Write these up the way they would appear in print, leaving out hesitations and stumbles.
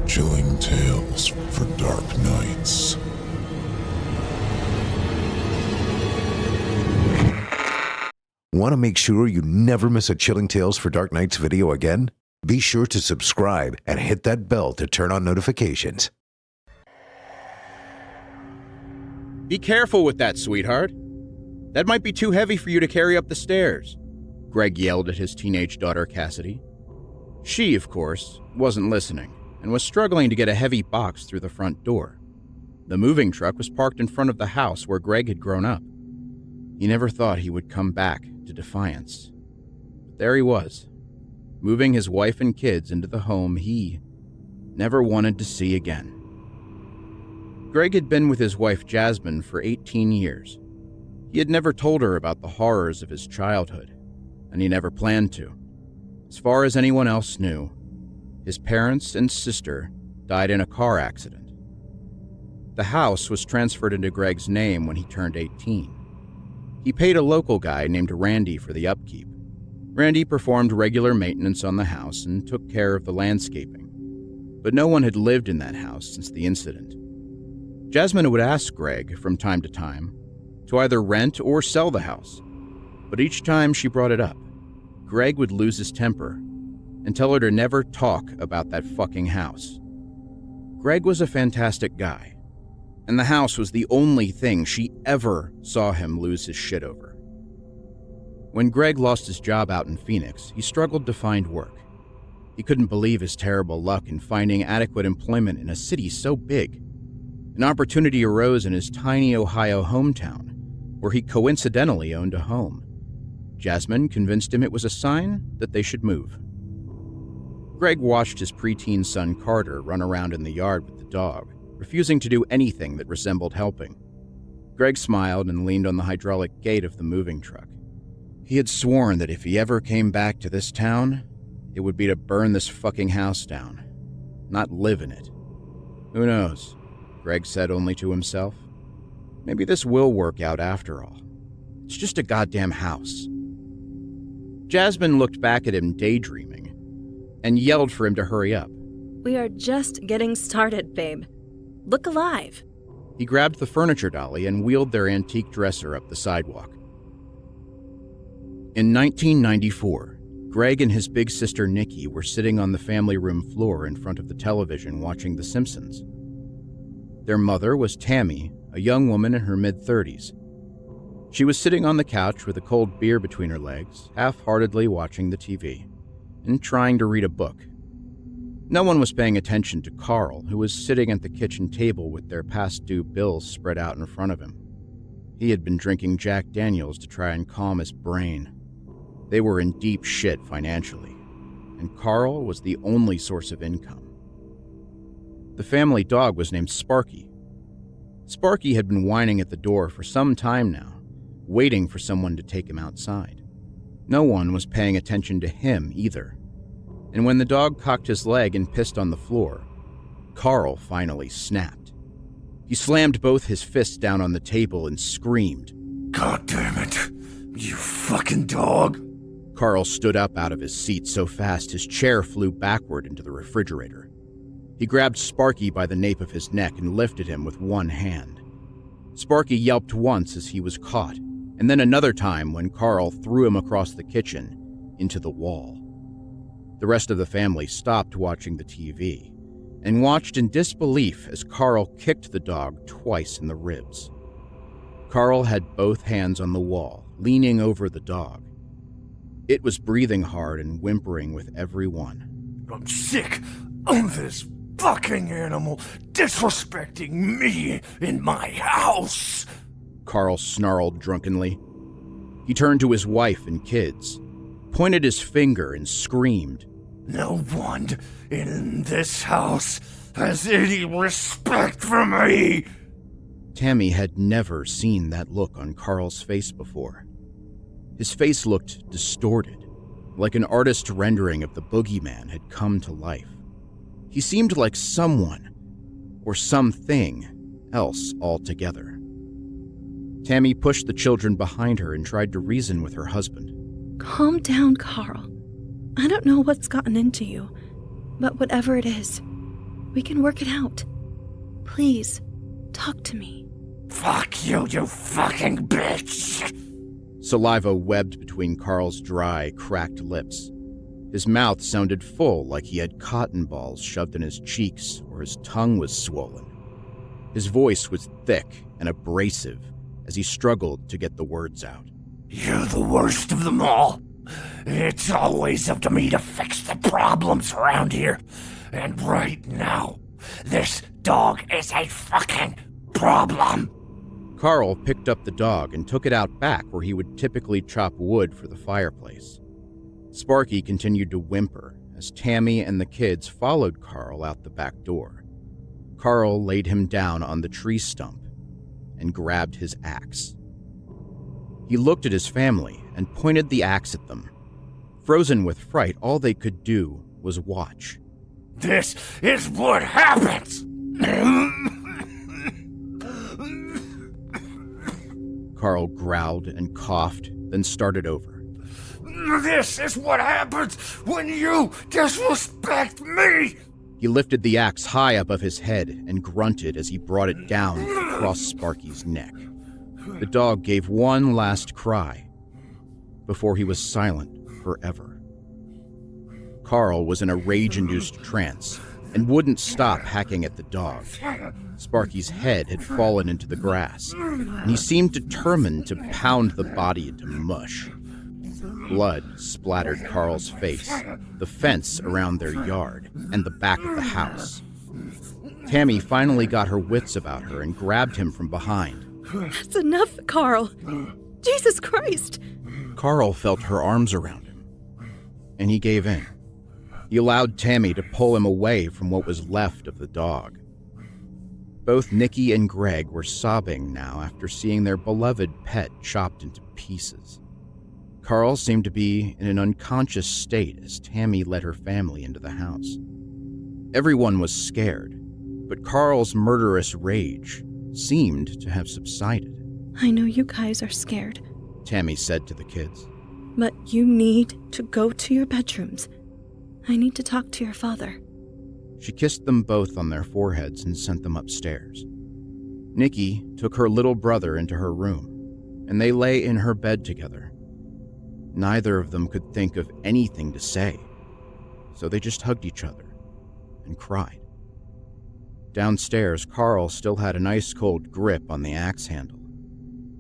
Chilling tales for dark nights. Want to make sure you never miss a Chilling Tales for Dark Nights video again? Be sure to subscribe and hit that bell to turn on notifications. Be careful with that, sweetheart. That might be too heavy for you to carry up the stairs, Greg yelled at his teenage daughter, Cassidy. She, of course, wasn't listening and was struggling to get a heavy box through the front door. The moving truck was parked in front of the house where Greg had grown up. He never thought he would come back to Defiance. But there he was, moving his wife and kids into the home he never wanted to see again. Greg had been with his wife Jasmine for 18 years. He had never told her about the horrors of his childhood, and he never planned to. As far as anyone else knew, his parents and sister died in a car accident. The house was transferred into Greg's name when he turned 18. He paid a local guy named Randy for the upkeep. Randy performed regular maintenance on the house and took care of the landscaping, but no one had lived in that house since the incident. Jasmine would ask Greg from time to time to either rent or sell the house, but each time she brought it up, Greg would lose his temper and tell her to never talk about that fucking house. Greg was a fantastic guy, and the house was the only thing she ever saw him lose his shit over. When Greg lost his job out in Phoenix, he struggled to find work. He couldn't believe his terrible luck in finding adequate employment in a city so big. An opportunity arose in his tiny Ohio hometown, where he coincidentally owned a home. Jasmine convinced him it was a sign that they should move. Greg watched his preteen son Carter run around in the yard with the dog, refusing to do anything that resembled helping. Greg smiled and leaned on the hydraulic gate of the moving truck. He had sworn that if he ever came back to this town, it would be to burn this fucking house down, not live in it. Who knows? Greg said only to himself. Maybe this will work out after all. It's just a goddamn house. Jasmine looked back at him daydreaming and yelled for him to hurry up. We are just getting started, babe. Look alive. He grabbed the furniture dolly and wheeled their antique dresser up the sidewalk. In 1994, Greg and his big sister Nikki were sitting on the family room floor in front of the television watching The Simpsons. Their mother was Tammy, a young woman in her mid-30s. She was sitting on the couch with a cold beer between her legs, half-heartedly watching the TV, and trying to read a book. No one was paying attention to Carl, who was sitting at the kitchen table with their past-due bills spread out in front of him. He had been drinking Jack Daniels to try and calm his brain. They were in deep shit financially, and Carl was the only source of income. The family dog was named Sparky. Sparky had been whining at the door for some time now, waiting for someone to take him outside. No one was paying attention to him either. And when the dog cocked his leg and pissed on the floor, Carl finally snapped. He slammed both his fists down on the table and screamed, "God damn it, you fucking dog!" Carl stood up out of his seat so fast his chair flew backward into the refrigerator. He grabbed Sparky by the nape of his neck and lifted him with one hand. Sparky yelped once as he was caught, and then another time when Carl threw him across the kitchen into the wall. The rest of the family stopped watching the TV and watched in disbelief as Carl kicked the dog twice in the ribs. Carl had both hands on the wall, leaning over the dog. It was breathing hard and whimpering with every one. "I'm sick of this fucking animal disrespecting me in my house," Carl snarled drunkenly. He turned to his wife and kids, pointed his finger and screamed, "No one in this house has any respect for me!" Tammy had never seen that look on Carl's face before. His face looked distorted, like an artist's rendering of the boogeyman had come to life. He seemed like someone, or something, else altogether. Tammy pushed the children behind her and tried to reason with her husband. Calm down, Carl. I don't know what's gotten into you, but whatever it is, We can work it out. Please, talk to me. Fuck you, you fucking bitch! Saliva webbed between Carl's dry, cracked lips. His mouth sounded full, like he had cotton balls shoved in his cheeks or his tongue was swollen. His voice was thick and abrasive as he struggled to get the words out. You're the worst of them all. It's always up to me to fix the problems around here. And right now, this dog is a fucking problem. Carl picked up the dog and took it out back where he would typically chop wood for the fireplace. Sparky continued to whimper as Tammy and the kids followed Carl out the back door. Carl laid him down on the tree stump and grabbed his axe. He looked at his family and pointed the axe at them. Frozen with fright, all they could do was watch. This is what happens! Carl growled and coughed, then started over. This is what happens when you disrespect me! He lifted the axe high above his head and grunted as he brought it down across Sparky's neck. The dog gave one last cry before he was silent forever. Carl was in a rage-induced trance and wouldn't stop hacking at the dog. Sparky's head had fallen into the grass, and he seemed determined to pound the body into mush. Blood splattered Carl's face, the fence around their yard, and the back of the house. Tammy finally got her wits about her and grabbed him from behind. That's enough, Carl. Jesus Christ. Carl felt her arms around him, and he gave in. He allowed Tammy to pull him away from what was left of the dog. Both Nikki and Greg were sobbing now after seeing their beloved pet chopped into pieces. Carl seemed to be in an unconscious state as Tammy led her family into the house. Everyone was scared, but Carl's murderous rage seemed to have subsided. I know you guys are scared, Tammy said to the kids. but you need to go to your bedrooms. I need to talk to your father. She kissed them both on their foreheads and sent them upstairs. Nikki took her little brother into her room, and they lay in her bed together. Neither of them could think of anything to say, so they just hugged each other and cried. Downstairs, Carl still had an ice-cold grip on the axe handle.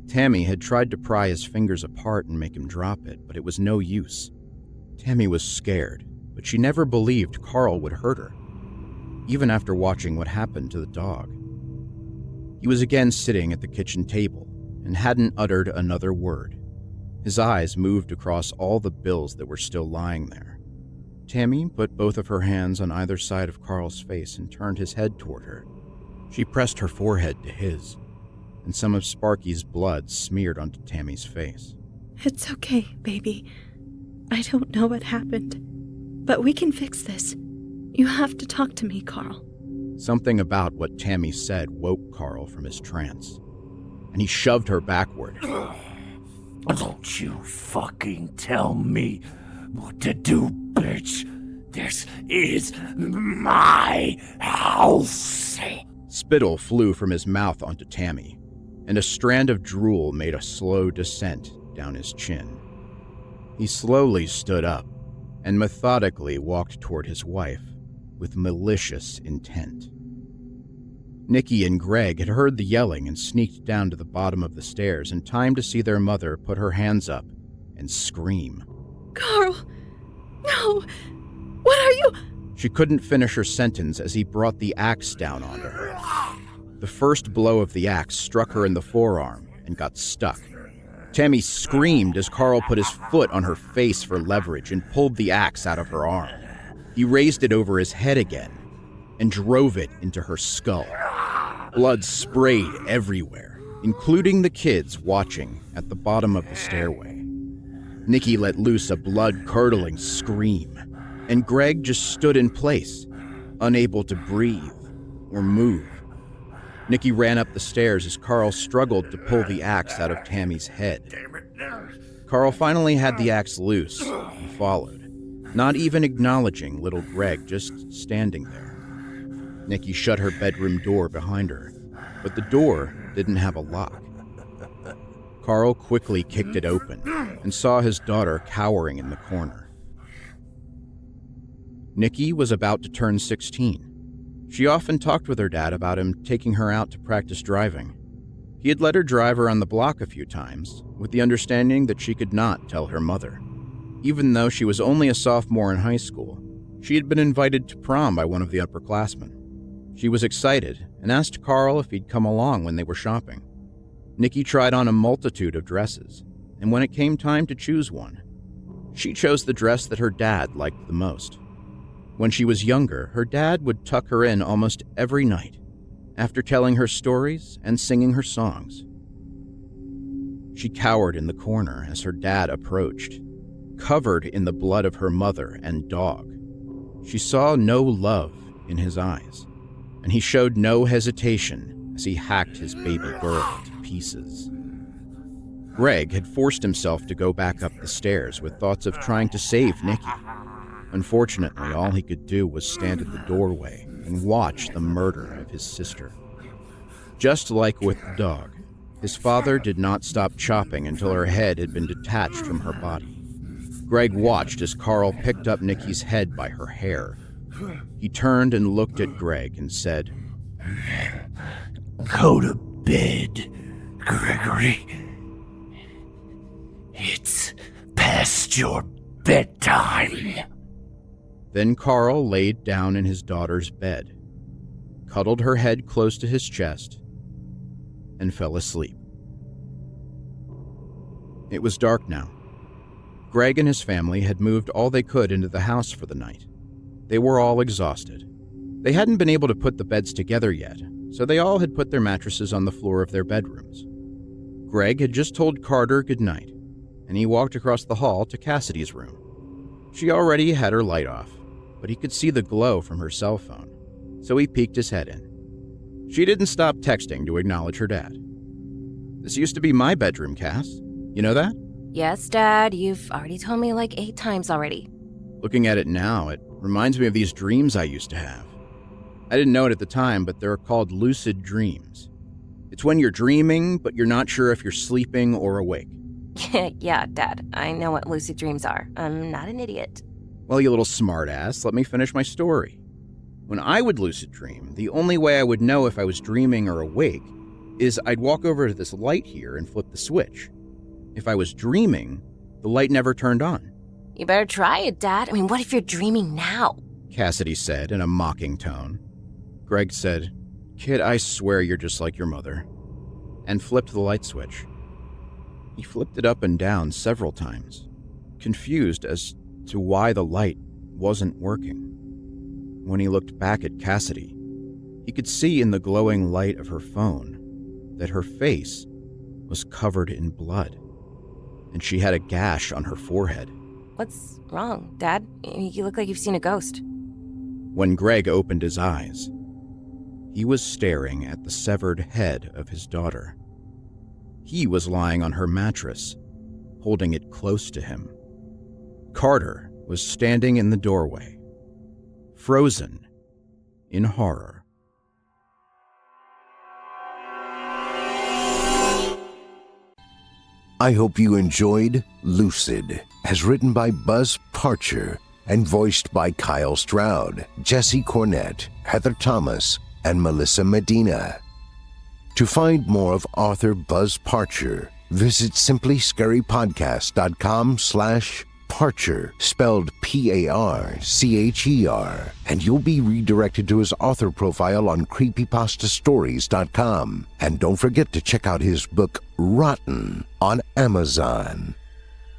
Tammy had tried to pry his fingers apart and make him drop it, but it was no use. Tammy was scared, but she never believed Carl would hurt her, even after watching what happened to the dog. He was again sitting at the kitchen table and hadn't uttered another word. His eyes moved across all the bills that were still lying there. Tammy put both of her hands on either side of Carl's face and turned his head toward her. She pressed her forehead to his, and some of Sparky's blood smeared onto Tammy's face. It's okay, baby. I don't know what happened, but we can fix this. You have to talk to me, Carl. Something about what Tammy said woke Carl from his trance, and he shoved her backward. Don't you fucking tell me what to do, bitch. This is my house. Spittle flew from his mouth onto Tammy, and a strand of drool made a slow descent down his chin. He slowly stood up and methodically walked toward his wife with malicious intent. Nikki and Greg had heard the yelling and sneaked down to the bottom of the stairs in time to see their mother put her hands up and scream. Carl! No! What are you? She couldn't finish her sentence as he brought the axe down onto her. The first blow of the axe struck her in the forearm and got stuck. Tammy screamed as Carl put his foot on her face for leverage and pulled the axe out of her arm. He raised it over his head again and drove it into her skull. Blood sprayed everywhere, including the kids watching at the bottom of the stairway. Nikki let loose a blood-curdling scream, and Greg just stood in place, unable to breathe or move. Nikki ran up the stairs as Carl struggled to pull the axe out of Tammy's head. Carl finally had the axe loose and followed, not even acknowledging little Greg just standing there. Nikki shut her bedroom door behind her, but the door didn't have a lock. Carl quickly kicked it open and saw his daughter cowering in the corner. Nikki was about to turn 16. She often talked with her dad about him taking her out to practice driving. He had let her drive around the block a few times, with the understanding that she could not tell her mother. Even though she was only a sophomore in high school, she had been invited to prom by one of the upperclassmen. She was excited and asked Carl if he'd come along when they were shopping. Nikki tried on a multitude of dresses, and when it came time to choose one, she chose the dress that her dad liked the most. When she was younger, her dad would tuck her in almost every night, after telling her stories and singing her songs. She cowered in the corner as her dad approached, covered in the blood of her mother and dog. She saw no love in his eyes, and he showed no hesitation as he hacked his baby girl to pieces. Greg had forced himself to go back up the stairs with thoughts of trying to save Nikki. Unfortunately, all he could do was stand at the doorway and watch the murder of his sister. Just like with the dog, his father did not stop chopping until her head had been detached from her body. Greg watched as Carl picked up Nikki's head by her hair. He turned and looked at Greg and said, "Go to bed, Gregory. It's past your bedtime." Then Carl laid down in his daughter's bed, cuddled her head close to his chest, and fell asleep. It was dark now. Greg and his family had moved all they could into the house for the night. They were all exhausted. They hadn't been able to put the beds together yet, so they all had put their mattresses on the floor of their bedrooms. Greg had just told Carter goodnight, and he walked across the hall to Cassidy's room. She already had her light off, but he could see the glow from her cell phone, so he peeked his head in. She didn't stop texting to acknowledge her dad. "This used to be my bedroom, Cass. You know that?" Yes, Dad, you've already told me like 8 times already. Looking at it now, it reminds me of these dreams I used to have. I didn't know it at the time, but they're called lucid dreams. It's when you're dreaming, but you're not sure if you're sleeping or awake. Yeah, Dad, I know what lucid dreams are. I'm not an idiot. Well, you little smartass, let me finish my story. When I would lucid dream, the only way I would know if I was dreaming or awake is I'd walk over to this light here and flip the switch. If I was dreaming, the light never turned on. You better try it, Dad. I mean, what if you're dreaming now? Cassidy said in a mocking tone. Greg said, "Kid, I swear you're just like your mother," and flipped the light switch. He flipped it up and down several times, confused as to why the light wasn't working. When he looked back at Cassidy, he could see in the glowing light of her phone that her face was covered in blood, and she had a gash on her forehead. What's wrong, Dad? You look like you've seen a ghost. When Greg opened his eyes, he was staring at the severed head of his daughter. He was lying on her mattress, holding it close to him. Carter was standing in the doorway, frozen in horror. I hope you enjoyed Lucid, as written by Buzz Parcher and voiced by Kyle Stroud, Jesse Cornett, Heather Thomas, and Melissa Medina. To find more of author Buzz Parcher, visit simplyscarypodcast.com/Parcher, spelled Parcher, and you'll be redirected to his author profile on creepypastastories.com. And don't forget to check out his book Rotten on Amazon.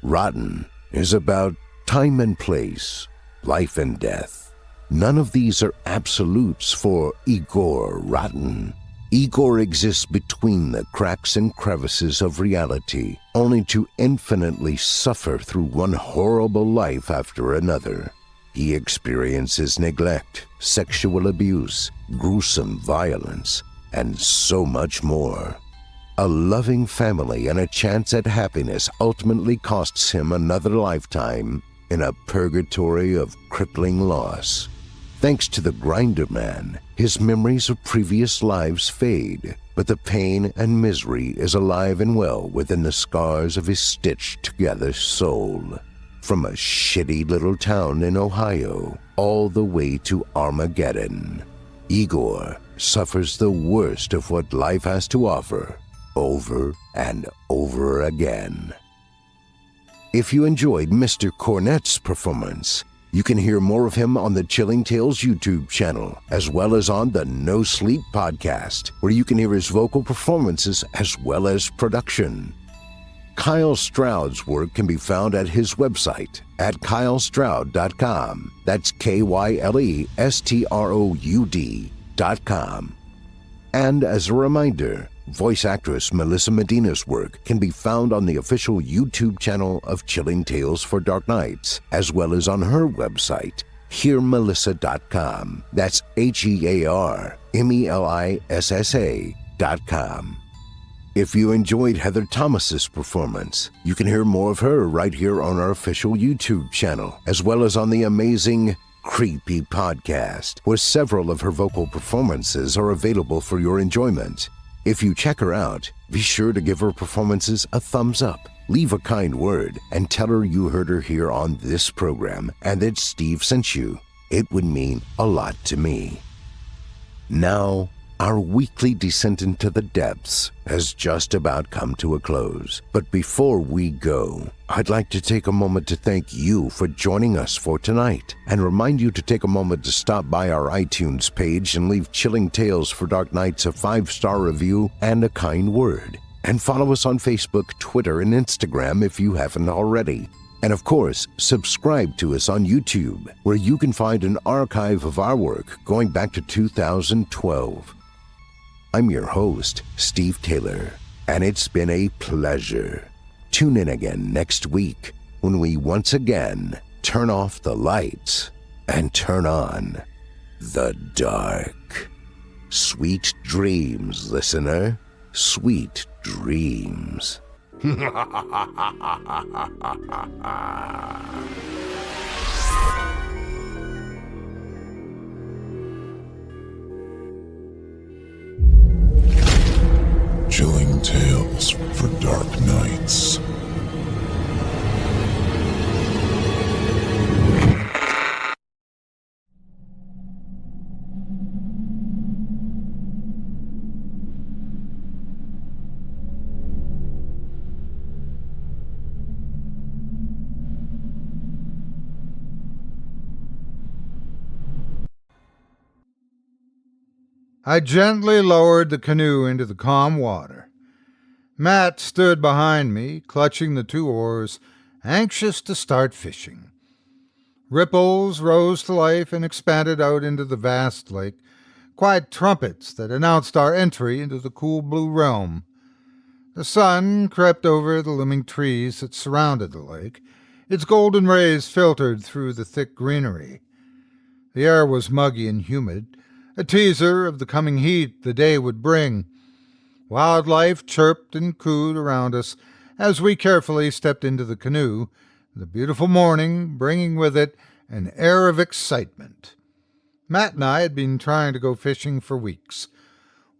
Rotten is about time and place, life and death. None of these are absolutes for Igor Rotten. Igor exists between the cracks and crevices of reality, only to infinitely suffer through one horrible life after another. He experiences neglect, sexual abuse, gruesome violence, and so much more. A loving family and a chance at happiness ultimately costs him another lifetime in a purgatory of crippling loss. Thanks to the Grinder Man, his memories of previous lives fade, but the pain and misery is alive and well within the scars of his stitched-together soul. From a shitty little town in Ohio, all the way to Armageddon, Igor suffers the worst of what life has to offer, over and over again. If you enjoyed Mr. Cornett's performance, you can hear more of him on the Chilling Tales YouTube channel, as well as on the No Sleep podcast, where you can hear his vocal performances as well as production. Kyle Stroud's work can be found at his website at kylestroud.com. That's KYLESTROUD.com. And as a reminder, voice actress Melissa Medina's work can be found on the official YouTube channel of Chilling Tales for Dark Nights, as well as on her website, hearmelissa.com. That's HEARMELISSA.com. If you enjoyed Heather Thomas's performance, you can hear more of her right here on our official YouTube channel, as well as on the amazing Creepypasta, where several of her vocal performances are available for your enjoyment. If you check her out, be sure to give her performances a thumbs up, leave a kind word, and tell her you heard her here on this program and that Steve sent you. It would mean a lot to me. Now, our weekly descent into the depths has just about come to a close. But before we go, I'd like to take a moment to thank you for joining us for tonight and remind you to take a moment to stop by our iTunes page and leave Chilling Tales for Dark Nights a 5-star review and a kind word. And follow us on Facebook, Twitter, and Instagram if you haven't already. And of course, subscribe to us on YouTube, where you can find an archive of our work going back to 2012. I'm your host, Steve Taylor, and it's been a pleasure. Tune in again next week when we once again turn off the lights and turn on the dark. Sweet dreams, listener. Sweet dreams. Chilling Tales for Dark Nights. I gently lowered the canoe into the calm water. Matt stood behind me, clutching the 2 oars, anxious to start fishing. Ripples rose to life and expanded out into the vast lake, quiet trumpets that announced our entry into the cool blue realm. The sun crept over the looming trees that surrounded the lake, its golden rays filtered through the thick greenery. The air was muggy and humid, a teaser of the coming heat the day would bring. Wildlife chirped and cooed around us as we carefully stepped into the canoe, the beautiful morning bringing with it an air of excitement. Matt and I had been trying to go fishing for weeks.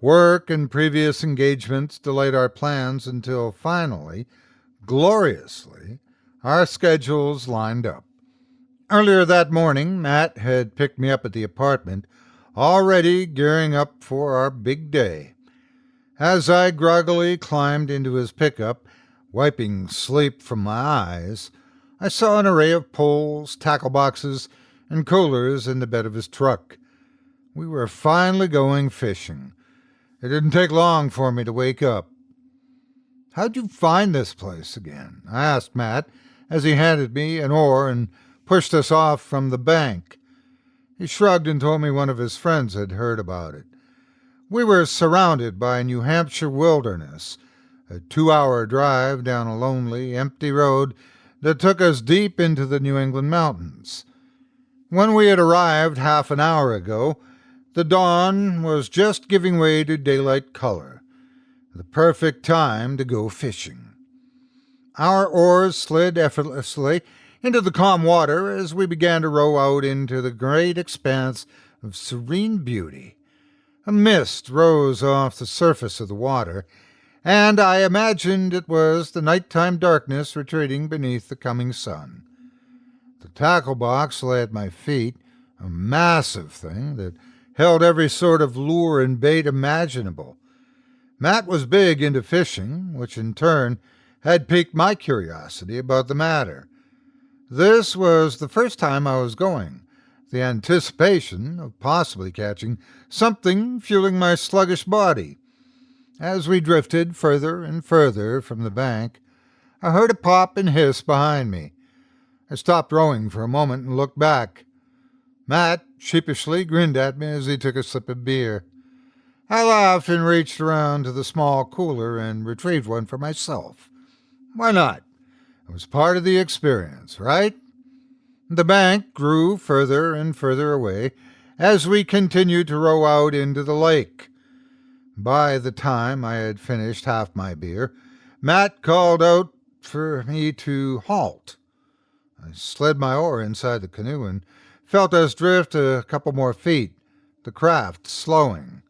Work and previous engagements delayed our plans until finally, gloriously, our schedules lined up. Earlier that morning, Matt had picked me up at the apartment, already gearing up for our big day. As I groggily climbed into his pickup, wiping sleep from my eyes, I saw an array of poles, tackle boxes, and coolers in the bed of his truck. We were finally going fishing. It didn't take long for me to wake up. "How'd you find this place again?" I asked Matt as he handed me an oar and pushed us off from the bank. He shrugged and told me one of his friends had heard about it. We were surrounded by New Hampshire wilderness, a 2-hour drive down a lonely, empty road that took us deep into the New England mountains. When we had arrived half an hour ago, the dawn was just giving way to daylight color, the perfect time to go fishing. Our oars slid effortlessly into the calm water as we began to row out into the great expanse of serene beauty. A mist rose off the surface of the water, and I imagined it was the nighttime darkness retreating beneath the coming sun. The tackle box lay at my feet, a massive thing that held every sort of lure and bait imaginable. Matt was big into fishing, which in turn had piqued my curiosity about the matter. This was the first time I was going, the anticipation of possibly catching something fueling my sluggish body. As we drifted further and further from the bank, I heard a pop and hiss behind me. I stopped rowing for a moment and looked back. Matt sheepishly grinned at me as he took a sip of beer. I laughed and reached around to the small cooler and retrieved one for myself. Why not? It was part of the experience, right? The bank grew further and further away as we continued to row out into the lake. By the time I had finished half my beer, Matt called out for me to halt. I slid my oar inside the canoe and felt us drift a couple more feet, the craft slowing.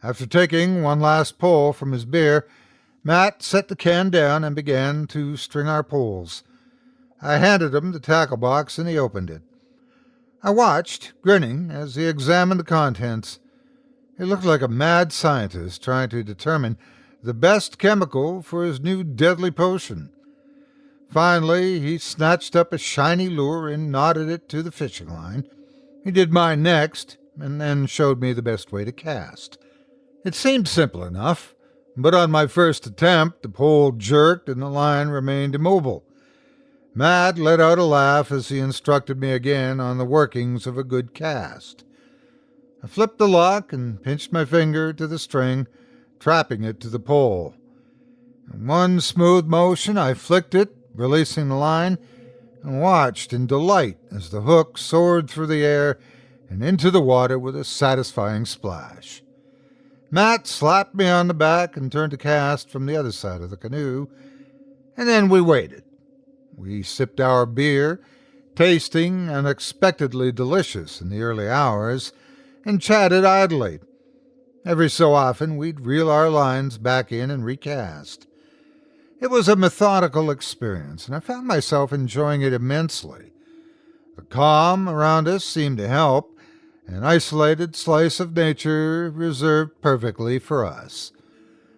After taking one last pull from his beer, Matt set the can down and began to string our poles. I handed him the tackle box and he opened it. I watched, grinning, as he examined the contents. He looked like a mad scientist trying to determine the best chemical for his new deadly potion. Finally, he snatched up a shiny lure and knotted it to the fishing line. He did mine next, and then showed me the best way to cast. It seemed simple enough, but on my first attempt, the pole jerked and the line remained immobile. Matt let out a laugh as he instructed me again on the workings of a good cast. I flipped the lock and pinched my finger to the string, trapping it to the pole. In one smooth motion, I flicked it, releasing the line, and watched in delight as the hook soared through the air and into the water with a satisfying splash. Matt slapped me on the back and turned to cast from the other side of the canoe, and then we waited. We sipped our beer, tasting unexpectedly delicious in the early hours, and chatted idly. Every so often we'd reel our lines back in and recast. It was a methodical experience, and I found myself enjoying it immensely. The calm around us seemed to help, an isolated slice of nature reserved perfectly for us.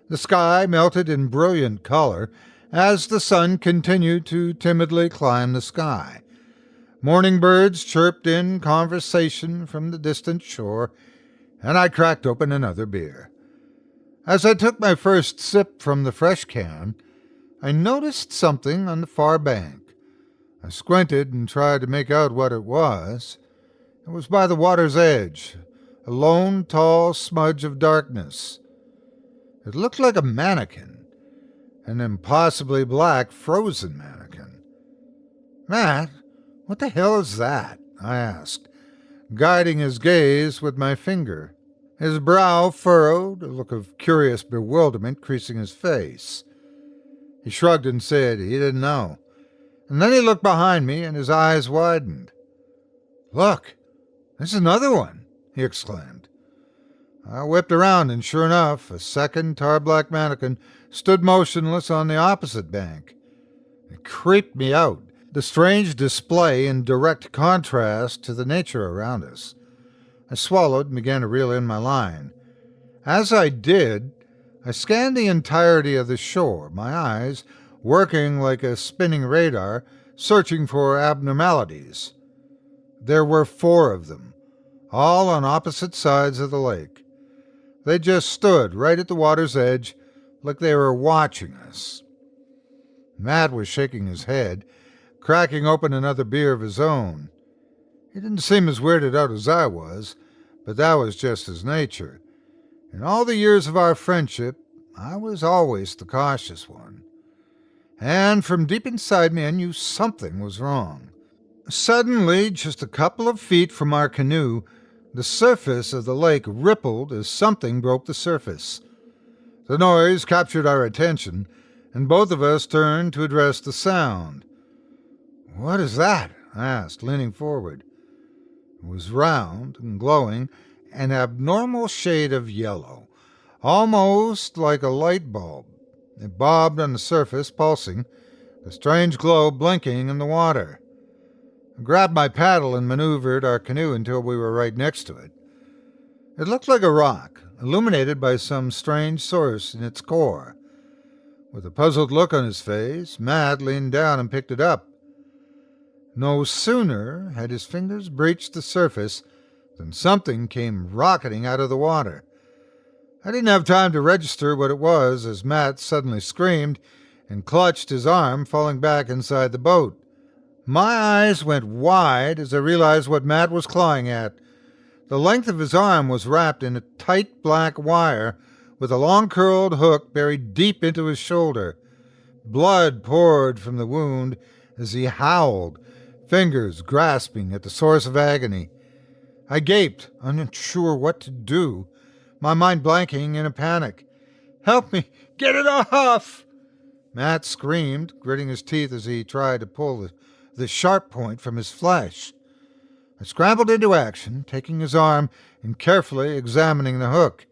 The sky melted in brilliant color as the sun continued to timidly climb the sky. Morning birds chirped in conversation from the distant shore, and I cracked open another beer. As I took my first sip from the fresh can, I noticed something on the far bank. I squinted and tried to make out what it was. It was by the water's edge, a lone, tall smudge of darkness. It looked like a mannequin, an impossibly black, frozen mannequin. "Matt, what the hell is that?" I asked, guiding his gaze with my finger. His brow furrowed, a look of curious bewilderment creasing his face. He shrugged and said he didn't know. And then he looked behind me and his eyes widened. "Look, there's another one," he exclaimed. I whipped around and sure enough, a second tar-black mannequin stood motionless on the opposite bank. It creeped me out, the strange display in direct contrast to the nature around us. I swallowed and began to reel in my line. As I did, I scanned the entirety of the shore, my eyes working like a spinning radar, searching for abnormalities. There were 4 of them, all on opposite sides of the lake. They just stood right at the water's edge, like they were watching us. Matt was shaking his head, cracking open another beer of his own. He didn't seem as weirded out as I was, but that was just his nature. In all the years of our friendship, I was always the cautious one. And from deep inside me, I knew something was wrong. Suddenly, just a couple of feet from our canoe, the surface of the lake rippled as something broke the surface. The noise captured our attention, and both of us turned to address the sound. "What is that?" I asked, leaning forward. It was round and glowing, an abnormal shade of yellow, almost like a light bulb. It bobbed on the surface, pulsing, the strange glow blinking in the water. I grabbed my paddle and maneuvered our canoe until we were right next to it. It looked like a rock, illuminated by some strange source in its core. With a puzzled look on his face, Matt leaned down and picked it up. No sooner had his fingers breached the surface than something came rocketing out of the water. I didn't have time to register what it was as Matt suddenly screamed and clutched his arm, falling back inside the boat. My eyes went wide as I realized what Matt was clawing at. The length of his arm was wrapped in a tight black wire with a long curled hook buried deep into his shoulder. Blood poured from the wound as he howled, fingers grasping at the source of agony. I gaped, unsure what to do, my mind blanking in a panic. "Help me! Get it off!" Matt screamed, gritting his teeth as he tried to pull the sharp point from his flesh. I scrambled into action, taking his arm and carefully examining the hook.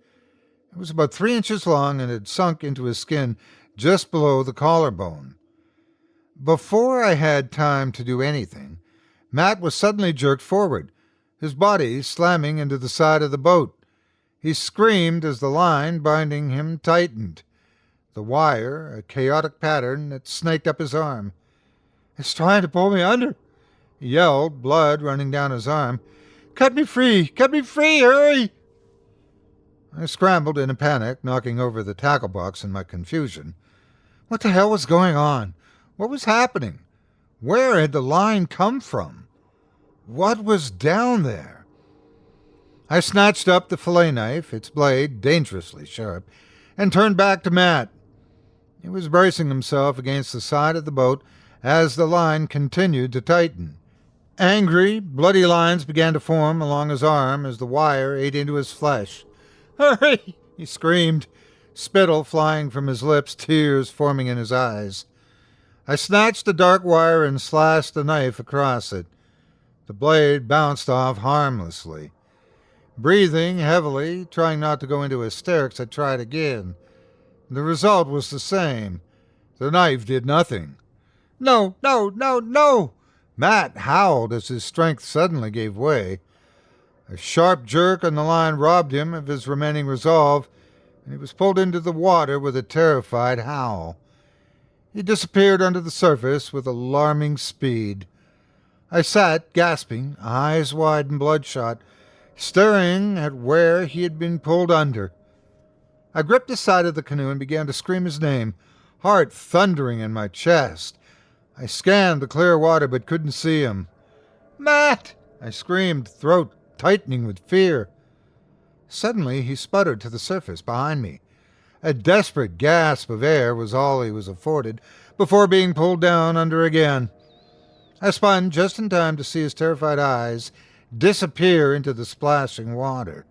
It was about 3 inches long and had sunk into his skin just below the collarbone. Before I had time to do anything, Matt was suddenly jerked forward, his body slamming into the side of the boat. He screamed as the line binding him tightened, the wire a chaotic pattern that snaked up his arm. "It's trying to pull me under," he yelled, blood running down his arm. "Cut me free! Cut me free! Hurry!" I scrambled in a panic, knocking over the tackle box in my confusion. What the hell was going on? What was happening? Where had the line come from? What was down there? I snatched up the fillet knife, its blade dangerously sharp, and turned back to Matt. He was bracing himself against the side of the boat as the line continued to tighten. Angry, bloody lines began to form along his arm as the wire ate into his flesh. "Hurry!" he screamed, spittle flying from his lips, tears forming in his eyes. I snatched the dark wire and slashed the knife across it. The blade bounced off harmlessly. Breathing heavily, trying not to go into hysterics, I tried again. The result was the same. The knife did nothing. "No, no, no, no!" Matt howled as his strength suddenly gave way. A sharp jerk on the line robbed him of his remaining resolve, and he was pulled into the water with a terrified howl. He disappeared under the surface with alarming speed. I sat, gasping, eyes wide and bloodshot, staring at where he had been pulled under. I gripped the side of the canoe and began to scream his name, heart thundering in my chest. I scanned the clear water but couldn't see him. "Matt!" I screamed, throat tightening with fear. Suddenly he sputtered to the surface behind me. A desperate gasp of air was all he was afforded before being pulled down under again. I spun just in time to see his terrified eyes disappear into the splashing water.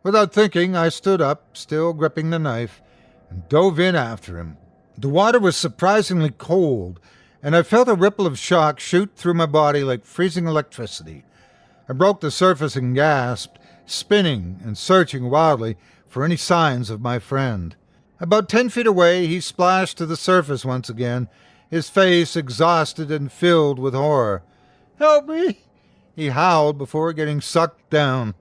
Without thinking, I stood up, still gripping the knife, and dove in after him. The water was surprisingly cold, and I felt a ripple of shock shoot through my body like freezing electricity. I broke the surface and gasped, spinning and searching wildly for any signs of my friend. About 10 feet away, he splashed to the surface once again, his face exhausted and filled with horror. "Help me!" he howled before getting sucked down.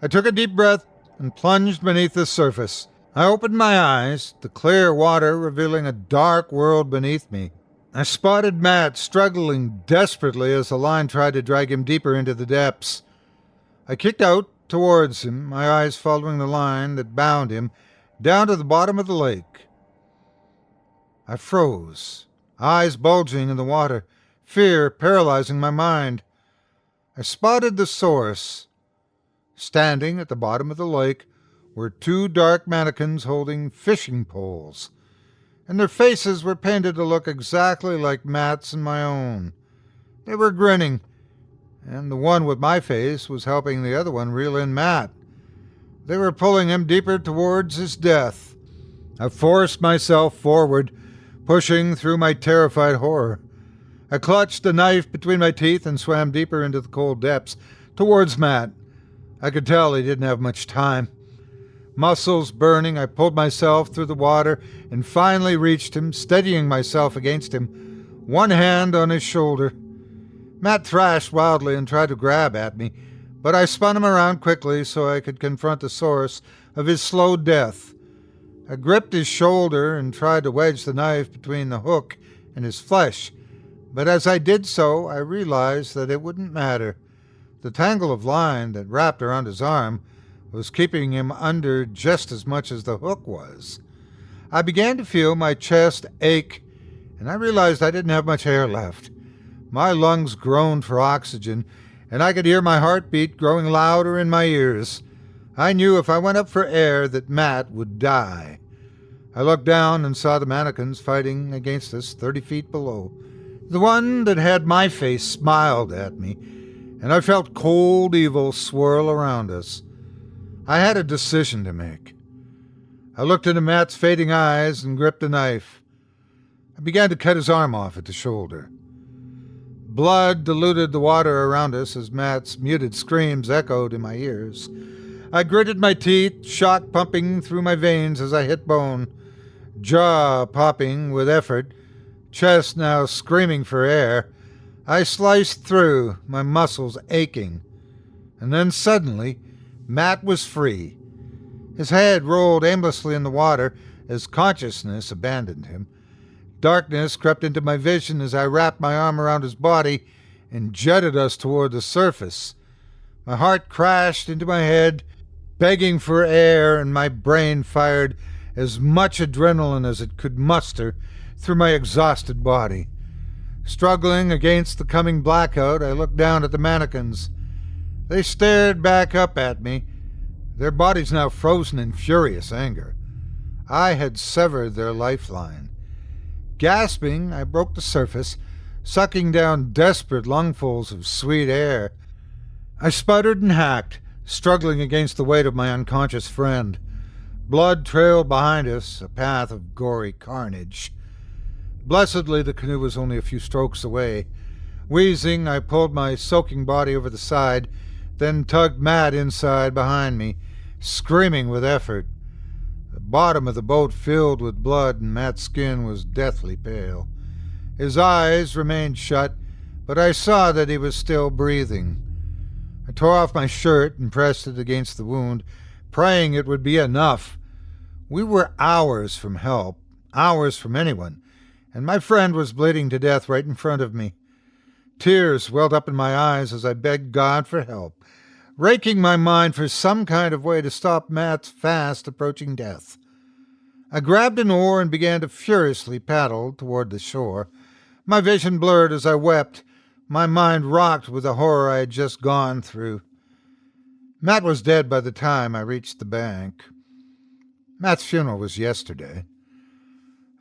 I took a deep breath and plunged beneath the surface. I opened my eyes, the clear water revealing a dark world beneath me. I spotted Matt struggling desperately as the line tried to drag him deeper into the depths. I kicked out towards him, my eyes following the line that bound him down to the bottom of the lake. I froze, eyes bulging in the water, fear paralyzing my mind. I spotted the source. Standing at the bottom of the lake were 2 dark mannequins holding fishing poles, and their faces were painted to look exactly like Matt's and my own. They were grinning, and the one with my face was helping the other one reel in Matt. They were pulling him deeper towards his death. I forced myself forward, pushing through my terrified horror. I clutched a knife between my teeth and swam deeper into the cold depths, towards Matt. I could tell he didn't have much time. Muscles burning, I pulled myself through the water and finally reached him, steadying myself against him, one hand on his shoulder. Matt thrashed wildly and tried to grab at me, but I spun him around quickly so I could confront the source of his slow death. I gripped his shoulder and tried to wedge the knife between the hook and his flesh, but as I did so, I realized that it wouldn't matter. The tangle of line that wrapped around his arm was keeping him under just as much as the hook was. I began to feel my chest ache, and I realized I didn't have much air left. My lungs groaned for oxygen, and I could hear my heartbeat growing louder in my ears. I knew if I went up for air that Matt would die. I looked down and saw the mannequins fighting against us 30 feet below. The one that had my face smiled at me, and I felt cold evil swirl around us. I had a decision to make. I looked into Matt's fading eyes and gripped a knife. I began to cut his arm off at the shoulder. Blood diluted the water around us as Matt's muted screams echoed in my ears. I gritted my teeth, shock pumping through my veins as I hit bone, jaw popping with effort, chest now screaming for air. I sliced through, my muscles aching. And then suddenly, Matt was free. His head rolled aimlessly in the water as consciousness abandoned him. Darkness crept into my vision as I wrapped my arm around his body and jetted us toward the surface. My heart crashed into my head, begging for air, and my brain fired as much adrenaline as it could muster through my exhausted body. Struggling against the coming blackout, I looked down at the mannequins. They stared back up at me, their bodies now frozen in furious anger. I had severed their lifeline. Gasping, I broke the surface, sucking down desperate lungfuls of sweet air. I sputtered and hacked, struggling against the weight of my unconscious friend. Blood trailed behind us, a path of gory carnage. Blessedly, the canoe was only a few strokes away. Wheezing, I pulled my soaking body over the side, then tugged Matt inside behind me, screaming with effort. The bottom of the boat filled with blood, and Matt's skin was deathly pale. His eyes remained shut, but I saw that he was still breathing. I tore off my shirt and pressed it against the wound, praying it would be enough. We were hours from help, hours from anyone, and my friend was bleeding to death right in front of me. Tears welled up in my eyes as I begged God for help, raking my mind for some kind of way to stop Matt's fast approaching death. I grabbed an oar and began to furiously paddle toward the shore. My vision blurred as I wept, my mind rocked with the horror I had just gone through. Matt was dead by the time I reached the bank. Matt's funeral was yesterday.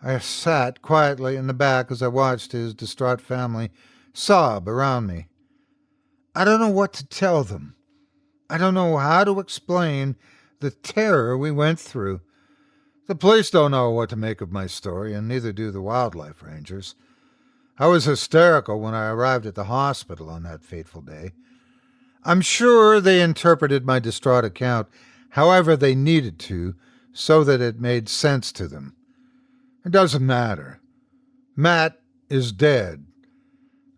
I sat quietly in the back as I watched his distraught family sob around me. I don't know what to tell them. I don't know how to explain the terror we went through. The police don't know what to make of my story, and neither do the wildlife rangers. I was hysterical when I arrived at the hospital on that fateful day. I'm sure they interpreted my distraught account however they needed to, so that it made sense to them. It doesn't matter. Matt is dead.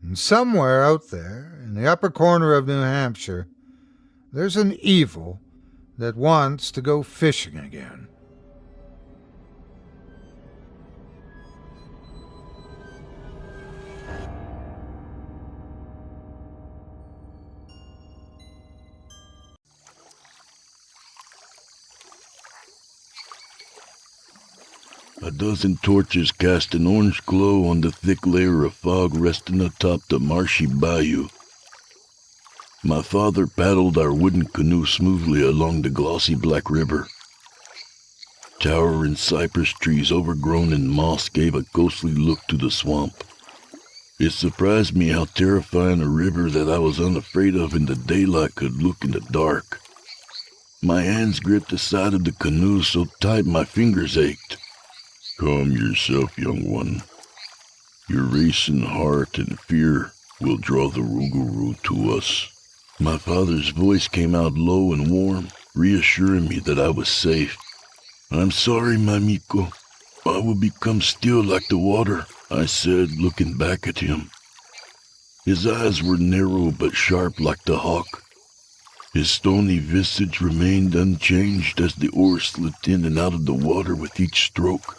And somewhere out there, in the upper corner of New Hampshire, there's an evil that wants to go fishing again. A dozen torches cast an orange glow on the thick layer of fog resting atop the marshy bayou. My father paddled our wooden canoe smoothly along the glossy black river. Towering cypress trees overgrown in moss gave a ghostly look to the swamp. It surprised me how terrifying a river that I was unafraid of in the daylight could look in the dark. My hands gripped the side of the canoe so tight my fingers ached. "Calm yourself, young one," Your racing heart and fear will draw the Rougarou to us. My father's voice came out low and warm, reassuring me that I was safe. I'm sorry, Mamiko. I will become still like the water, I said, looking back at him. His eyes were narrow but sharp like the hawk. His stony visage remained unchanged as the oar slipped in and out of the water with each stroke.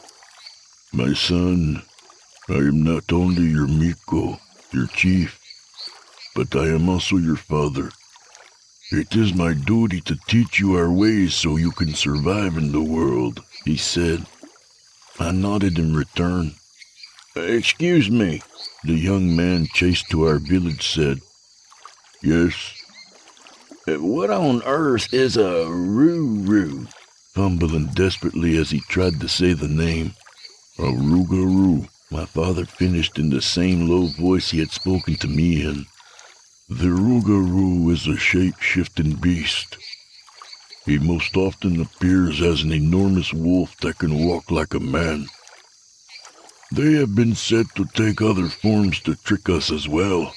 My son, I am not only your Miko, your chief, but I am also your father. It is my duty to teach you our ways so you can survive in the world, he said. I nodded in return. Excuse me, the young man chased to our village said. Yes. What on earth is a Roo-Roo? Fumbling desperately as he tried to say the name. A Rougarou, my father finished in the same low voice he had spoken to me in. The Rougarou is a shape-shifting beast. He most often appears as an enormous wolf that can walk like a man. They have been said to take other forms to trick us as well.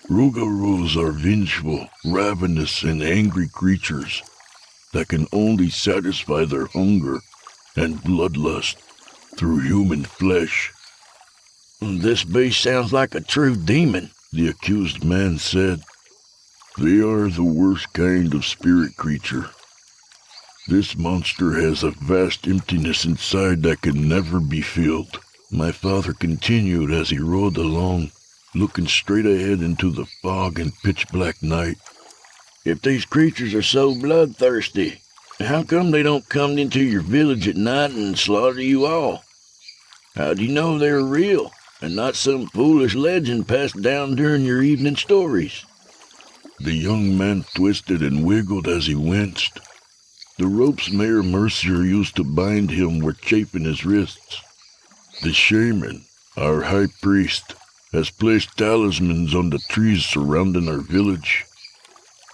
Rougarous are vengeful, ravenous, and angry creatures that can only satisfy their hunger and bloodlust through human flesh. This beast sounds like a true demon, the accused man said. They are the worst kind of spirit creature. This monster has a vast emptiness inside that can never be filled. My father continued as he rode along, looking straight ahead into the fog and pitch-black night. If these creatures are so bloodthirsty, how come they don't come into your village at night and slaughter you all? How do you know they're real, and not some foolish legend passed down during your evening stories? The young man twisted and wiggled as he winced. The ropes Mayor Mercier used to bind him were chafing his wrists. The shaman, our high priest, has placed talismans on the trees surrounding our village.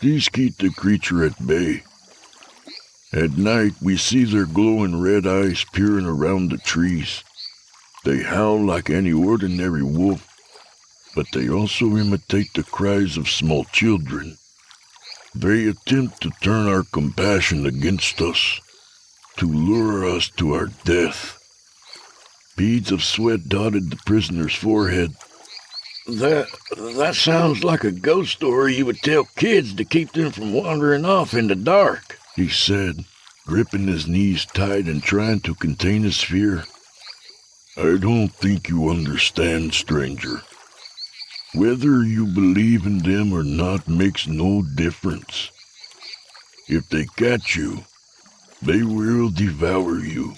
These keep the creature at bay. At night, we see their glowing red eyes peering around the trees. They howl like any ordinary wolf, but they also imitate the cries of small children. They attempt to turn our compassion against us, to lure us to our death. Beads of sweat dotted the prisoner's forehead. That sounds like a ghost story you would tell kids to keep them from wandering off in the dark, he said, gripping his knees tight and trying to contain his fear. I don't think you understand, stranger. Whether you believe in them or not makes no difference. If they catch you, they will devour you.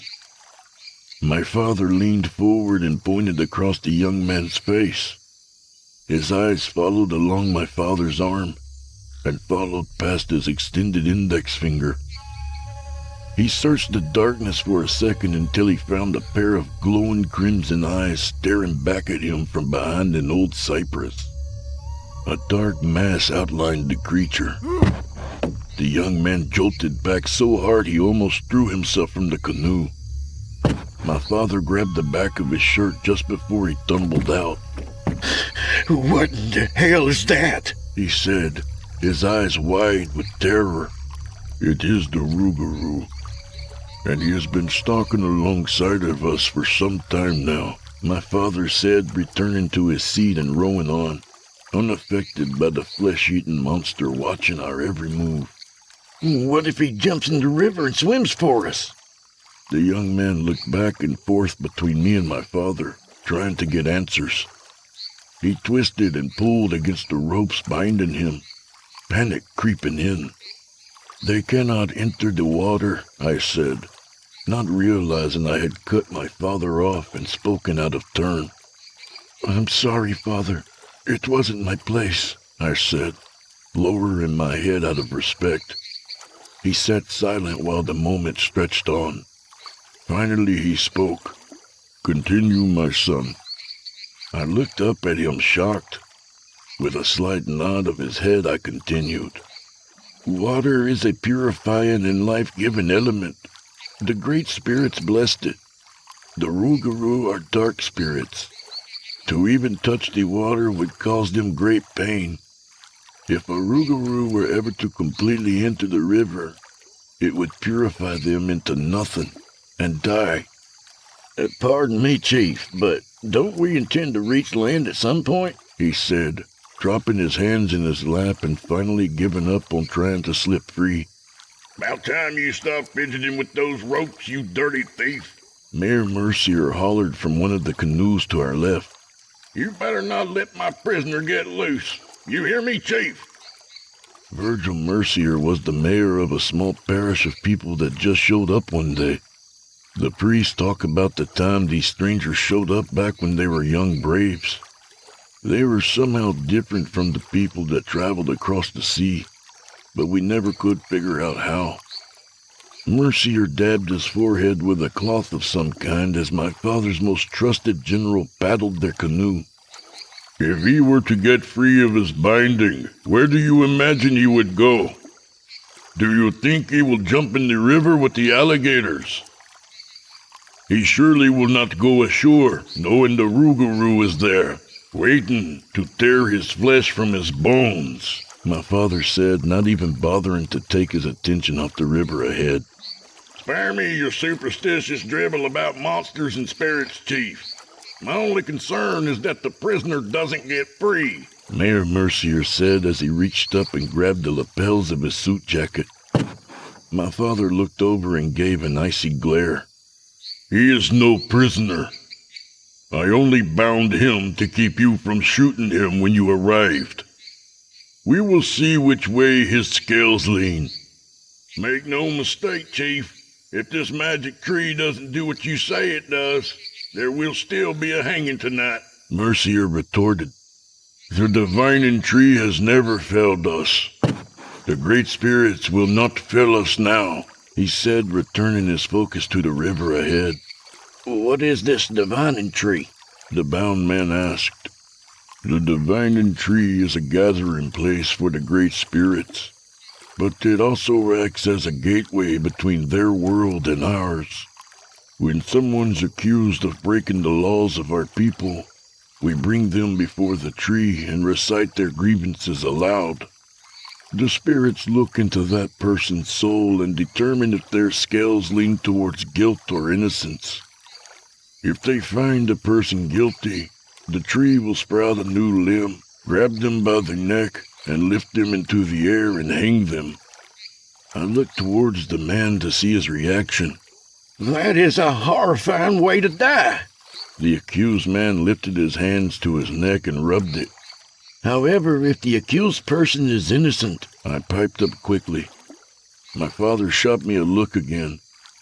My father leaned forward and pointed across the young man's face. His eyes followed along my father's arm and followed past his extended index finger. He searched the darkness for a second until he found a pair of glowing crimson eyes staring back at him from behind an old cypress. A dark mass outlined the creature. The young man jolted back so hard he almost threw himself from the canoe. My father grabbed the back of his shirt just before he tumbled out. What in the hell is that? He said, his eyes wide with terror. It is the Rougarou, and he has been stalking alongside of us for some time now, my father said, returning to his seat and rowing on, unaffected by the flesh-eating monster watching our every move. What if he jumps in the river and swims for us? The young man looked back and forth between me and my father, trying to get answers. He twisted and pulled against the ropes binding him, panic creeping in. They cannot enter the water, I said, not realizing I had cut my father off and spoken out of turn. I'm sorry, Father. It wasn't my place, I said, lowering my head out of respect. He sat silent while the moment stretched on. Finally he spoke. Continue, my son. I looked up at him shocked. With a slight nod of his head, I continued. Water is a purifying and life-giving element. The great spirits blessed it. The Rougarou are dark spirits, To even touch the water would cause them great pain. If a rougarou were ever to completely enter the river, it would purify them into nothing and die. Pardon me, Chief, but don't we intend to reach land at some point? He said, dropping his hands in his lap and finally giving up on trying to slip free. About time you stop fidgeting with those ropes, you dirty thief. Mayor Mercier hollered from one of the canoes to our left. You better not let my prisoner get loose. You hear me, Chief? Virgil Mercier was the mayor of a small parish of people that just showed up one day. The priest talked about the time these strangers showed up back when they were young braves. They were somehow different from the people that traveled across the sea, but we never could figure out how. Mercier dabbed his forehead with a cloth of some kind as my father's most trusted general paddled their canoe. If he were to get free of his binding, where do you imagine he would go? Do you think he will jump in the river with the alligators? He surely will not go ashore, knowing the rougarou is there, waiting to tear his flesh from his bones, my father said, not even bothering to take his attention off the river ahead. Spare me your superstitious dribble about monsters and spirits, Chief. My only concern is that the prisoner doesn't get free, Mayor Mercier said as he reached up and grabbed the lapels of his suit jacket. My father looked over and gave an icy glare. He is no prisoner. I only bound him to keep you from shooting him when you arrived. We will see which way his scales lean. Make no mistake, Chief. If this magic tree doesn't do what you say it does, there will still be a hanging tonight, Mercier retorted. The divining tree has never failed us. The great spirits will not fail us now, he said, returning his focus to the river ahead. What is this divining tree? The bound man asked. The divining tree is a gathering place for the great spirits, but it also acts as a gateway between their world and ours. When someone's accused of breaking the laws of our people, we bring them before the tree and recite their grievances aloud. The spirits look into that person's soul and determine if their scales lean towards guilt or innocence. If they find a person guilty, the tree will sprout a new limb, grab them by the neck, and lift them into the air and hang them. I looked towards the man to see his reaction. That is a horrifying way to die. The accused man lifted his hands to his neck and rubbed it. However, if the accused person is innocent, I piped up quickly. My father shot me a look again,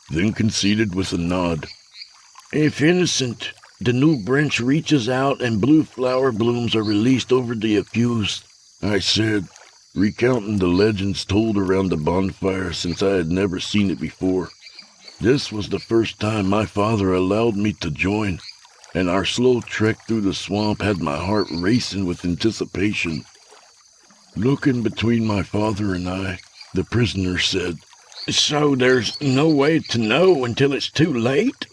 then conceded with a nod. If innocent, the new branch reaches out and blue flower blooms are released over the accused, I said, recounting the legends told around the bonfire since I had never seen it before. This was the first time my father allowed me to join, and our slow trek through the swamp had my heart racing with anticipation. Looking between my father and I, the prisoner said, So there's no way to know until it's too late?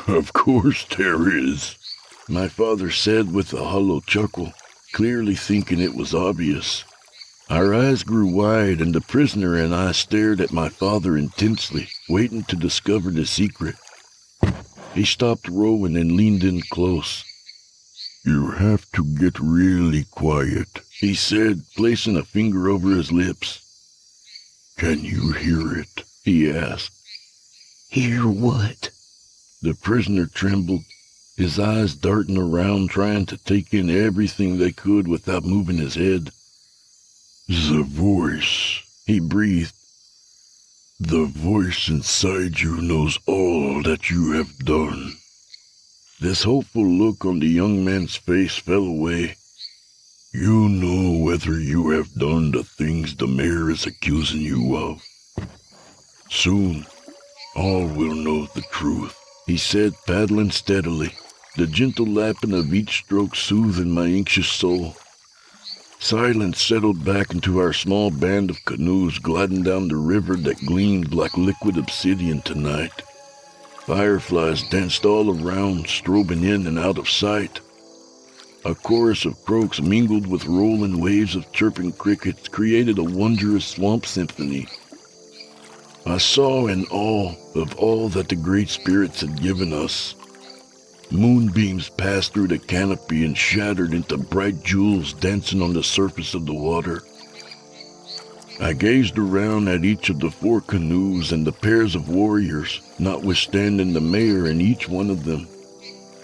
Of course there is, my father said with a hollow chuckle, clearly thinking it was obvious. Our eyes grew wide, and the prisoner and I stared at my father intensely, waiting to discover the secret. He stopped rowing and leaned in close. You have to get really quiet, he said, placing a finger over his lips. Can you hear it? He asked. Hear what? The prisoner trembled, his eyes darting around, trying to take in everything they could without moving his head. The voice, he breathed. The voice inside you knows all that you have done. This hopeful look on the young man's face fell away. You know whether you have done the things the mayor is accusing you of. Soon, all will know the truth, he said, paddling steadily, the gentle lapping of each stroke soothing my anxious soul. Silence settled back into our small band of canoes gliding down the river that gleamed like liquid obsidian tonight. Fireflies danced all around, strobing in and out of sight, A chorus of croaks mingled with rolling waves of chirping crickets created a wondrous swamp symphony. I saw in awe of all that the Great Spirits had given us. Moonbeams passed through the canopy and shattered into bright jewels dancing on the surface of the water. I gazed around at each of the 4 canoes and the pairs of warriors, notwithstanding the mayor in each one of them,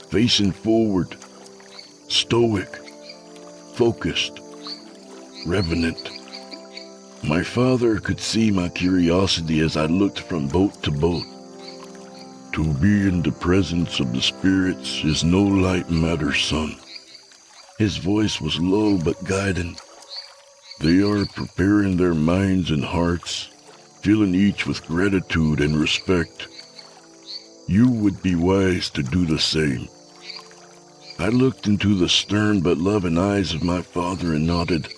facing forward, stoic, focused, revenant. My father could see my curiosity as I looked from boat to boat. To be in the presence of the spirits is no light matter, son. His voice was low but guiding. They are preparing their minds and hearts, filling each with gratitude and respect. You would be wise to do the same. I looked into the stern but loving eyes of my father and nodded.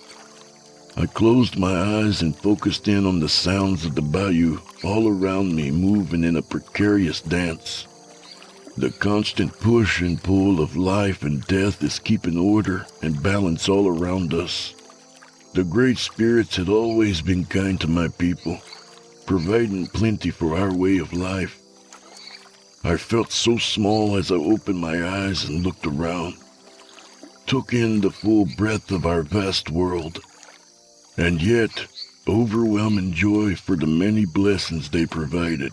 I closed my eyes and focused in on the sounds of the bayou all around me moving in a precarious dance. The constant push and pull of life and death is keeping order and balance all around us. The Great Spirits had always been kind to my people, providing plenty for our way of life. I felt so small as I opened my eyes and looked around, took in the full breadth of our vast world, and yet overwhelming joy for the many blessings they provided.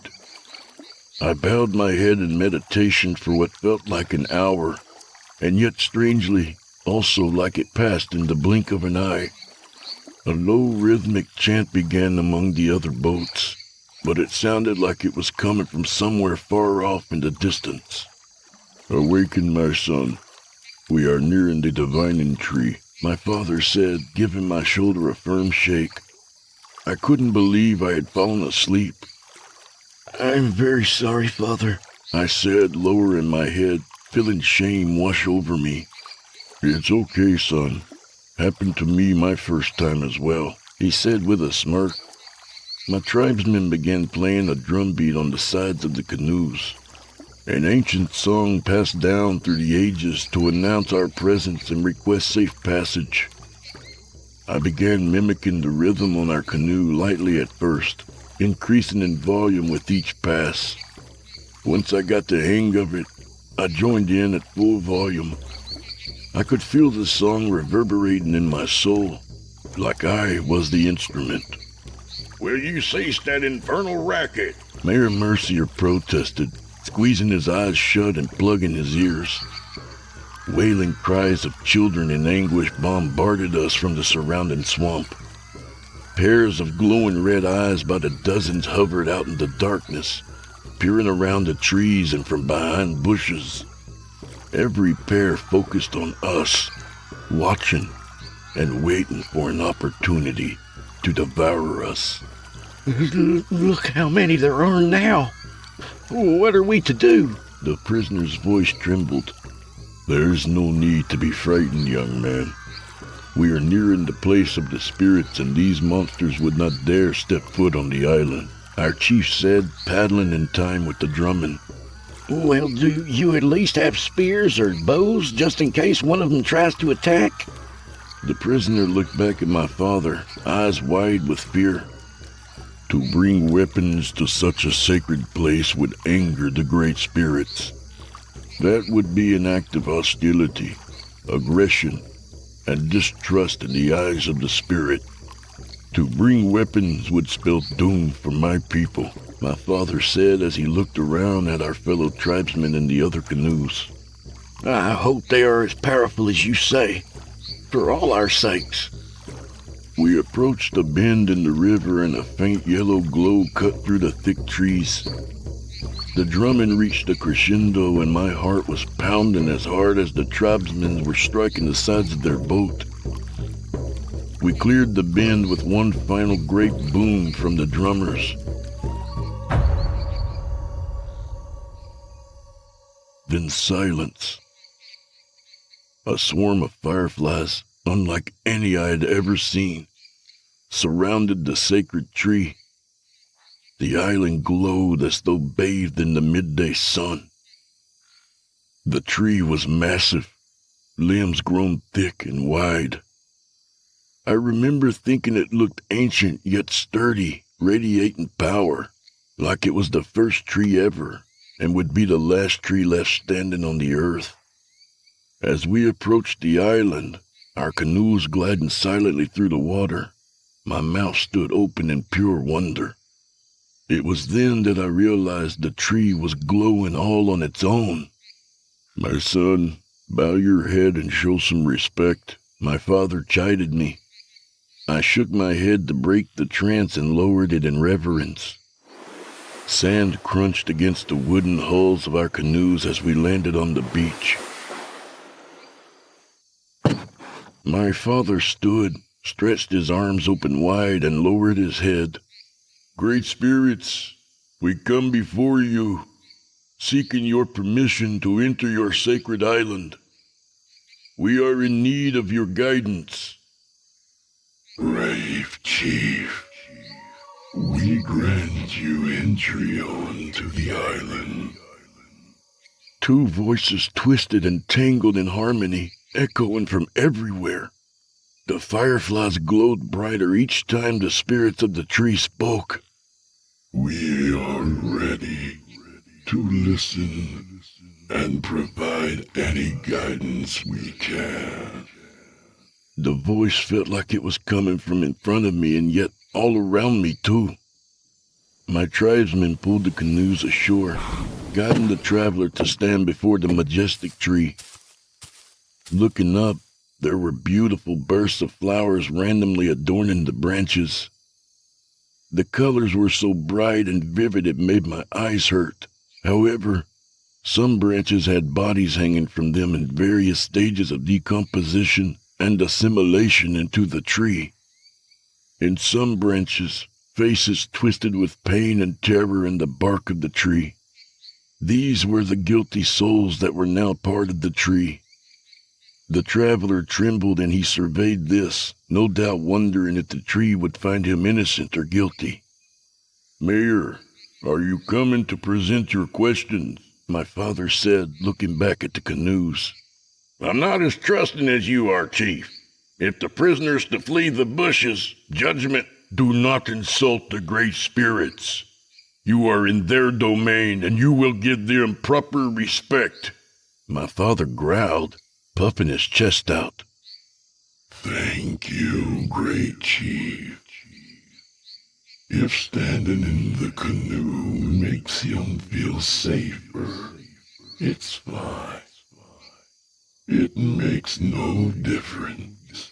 I bowed my head in meditation for what felt like an hour, and yet strangely, also like it passed in the blink of an eye. A low rhythmic chant began among the other boats, but it sounded like it was coming from somewhere far off in the distance. Awaken, my son. We are nearing the divining tree, my father said, giving my shoulder a firm shake. I couldn't believe I had fallen asleep. I'm very sorry, Father, I said, lowering my head, feeling shame wash over me. It's okay, son. Happened to me my first time as well, he said with a smirk. My tribesmen began playing a drum beat on the sides of the canoes, an ancient song passed down through the ages to announce our presence and request safe passage. I began mimicking the rhythm on our canoe lightly at first, increasing in volume with each pass. Once I got the hang of it, I joined in at full volume. I could feel the song reverberating in my soul, like I was the instrument. Will you cease that infernal racket? Mayor Mercier protested, squeezing his eyes shut and plugging his ears. Wailing cries of children in anguish bombarded us from the surrounding swamp. Pairs of glowing red eyes by the dozens hovered out in the darkness, peering around the trees and from behind bushes. Every pair focused on us, watching and waiting for an opportunity to devour us. Look how many there are now. What are we to do? The prisoner's voice trembled. There's no need to be frightened, young man. We are nearing the place of the spirits, and these monsters would not dare step foot on the island, our chief said, paddling in time with the drumming. Well, do you at least have spears or bows, just in case one of them tries to attack? The prisoner looked back at my father, eyes wide with fear. To bring weapons to such a sacred place would anger the Great Spirits. That would be an act of hostility, aggression, and distrust in the eyes of the Spirit. To bring weapons would spell doom for my people, my father said as he looked around at our fellow tribesmen in the other canoes. I hope they are as powerful as you say, for all our sakes. We approached a bend in the river and a faint yellow glow cut through the thick trees. The drumming reached a crescendo and my heart was pounding as hard as the tribesmen were striking the sides of their boat. We cleared the bend with one final great boom from the drummers. Then silence. A swarm of fireflies, unlike any I had ever seen, surrounded the sacred tree. The island glowed as though bathed in the midday sun. The tree was massive, limbs grown thick and wide. I remember thinking it looked ancient yet sturdy, radiating power, like it was the first tree ever and would be the last tree left standing on the earth. As we approached the island, our canoes gliding silently through the water, my mouth stood open in pure wonder. It was then that I realized the tree was glowing all on its own. "My son, bow your head and show some respect," my father chided me. I shook my head to break the trance and lowered it in reverence. Sand crunched against the wooden hulls of our canoes as we landed on the beach. My father stood, stretched his arms open wide, and lowered his head. "Great spirits, we come before you, seeking your permission to enter your sacred island. We are in need of your guidance." Brave chief, we grant you entry onto the island. Two voices twisted and tangled in harmony, echoing from everywhere. The fireflies glowed brighter each time the spirits of the tree spoke. We are ready to listen and provide any guidance we can. The voice felt like it was coming from in front of me and yet all around me too. My tribesmen pulled the canoes ashore, guiding the traveler to stand before the majestic tree. Looking up, there were beautiful bursts of flowers randomly adorning the branches. The colors were so bright and vivid it made my eyes hurt. However, some branches had bodies hanging from them in various stages of decomposition and assimilation into the tree. In some branches, faces twisted with pain and terror in the bark of the tree. These were the guilty souls that were now part of the tree. The traveler trembled and he surveyed this, no doubt wondering if the tree would find him innocent or guilty. "Mayor, are you coming to present your questions?" my father said, looking back at the canoes. "I'm not as trusting as you are, Chief. If the prisoner's to flee the bushes, judgment, do not insult the great spirits. You are in their domain, and you will give them proper respect," my father growled, puffing his chest out. "Thank you, great chief. If standing in the canoe makes him feel safer, it's fine. It makes no difference.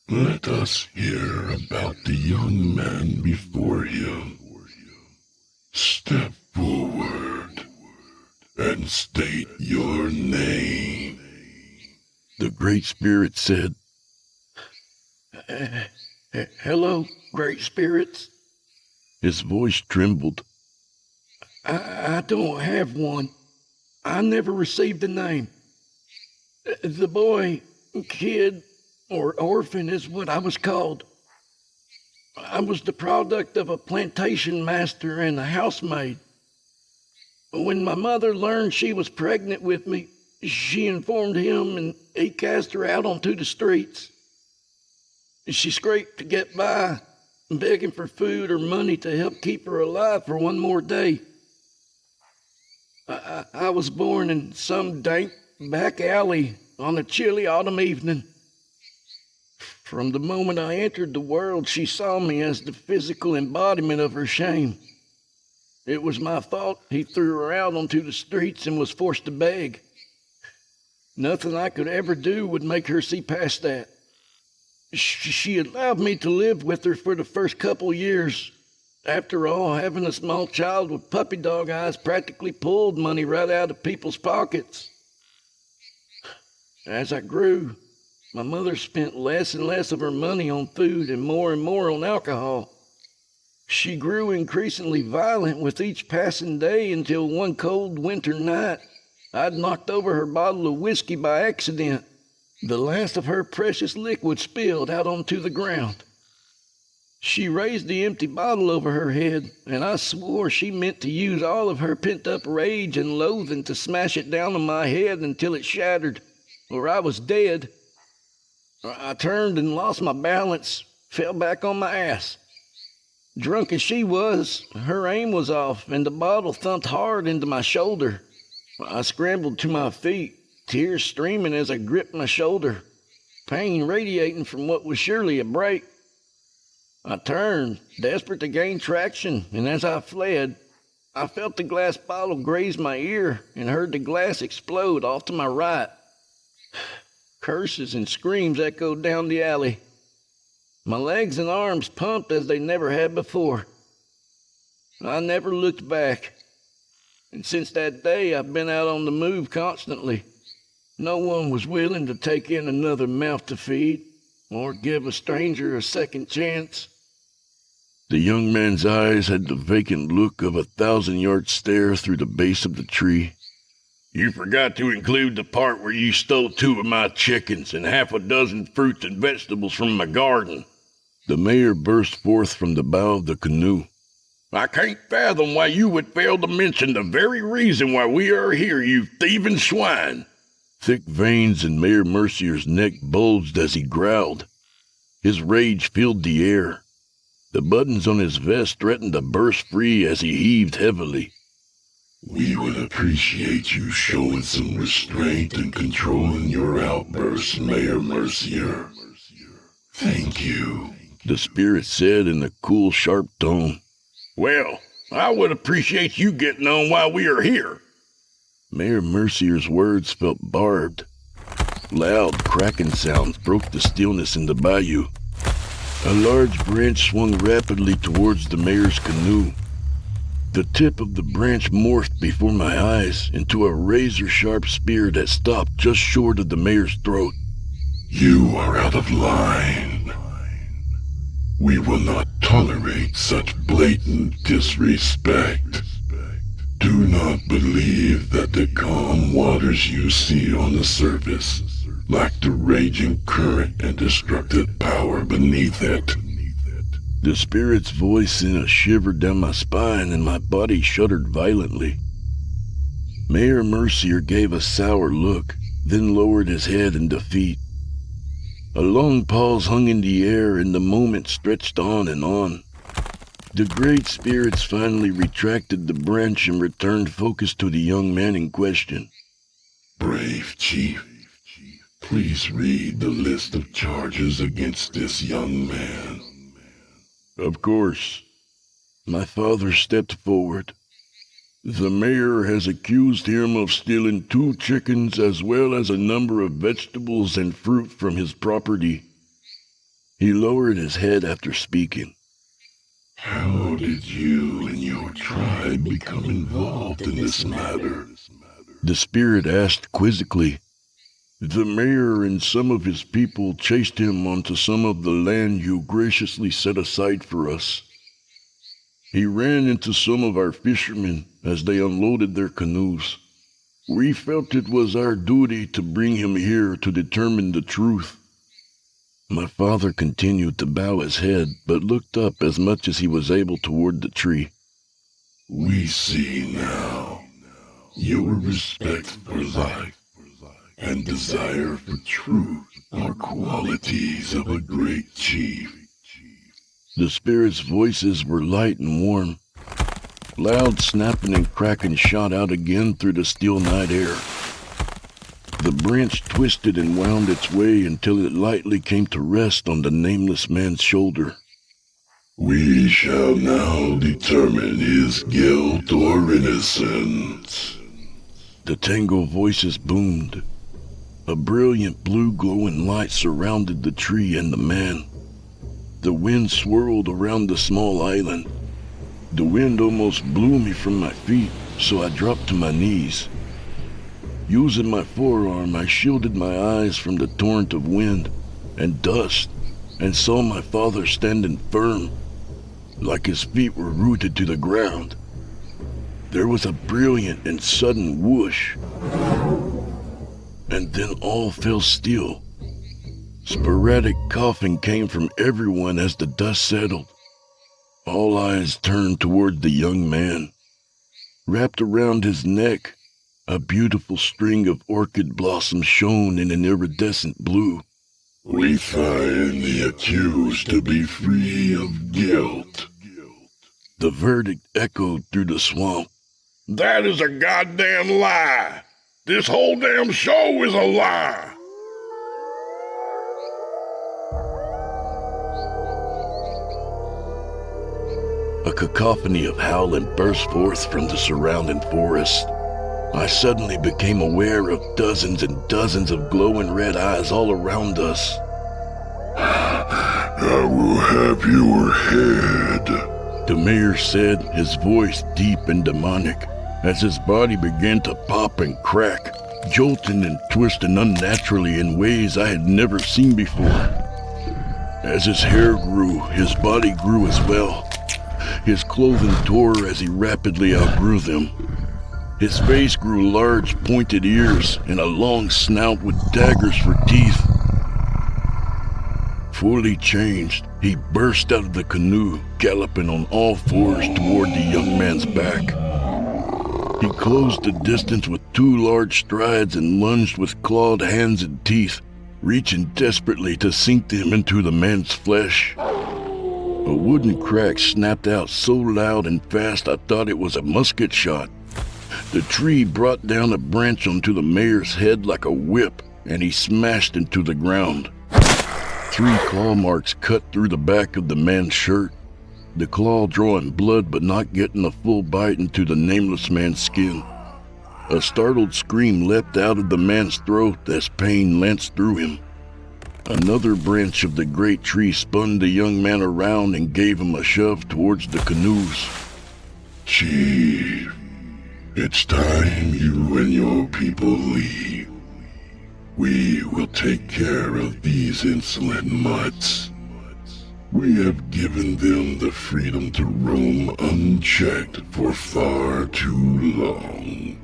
Let us hear about the young man before him. Step forward and state your name." The Great Spirit said, "Hello, Great Spirits." His voice trembled. I don't have one. I never received a name. The boy, kid, or orphan is what I was called. I was the product of a plantation master and a housemaid. When my mother learned she was pregnant with me, she informed him and he cast her out onto the streets. She scraped to get by, begging for food or money to help keep her alive for one more day. I was born in some dank back alley on a chilly autumn evening. From the moment I entered the world, she saw me as the physical embodiment of her shame. It was my fault he threw her out onto the streets and was forced to beg. Nothing I could ever do would make her see past that. She allowed me to live with her for the first couple years. After all, having a small child with puppy dog eyes practically pulled money right out of people's pockets. As I grew, my mother spent less and less of her money on food and more on alcohol. She grew increasingly violent with each passing day until one cold winter night, I'd knocked over her bottle of whiskey by accident. The last of her precious liquid spilled out onto the ground. She raised the empty bottle over her head, and I swore she meant to use all of her pent-up rage and loathing to smash it down on my head until it shattered. or I was dead. I turned and lost my balance, fell back on my ass. Drunk as she was, her aim was off, and the bottle thumped hard into my shoulder. I scrambled to my feet, tears streaming as I gripped my shoulder, pain radiating from what was surely a break. I turned, desperate to gain traction, and as I fled, I felt the glass bottle graze my ear and heard the glass explode off to my right. Curses and screams echoed down the alley. My legs and arms pumped as they never had before. I never looked back. And since that day, I've been out on the move constantly. No one was willing to take in another mouth to feed or give a stranger a second chance. The young man's eyes had the vacant look of a 1,000-yard stare through the base of the tree. You forgot to include the part where you stole 2 of my chickens and half a dozen fruits and vegetables from my garden. The mayor burst forth from the bow of the canoe. I can't fathom why you would fail to mention the very reason why we are here, you thieving swine. Thick veins in Mayor Mercier's neck bulged as he growled. His rage filled the air. The buttons on his vest threatened to burst free as he heaved heavily. We would appreciate you showing some restraint and controlling your outbursts, Mayor Mercier. Thank you, the spirit said in a cool, sharp tone. Well, I would appreciate you getting on while we are here. Mayor Mercier's words felt barbed. Loud, cracking sounds broke the stillness in the bayou. A large branch swung rapidly towards the mayor's canoe. The tip of the branch morphed before my eyes into a razor-sharp spear that stopped just short of the mayor's throat. You are out of line. We will not tolerate such blatant disrespect. Do not believe that the calm waters you see on the surface lack the raging current and destructive power beneath it. The spirit's voice sent a shiver down my spine and my body shuddered violently. Mayor Mercier gave a sour look, then lowered his head in defeat. A long pause hung in the air and the moment stretched on and on. The great spirits finally retracted the branch and returned focus to the young man in question. Brave Chief, please read the list of charges against this young man. Of course. My father stepped forward. The mayor has accused him of stealing 2 chickens as well as a number of vegetables and fruit from his property. He lowered his head after speaking. How did you and your tribe become involved in this matter? The spirit asked quizzically. The mayor and some of his people chased him onto some of the land you graciously set aside for us. He ran into some of our fishermen as they unloaded their canoes. We felt it was our duty to bring him here to determine the truth. My father continued to bow his head, but looked up as much as he was able toward the tree. We see now. Your respect for life and desire for truth are qualities of a great chief. The spirits' voices were light and warm. Loud snapping and cracking shot out again through the still night air. The branch twisted and wound its way until it lightly came to rest on the nameless man's shoulder. We shall now determine his guilt or innocence. The tango voices boomed. A brilliant blue glowing light surrounded the tree and the man. The wind swirled around the small island. The wind almost blew me from my feet, so I dropped to my knees. Using my forearm, I shielded my eyes from the torrent of wind and dust and saw my father standing firm, like his feet were rooted to the ground. There was a brilliant and sudden whoosh, and then all fell still. Sporadic coughing came from everyone as the dust settled. All eyes turned toward the young man. Wrapped around his neck, A beautiful string of orchid blossoms shone in an iridescent blue. We find the accused to be free of guilt. The verdict echoed through the swamp. That is a goddamn lie. This whole damn show is a lie. A cacophony of howling burst forth from the surrounding forest. I suddenly became aware of dozens and dozens of glowing red eyes all around us. I will have your head, the mayor said, his voice deep and demonic, as his body began to pop and crack, jolting and twisting unnaturally in ways I had never seen before. As his hair grew, his body grew as well. His clothing tore as he rapidly outgrew them. His face grew large, pointed ears and a long snout with daggers for teeth. Fully changed, he burst out of the canoe, galloping on all fours toward the young man's back. He closed the distance with 2 large strides and lunged with clawed hands and teeth, reaching desperately to sink them into the man's flesh. A wooden crack snapped out so loud and fast I thought it was a musket shot. The tree brought down a branch onto the mayor's head like a whip, and he smashed into the ground. 3 claw marks cut through the back of the man's shirt, the claw drawing blood but not getting a full bite into the nameless man's skin. A startled scream leapt out of the man's throat as pain lanced through him. Another branch of the great tree spun the young man around and gave him a shove towards the canoes. Chief. It's time you and your people leave. We will take care of these insolent mutts. We have given them the freedom to roam unchecked for far too long.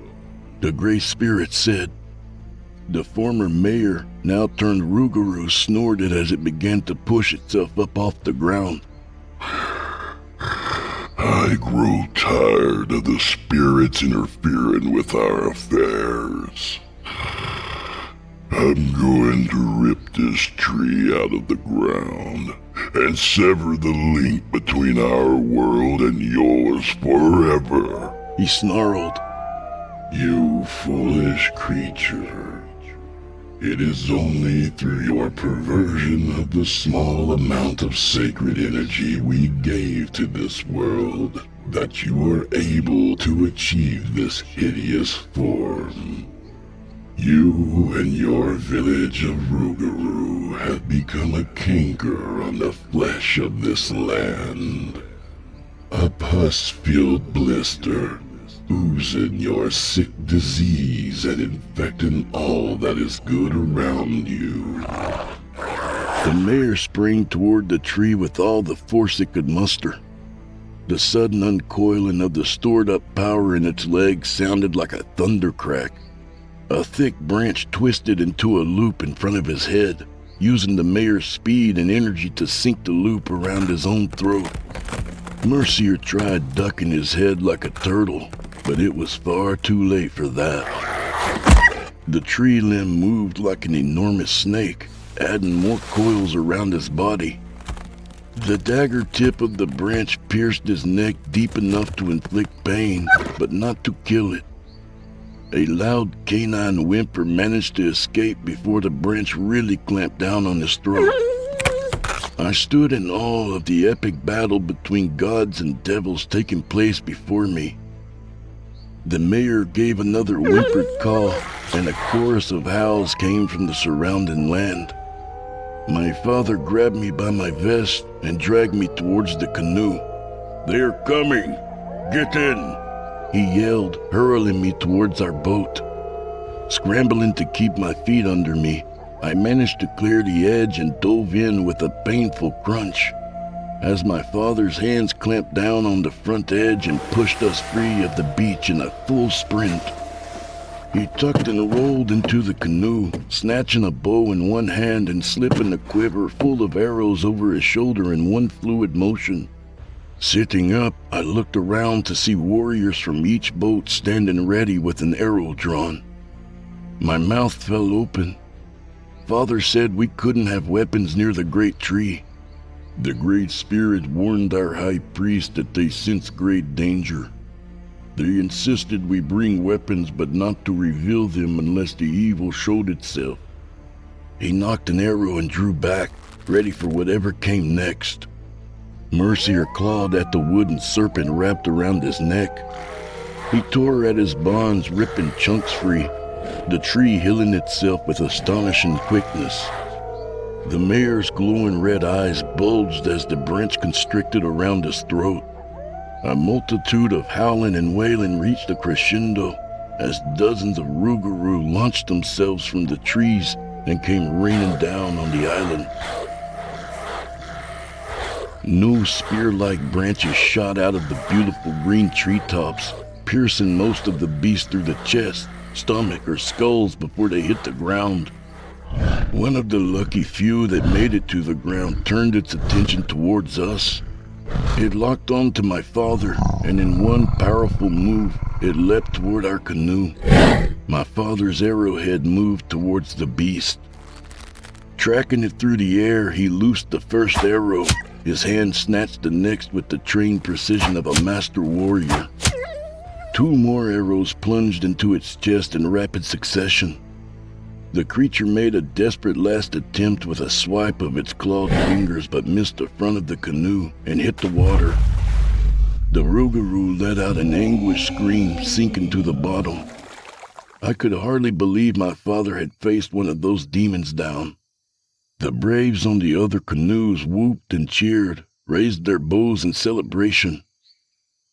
The Gray Spirit said. The former mayor, now turned Rougarou, snorted as it began to push itself up off the ground. I grow tired of the spirits interfering with our affairs. I'm going to rip this tree out of the ground and sever the link between our world and yours forever. He snarled. You foolish creature. It is only through your perversion of the small amount of sacred energy we gave to this world that you were able to achieve this hideous form. You and your village of Rougarou have become a canker on the flesh of this land. A pus-filled blister, oozing your sick disease and infecting all that is good around you. The mayor sprang toward the tree with all the force it could muster. The sudden uncoiling of the stored-up power in its legs sounded like a thunder crack. A thick branch twisted into a loop in front of his head, using the mayor's speed and energy to sink the loop around his own throat. Mercier tried ducking his head like a turtle, but it was far too late for that. The tree limb moved like an enormous snake, adding more coils around his body. The dagger tip of the branch pierced his neck deep enough to inflict pain, but not to kill it. A loud canine whimper managed to escape before the branch really clamped down on his throat. I stood in awe of the epic battle between gods and devils taking place before me. The mayor gave another whimpered call, and a chorus of howls came from the surrounding land. My father grabbed me by my vest and dragged me towards the canoe. They're coming! Get in! He yelled, hurling me towards our boat. Scrambling to keep my feet under me, I managed to clear the edge and dove in with a painful crunch. As my father's hands clamped down on the front edge and pushed us free of the beach in a full sprint. He tucked and rolled into the canoe, snatching a bow in one hand and slipping a quiver full of arrows over his shoulder in one fluid motion. Sitting up, I looked around to see warriors from each boat standing ready with an arrow drawn. My mouth fell open. Father said we couldn't have weapons near the great tree. The Great Spirit warned our high priest that they sensed great danger. They insisted we bring weapons but not to reveal them unless the evil showed itself. He knocked an arrow and drew back, ready for whatever came next. Mercier clawed at the wooden serpent wrapped around his neck. He tore at his bonds, ripping chunks free, the tree healing itself with astonishing quickness. The mayor's glowing red eyes bulged as the branch constricted around his throat. A multitude of howling and wailing reached a crescendo as dozens of Rougarou launched themselves from the trees and came raining down on the island. New spear-like branches shot out of the beautiful green treetops, piercing most of the beast through the chest, stomach, or skulls before they hit the ground. One of the lucky few that made it to the ground turned its attention towards us. It locked on to my father, and in one powerful move, it leapt toward our canoe. My father's arrowhead moved towards the beast. Tracking it through the air, he loosed the first arrow. His hand snatched the next with the trained precision of a master warrior. Two more arrows plunged into its chest in rapid succession. The creature made a desperate last attempt with a swipe of its clawed fingers but missed the front of the canoe and hit the water. The Rougarou let out an anguished scream, sinking to the bottom. I could hardly believe my father had faced one of those demons down. The braves on the other canoes whooped and cheered, raised their bows in celebration.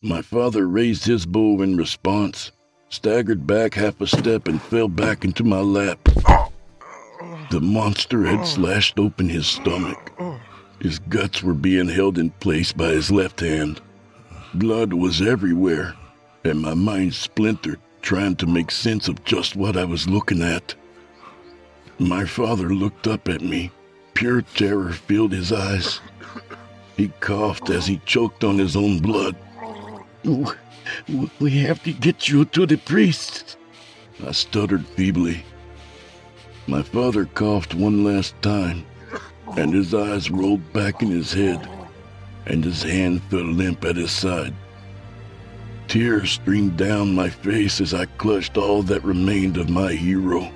My father raised his bow in response, staggered back half a step and fell back into my lap. The monster had slashed open his stomach. His guts were being held in place by his left hand. Blood was everywhere, and my mind splintered, trying to make sense of just what I was looking at. My father looked up at me. Pure terror filled his eyes. He coughed as he choked on his own blood. We have to get you to the priest. I stuttered feebly. My father coughed one last time, and his eyes rolled back in his head, and his hand fell limp at his side. Tears streamed down my face as I clutched all that remained of my hero,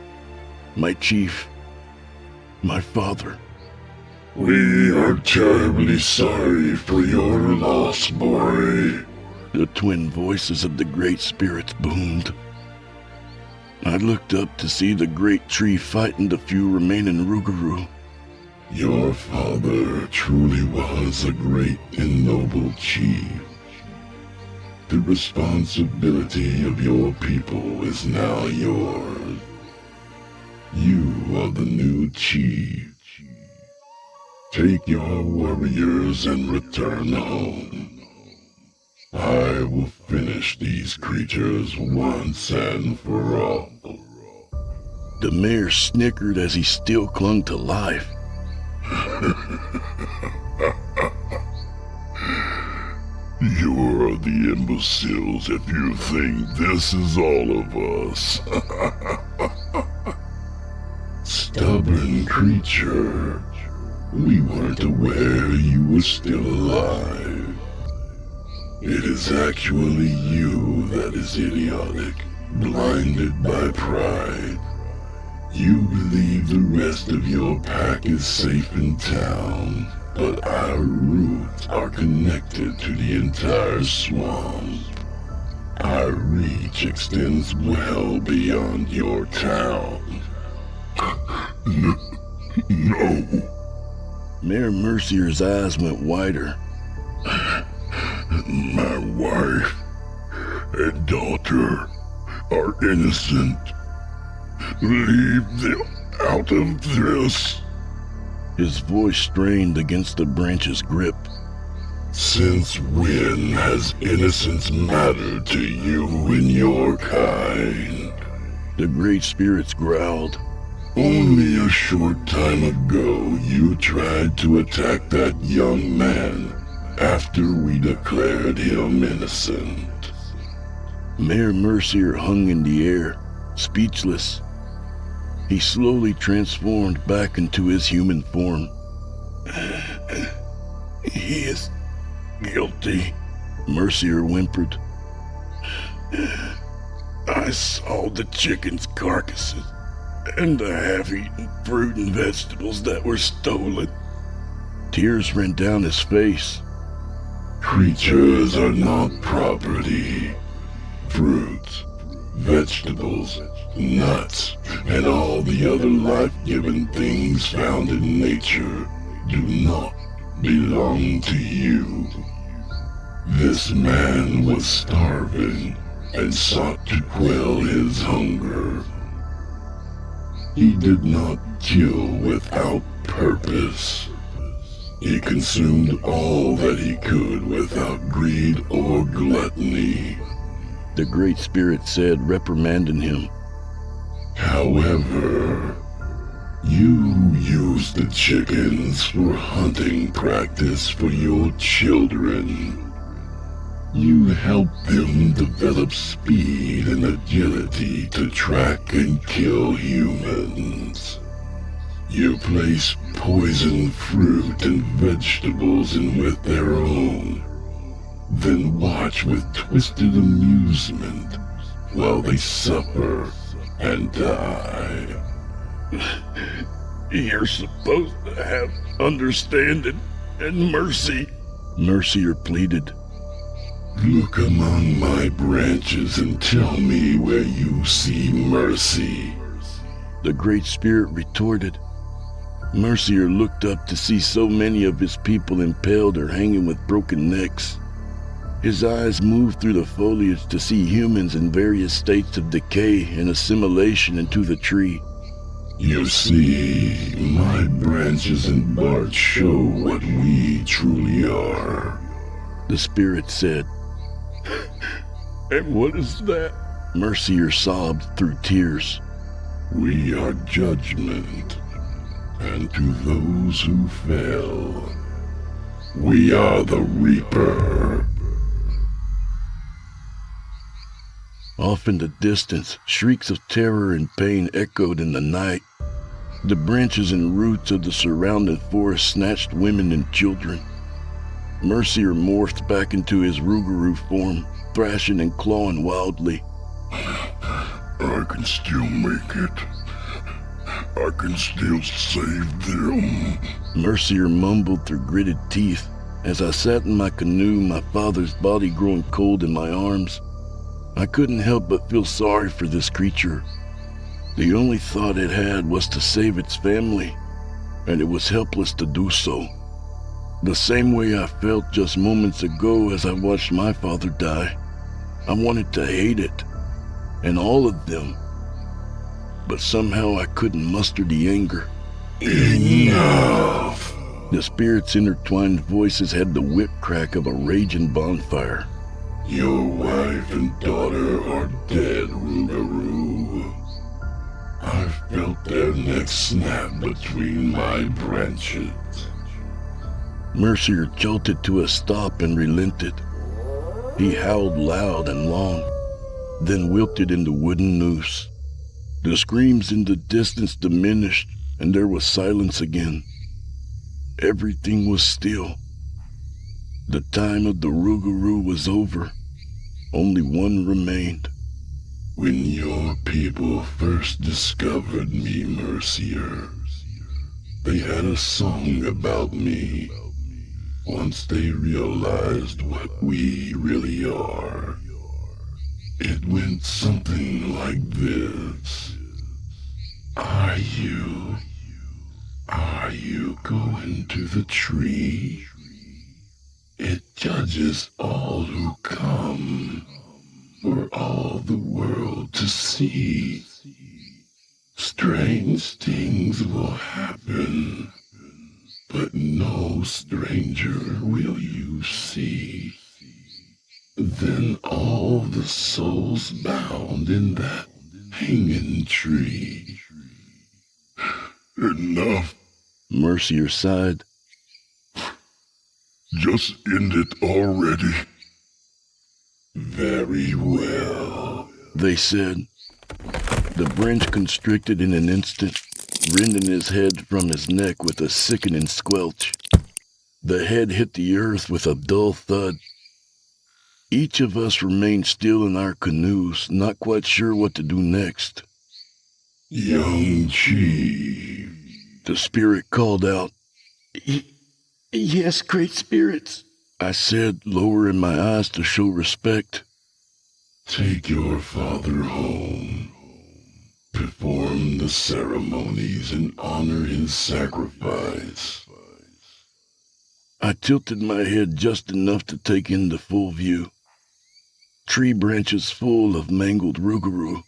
my chief, my father. We are terribly sorry for your loss, boy. The twin voices of the Great Spirits boomed. I looked up to see the great tree fighting the few remaining Rougarou. Your father truly was a great and noble chief. The responsibility of your people is now yours. You are the new chief. Take your warriors and return home. I will finish these creatures once and for all. The mayor snickered as he still clung to life. You're the imbeciles if you think this is all of us. Stubborn creature. We weren't aware you were still alive. It is actually you that is idiotic, blinded by pride. You believe the rest of your pack is safe in town, but our roots are connected to the entire swamp. Our reach extends well beyond your town. No. Mayor Mercier's eyes went wider. My wife and daughter are innocent. Leave them out of this. His voice strained against the branch's grip. Since when has innocence mattered to you and your kind? The Great Spirits growled. Only a short time ago, you tried to attack that young man, after we declared him innocent. Mayor Mercier hung in the air, speechless. He slowly transformed back into his human form. He is guilty. Mercier whimpered. I saw the chickens' carcasses and the half-eaten fruit and vegetables that were stolen. Tears ran down his face. Creatures are not property. Fruits, vegetables, nuts, and all the other life-giving things found in nature do not belong to you. This man was starving and sought to quell his hunger. He did not kill without purpose. He consumed all that he could without greed or gluttony. The Great Spirit said, reprimanding him. However, you used the chickens for hunting practice for your children. You helped them develop speed and agility to track and kill humans. You place poisoned fruit and vegetables in with their own, then watch with twisted amusement while they suffer and die. You're supposed to have understanding and mercy. Mercier pleaded. Look among my branches and tell me where you see mercy. The Great Spirit retorted. Mercier looked up to see so many of his people impaled or hanging with broken necks. His eyes moved through the foliage to see humans in various states of decay and assimilation into the tree. You see, my branches and bark show what we truly are. The Spirit said. And what is that? Mercier sobbed through tears. We are judgment, and to those who fell, we are the Reaper. Off in the distance, shrieks of terror and pain echoed in the night. The branches and roots of the surrounding forest snatched women and children. Mercier morphed back into his Rougarou form, thrashing and clawing wildly. I can still make it. I can still save them. Mercier mumbled through gritted teeth. As I sat in my canoe, my father's body growing cold in my arms, I couldn't help but feel sorry for this creature. The only thought it had was to save its family, and it was helpless to do so. The same way I felt just moments ago as I watched my father die. I wanted to hate it, and all of them, but somehow I couldn't muster the anger. Enough! The spirits' intertwined voices had the whip crack of a raging bonfire. Your wife and daughter are dead, Rougarou. I felt their necks snap between my branches. Mercier jolted to a stop and relented. He howled loud and long, then wilted in the wooden noose. The screams in the distance diminished, and there was silence again. Everything was still. The time of the Rougarou was over. Only one remained. When your people first discovered me, Mercier, they had a song about me. Once they realized what we really are, it went something like this. Are you going to the tree? It judges all who come, for all the world to see. Strange things will happen, but no stranger will you see. Then all the souls bound in that hanging tree. Enough. Mercier sighed. Just end it already. Very well, they said. The branch constricted in an instant, rending his head from his neck with a sickening squelch. The head hit the earth with a dull thud. Each of us remained still in our canoes, not quite sure what to do next. Young Chief, the spirit called out. Yes, great spirits, I said, lowering my eyes to show respect. Take your father home. Perform the ceremonies and honor his sacrifice. I tilted my head just enough to take in the full view. Tree branches full of mangled rougarou.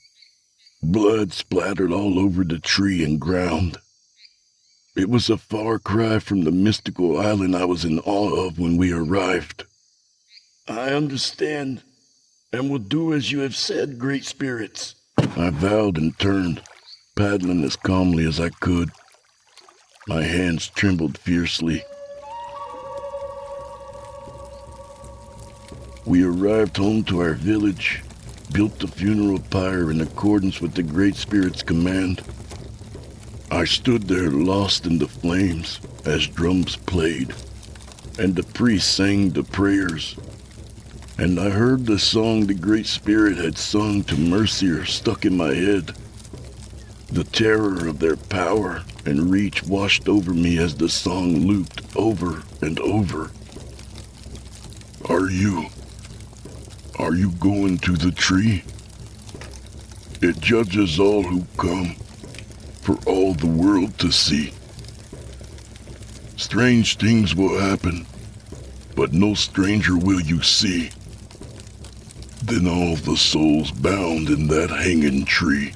Blood splattered all over the tree and ground. It was a far cry from the mystical island I was in awe of when we arrived. I understand, and will do as you have said, great spirits. I vowed and turned, paddling as calmly as I could. My hands trembled fiercely. We arrived home to our village, built the funeral pyre in accordance with the Great Spirit's command. I stood there lost in the flames as drums played, and the priest sang the prayers. And I heard the song the Great Spirit had sung to Mercier stuck in my head. The terror of their power and reach washed over me as the song looped over and over. Are you going to the tree? It judges all who come, for all the world to see. Strange things will happen, but no stranger will you see than all the souls bound in that hanging tree.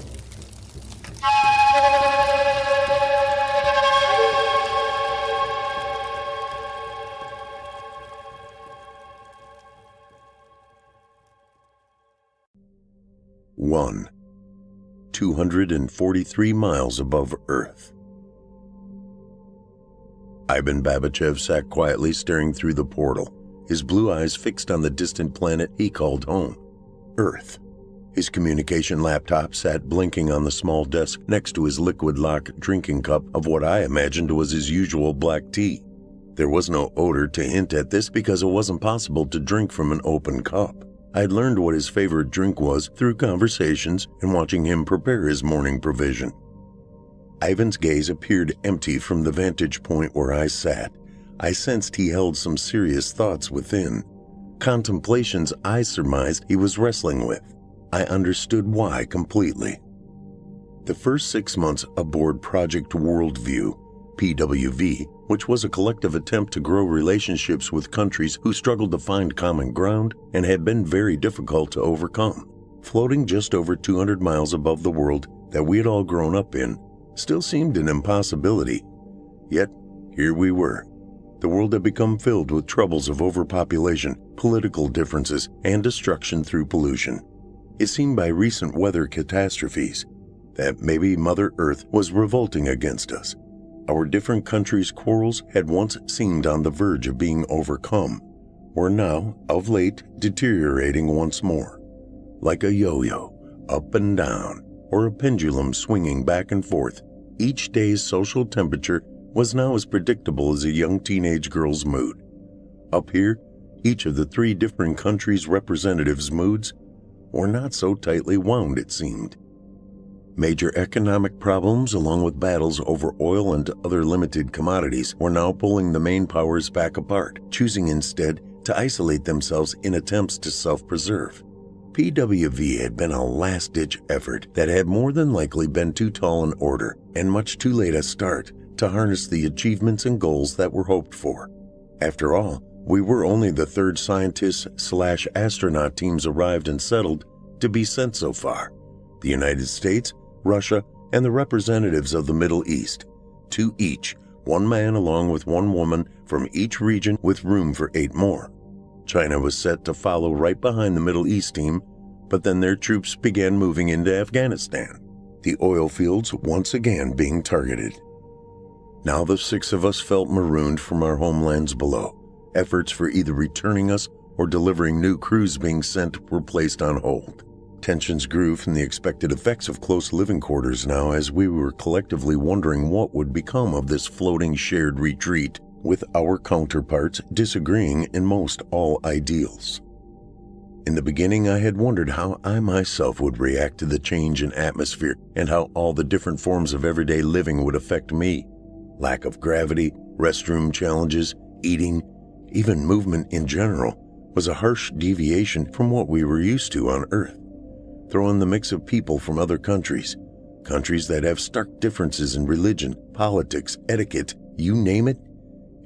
One, 243 miles above Earth. Ivan Babachev sat quietly staring through the portal, his blue eyes fixed on the distant planet he called home, Earth. His communication laptop sat blinking on the small desk next to his liquid lock drinking cup of what I imagined was his usual black tea. There was no odor to hint at this because it wasn't possible to drink from an open cup. I'd learned what his favorite drink was through conversations and watching him prepare his morning provision. Ivan's gaze appeared empty from the vantage point where I sat. I sensed he held some serious thoughts within, contemplations I surmised he was wrestling with. I understood why completely. The first 6 months aboard Project Worldview, PWV, which was a collective attempt to grow relationships with countries who struggled to find common ground and had been very difficult to overcome. Floating just over 200 miles above the world that we had all grown up in still seemed an impossibility. Yet, here we were. The world had become filled with troubles of overpopulation, political differences, and destruction through pollution. It seemed by recent weather catastrophes that maybe Mother Earth was revolting against us. Our different countries' quarrels had once seemed on the verge of being overcome, were now, of late, deteriorating once more. Like a yo-yo, up and down, or a pendulum swinging back and forth, each day's social temperature was now as predictable as a young teenage girl's mood. Up here, each of the 3 different countries' representatives' moods were not so tightly wound, it seemed. Major economic problems, along with battles over oil and other limited commodities, were now pulling the main powers back apart, choosing instead to isolate themselves in attempts to self-preserve. PWV had been a last-ditch effort that had more than likely been too tall an order and much too late a start to harness the achievements and goals that were hoped for. After all, we were only the 3rd scientist/astronaut teams arrived and settled to be sent so far. The United States, Russia, and the representatives of the Middle East, 2 each, 1 man along with 1 woman from each region with room for 8 more. China was set to follow right behind the Middle East team, but then their troops began moving into Afghanistan, the oil fields once again being targeted. Now the 6 of us felt marooned from our homelands below, Efforts for either returning us or delivering new crews being sent were placed on hold. Tensions grew from the expected effects of close living quarters now as we were collectively wondering what would become of this floating shared retreat, with our counterparts disagreeing in most all ideals. In the beginning, I had wondered how I myself would react to the change in atmosphere and how all the different forms of everyday living would affect me. Lack of gravity, restroom challenges, eating, even movement in general, was a harsh deviation from what we were used to on Earth. Throw in the mix of people from other countries that have stark differences in religion, politics, etiquette, you name it,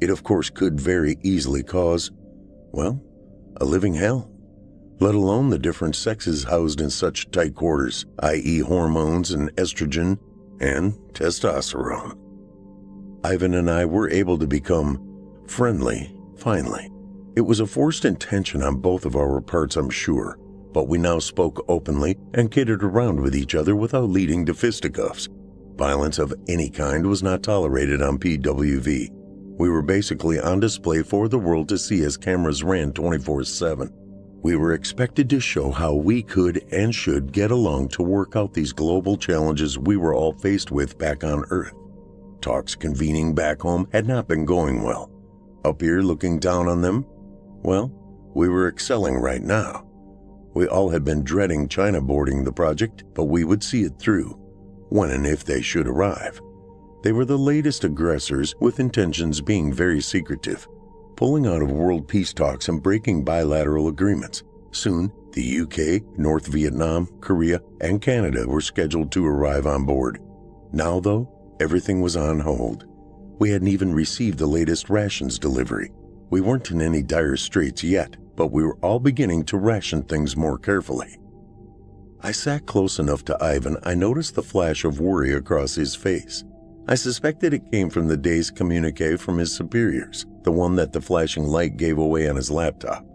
it of course could very easily cause, well, a living hell. Let alone the different sexes housed in such tight quarters, i.e. hormones and estrogen and testosterone. Ivan and I were able to become friendly, finally. It was a forced intention on both of our parts, I'm sure, but we now spoke openly and kidded around with each other without leading to fisticuffs. Violence of any kind was not tolerated on PWV. We were basically on display for the world to see as cameras ran 24/7. We were expected to show how we could and should get along to work out these global challenges we were all faced with back on Earth. Talks convening back home had not been going well. Up here looking down on them, well, we were excelling right now. We all had been dreading China boarding the project, but we would see it through, when and if they should arrive. They were the latest aggressors with intentions being very secretive, pulling out of world peace talks and breaking bilateral agreements. Soon, the UK, North Vietnam, Korea, and Canada were scheduled to arrive on board. Now, though, everything was on hold. We hadn't even received the latest rations delivery. We weren't in any dire straits yet, but we were all beginning to ration things more carefully. I sat close enough to Ivan, I noticed the flash of worry across his face. I suspected it came from the day's communique from his superiors, the one that the flashing light gave away on his laptop.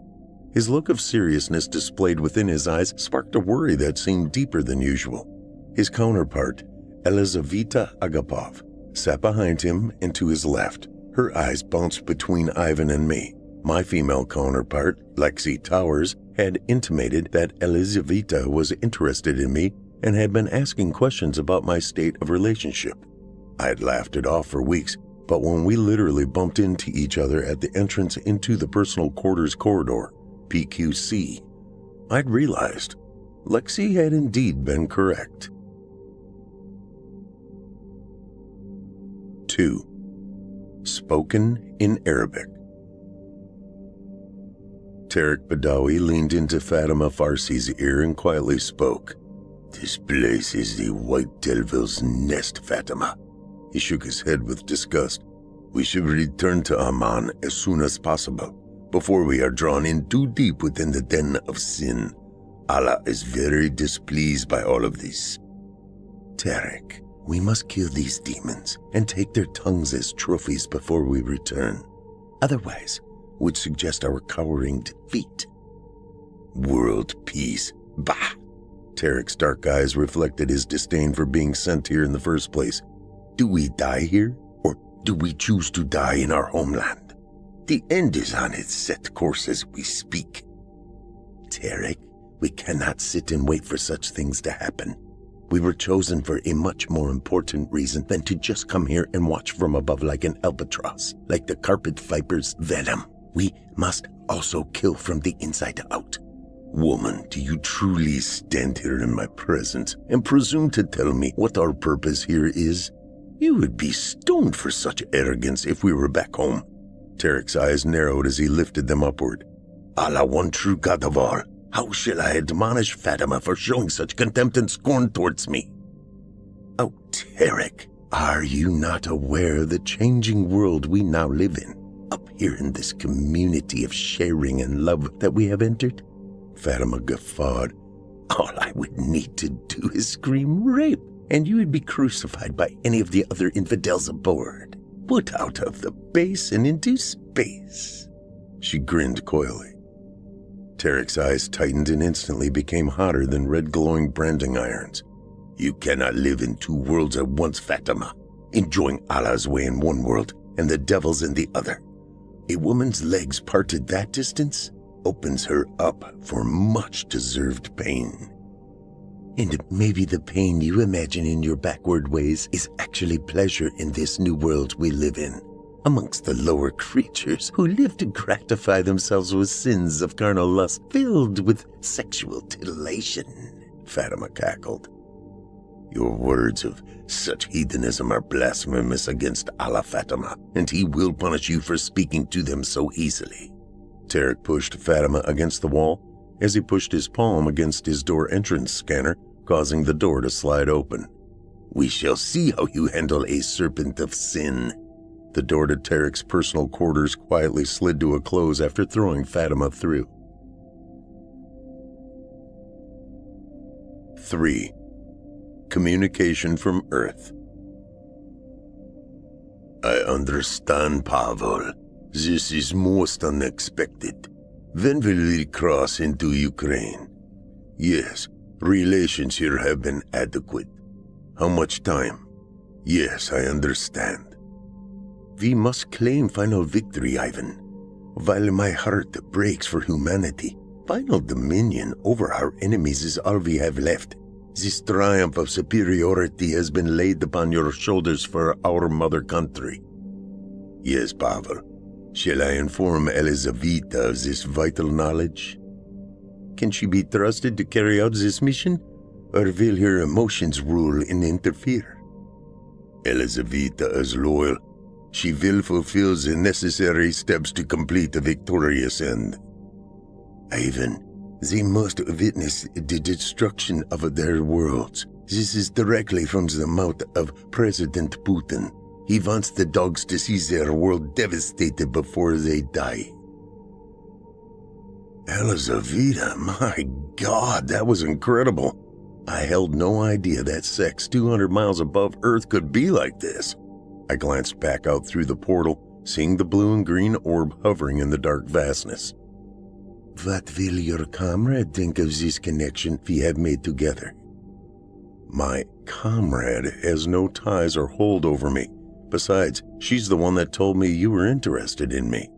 His look of seriousness displayed within his eyes sparked a worry that seemed deeper than usual. His counterpart, Elizaveta Agapov, sat behind him and to his left. Her eyes bounced between Ivan and me. My female counterpart, Lexi Towers, had intimated that Elizaveta was interested in me and had been asking questions about my state of relationship. I had laughed it off for weeks, but when we literally bumped into each other at the entrance into the personal quarters corridor, PQC, I'd realized Lexi had indeed been correct. 2. Spoken in Arabic. Tarek Badawi leaned into Fatima Farsi's ear and quietly spoke. "This place is the White Devil's nest, Fatima." He shook his head with disgust. "We should return to Amman as soon as possible, before we are drawn in too deep within the den of sin. Allah is very displeased by all of this." "Tarek, we must kill these demons and take their tongues as trophies before we return. Otherwise, would suggest our cowering defeat." "World peace? Bah!" Tarek's dark eyes reflected his disdain for being sent here in the first place. "Do we die here, or do we choose to die in our homeland? The end is on its set course as we speak." "Tarek, we cannot sit and wait for such things to happen. We were chosen for a much more important reason than to just come here and watch from above like an albatross, like the carpet viper's venom. We must also kill from the inside out. Woman, do you truly stand here in my presence and presume to tell me what our purpose here is? You would be stoned for such arrogance if we were back home." Tarek's eyes narrowed as he lifted them upward. "Allah, one true God of all, how shall I admonish Fatima for showing such contempt and scorn towards me?" "Oh, Tarek, are you not aware of the changing world we now live in, up here in this community of sharing and love that we have entered?" Fatima guffawed. "All I would need to do is scream rape, and you would be crucified by any of the other infidels aboard. Put out of the base and into space." She grinned coyly. Tarek's eyes tightened and instantly became hotter than red glowing branding irons. "You cannot live in two worlds at once, Fatima, enjoying Allah's way in one world and the devil's in the other. A woman's legs parted that distance opens her up for much deserved pain. And maybe the pain you imagine in your backward ways is actually pleasure in this new world we live in, amongst the lower creatures who live to gratify themselves with sins of carnal lust filled with sexual titillation, Fatima cackled. Your words of such heathenism are blasphemous against Allah, Fatima, and he will punish you for speaking to them so easily. Tarek pushed Fatima against the wall as he pushed his palm against his door entrance scanner, causing the door to slide open. We shall see how you handle a serpent of sin. The door to Tarek's personal quarters quietly slid to a close after throwing Fatima through. 3. Communication from Earth. I understand, Pavel. This is most unexpected. When will we cross into Ukraine? Yes, relations here have been adequate. How much time? Yes, I understand. We must claim final victory, Ivan. While my heart breaks for humanity, final dominion over our enemies is all we have left. This triumph of superiority has been laid upon your shoulders for our mother country. Yes, Pavel. Shall I inform Elizaveta of this vital knowledge? Can she be trusted to carry out this mission, or will her emotions rule and interfere? Elizaveta is loyal. She will fulfill the necessary steps to complete the victorious end. Ivan, they must witness the destruction of their worlds. This is directly from the mouth of President Putin. He wants the dogs to see their world devastated before they die. Elizaveta, my God, that was incredible. I held no idea that sex 200 miles above Earth could be like this. I glanced back out through the portal, seeing the blue and green orb hovering in the dark vastness. What will your comrade think of this connection we have made together? My comrade has no ties or hold over me. Besides, she's the one that told me you were interested in me.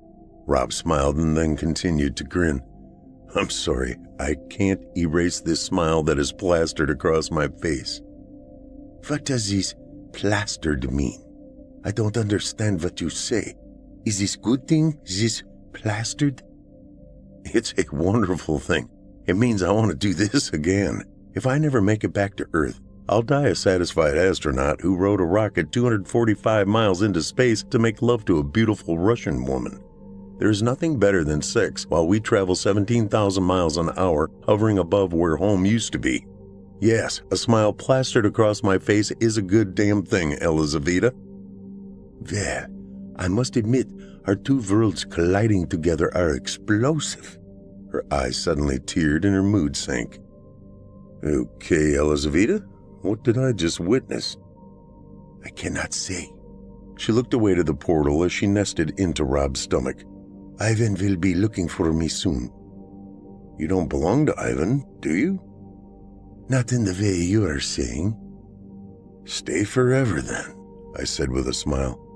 Rob smiled and then continued to grin. I'm sorry, I can't erase this smile that is plastered across my face. What does this plastered mean? I don't understand what you say. Is this good thing, this plastered? It's a wonderful thing. It means I want to do this again. If I never make it back to Earth, I'll die a satisfied astronaut who rode a rocket 245 miles into space to make love to a beautiful Russian woman. There's nothing better than sex while we travel 17,000 miles an hour hovering above where home used to be. Yes, a smile plastered across my face is a good damn thing, Elizaveta. Well, I must admit, our two worlds colliding together are explosive. Her eyes suddenly teared and her mood sank. Okay, Elizaveta, what did I just witness? I cannot say. She looked away to the portal as she nested into Rob's stomach. Ivan will be looking for me soon. You don't belong to Ivan, do you? Not in the way you are saying. Stay forever then, I said with a smile.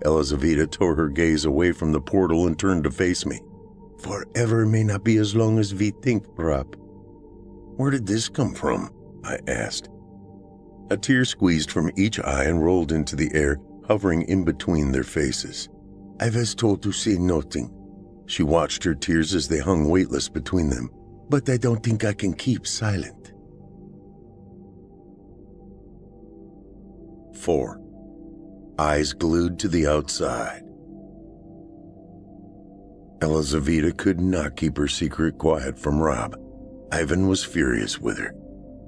Elizaveta tore her gaze away from the portal and turned to face me. Forever may not be as long as we think, Rob. Where did this come from? I asked. A tear squeezed from each eye and rolled into the air, hovering in between their faces. I was told to say nothing. She watched her tears as they hung weightless between them, but I don't think I can keep silent. 4. Eyes glued to the outside. Elizaveta could not keep her secret quiet from Rob. Ivan was furious with her.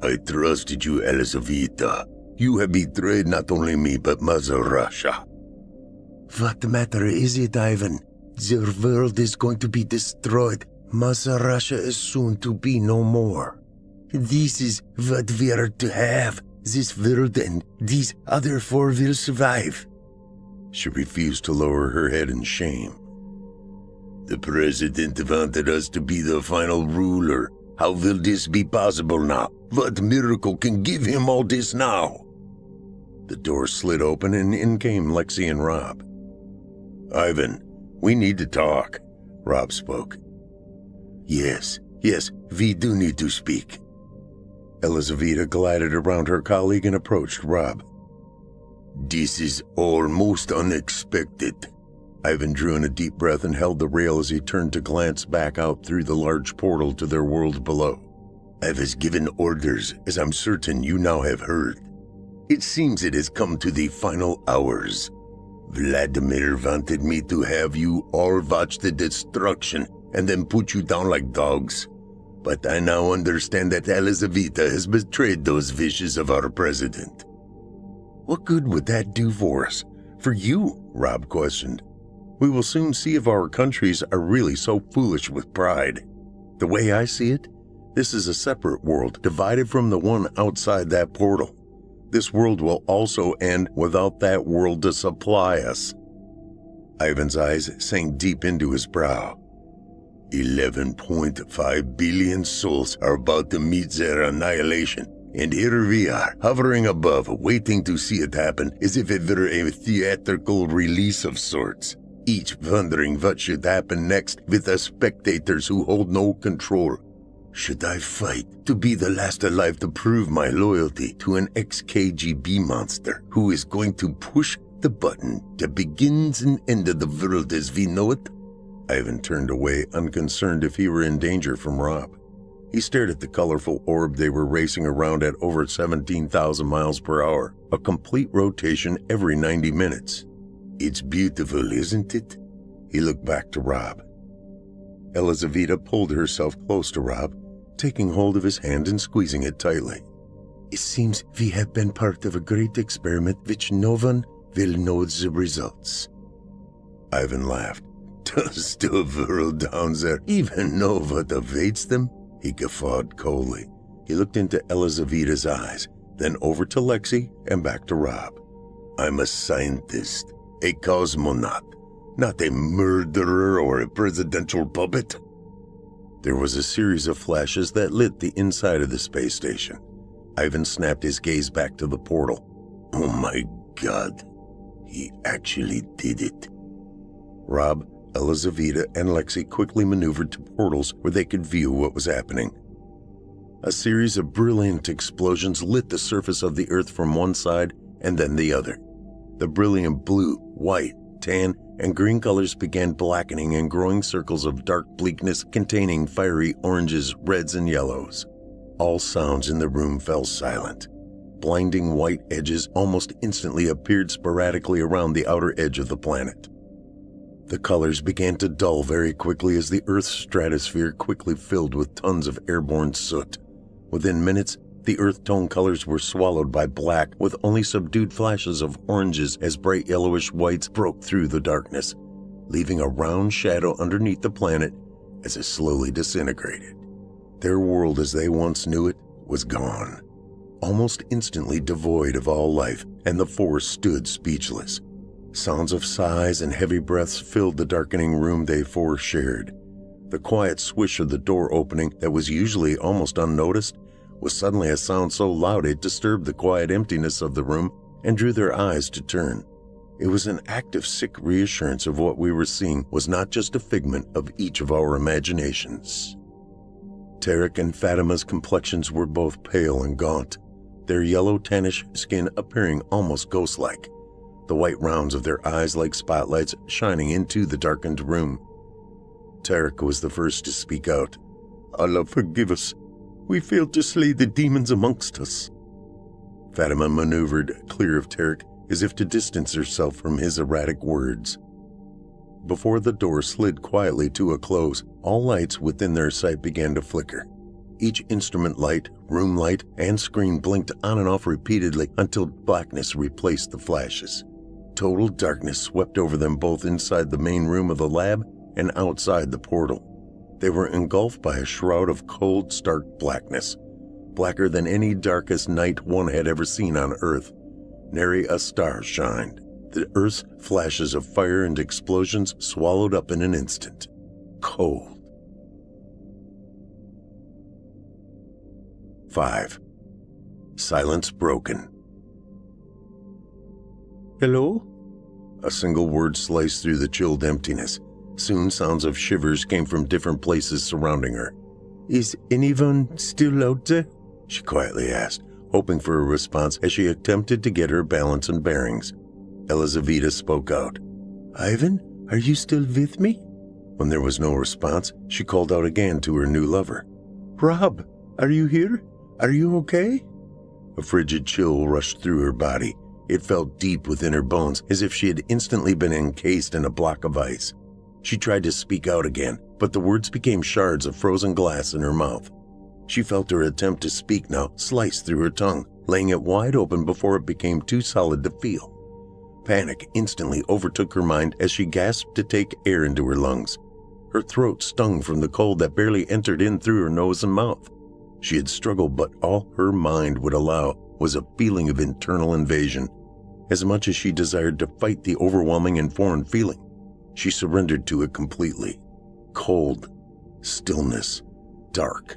I trusted you, Elizaveta. You have betrayed not only me, but Mother Russia. What matter is it, Ivan? Their world is going to be destroyed. Mother Russia is soon to be no more. This is what we are to have. This world and these other 4 will survive. She refused to lower her head in shame. The president wanted us to be the final ruler. How will this be possible now? What miracle can give him all this now? The door slid open and in came Lexi and Rob. Ivan, We need to talk, Rob spoke. Yes, we do need to speak. Elizaveta glided around her colleague and approached Rob. This is almost unexpected. Ivan drew in a deep breath and held the rail as he turned to glance back out through the large portal to their world below. I was given orders, as I'm certain you now have heard. It seems it has come to the final hours. Vladimir wanted me to have you all watch the destruction and then put you down like dogs. But I now understand that Elizaveta has betrayed those wishes of our president. What good would that do for us? For you? Rob questioned. We will soon see if our countries are really so foolish with pride. The way I see it, this is a separate world, divided from the one outside that portal. This world will also end without that world to supply us. Ivan's eyes sank deep into his brow. 11.5 billion souls are about to meet their annihilation, and here we are, hovering above, waiting to see it happen as if it were a theatrical release of sorts, each wondering what should happen next with the spectators who hold no control. Should I fight to be the last alive to prove my loyalty to an ex-KGB monster who is going to push the button that begins and end of the world as we know it? Ivan turned away, unconcerned if he were in danger from Rob. He stared at the colorful orb they were racing around at over 17,000 miles per hour, a complete rotation every 90 minutes. It's beautiful, isn't it? He looked back to Rob. Elizaveta pulled herself close to Rob, taking hold of his hand and squeezing it tightly. It seems we have been part of a great experiment which no one will know the results. Ivan laughed. Does the world down there even know what awaits them? He guffawed coldly. He looked into Elizaveta's eyes, then over to Lexi and back to Rob. I'm a scientist, a cosmonaut, not a murderer or a presidential puppet. There was a series of flashes that lit the inside of the space station. Ivan snapped his gaze back to the portal. Oh my God, he actually did it. Rob, Elizaveta, and Lexi quickly maneuvered to portals where they could view what was happening. A series of brilliant explosions lit the surface of the Earth from one side and then the other. The brilliant blue, white, tan, and green colors began blackening in growing circles of dark bleakness containing fiery oranges, reds, and yellows. All sounds in the room fell silent. Blinding white edges almost instantly appeared sporadically around the outer edge of the planet. The colors began to dull very quickly as the Earth's stratosphere quickly filled with tons of airborne soot. Within minutes, the earth tone colors were swallowed by black, with only subdued flashes of oranges as bright yellowish whites broke through the darkness, leaving a round shadow underneath the planet as it slowly disintegrated. Their world as they once knew it was gone, almost instantly devoid of all life, and the four stood speechless. Sounds of sighs and heavy breaths filled the darkening room they four shared. The quiet swish of the door opening that was usually almost unnoticed was suddenly a sound so loud it disturbed the quiet emptiness of the room and drew their eyes to turn. It was an act of sick reassurance of what we were seeing was not just a figment of each of our imaginations. Tarek and Fatima's complexions were both pale and gaunt, their yellow tannish skin appearing almost ghost-like, the white rounds of their eyes like spotlights shining into the darkened room. Tarek was the first to speak out. Allah forgive us. We failed to slay the demons amongst us. Fatima maneuvered clear of Tarek as if to distance herself from his erratic words. Before the door slid quietly to a close, all lights within their sight began to flicker. Each instrument light, room light, and screen blinked on and off repeatedly until blackness replaced the flashes. Total darkness swept over them both inside the main room of the lab and outside the portal. They were engulfed by a shroud of cold, stark blackness, blacker than any darkest night one had ever seen on Earth. Nary a star shined. The Earth's flashes of fire and explosions swallowed up in an instant. Cold. 5. Silence broken. Hello? A single word sliced through the chilled emptiness. Soon sounds of shivers came from different places surrounding her. "Is anyone still out there?" she quietly asked, hoping for a response as she attempted to get her balance and bearings. Elizaveta spoke out. "Ivan, are you still with me?" When there was no response, she called out again to her new lover. "Rob, are you here? Are you okay?" A frigid chill rushed through her body. It felt deep within her bones, as if she had instantly been encased in a block of ice. She tried to speak out again, but the words became shards of frozen glass in her mouth. She felt her attempt to speak now slice through her tongue, laying it wide open before it became too solid to feel. Panic instantly overtook her mind as she gasped to take air into her lungs. Her throat stung from the cold that barely entered in through her nose and mouth. She had struggled, but all her mind would allow was a feeling of internal invasion. As much as she desired to fight the overwhelming and foreign feeling, she surrendered to it completely. Cold, stillness, dark.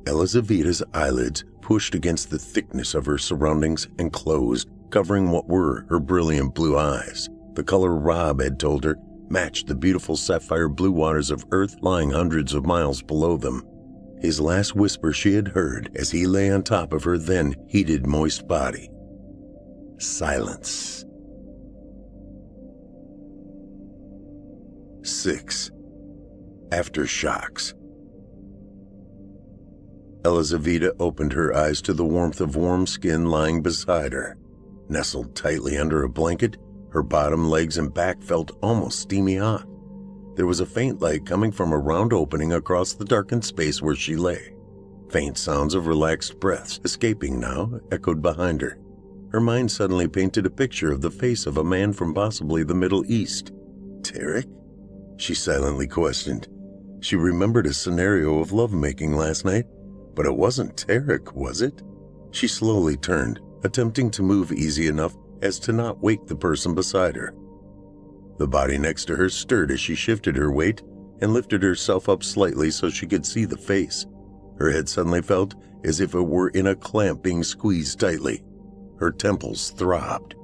Elizaveta's eyelids pushed against the thickness of her surroundings and closed, covering what were her brilliant blue eyes. The color Rob had told her matched the beautiful sapphire blue waters of Earth lying hundreds of miles below them. His last whisper she had heard as he lay on top of her then heated, moist body. Silence. 6. Aftershocks. Elizaveta opened her eyes to the warmth of warm skin lying beside her. Nestled tightly under a blanket, her bottom, legs, and back felt almost steamy hot. There was a faint light coming from a round opening across the darkened space where she lay. Faint sounds of relaxed breaths, escaping now, echoed behind her. Her mind suddenly painted a picture of the face of a man from possibly the Middle East. Tarek? She silently questioned. She remembered a scenario of lovemaking last night, but it wasn't Tarek, was it? She slowly turned, attempting to move easy enough as to not wake the person beside her. The body next to her stirred as she shifted her weight and lifted herself up slightly so she could see the face. Her head suddenly felt as if it were in a clamp being squeezed tightly. Her temples throbbed.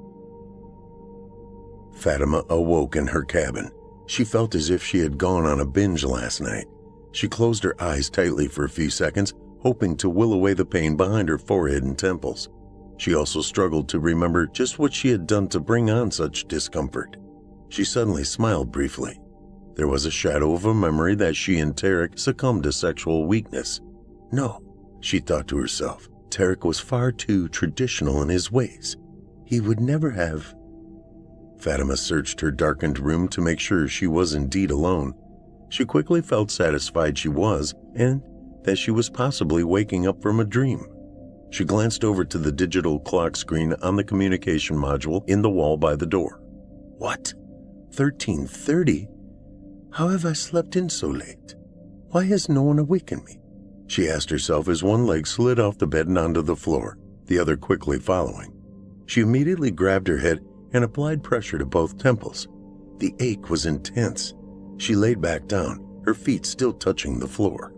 Fatima awoke in her cabin. She felt as if she had gone on a binge last night. She closed her eyes tightly for a few seconds, hoping to will away the pain behind her forehead and temples. She also struggled to remember just what she had done to bring on such discomfort. She suddenly smiled briefly. There was a shadow of a memory that she and Tarek succumbed to sexual weakness. No, she thought to herself, Tarek was far too traditional in his ways. He would never have. Fatima searched her darkened room to make sure she was indeed alone. She quickly felt satisfied she was, and that she was possibly waking up from a dream. She glanced over to the digital clock screen on the communication module in the wall by the door. What? 13:30? How have I slept in so late? Why has no one awakened me? She asked herself as one leg slid off the bed and onto the floor, the other quickly following. She immediately grabbed her head and applied pressure to both temples. The ache was intense. She laid back down, her feet still touching the floor.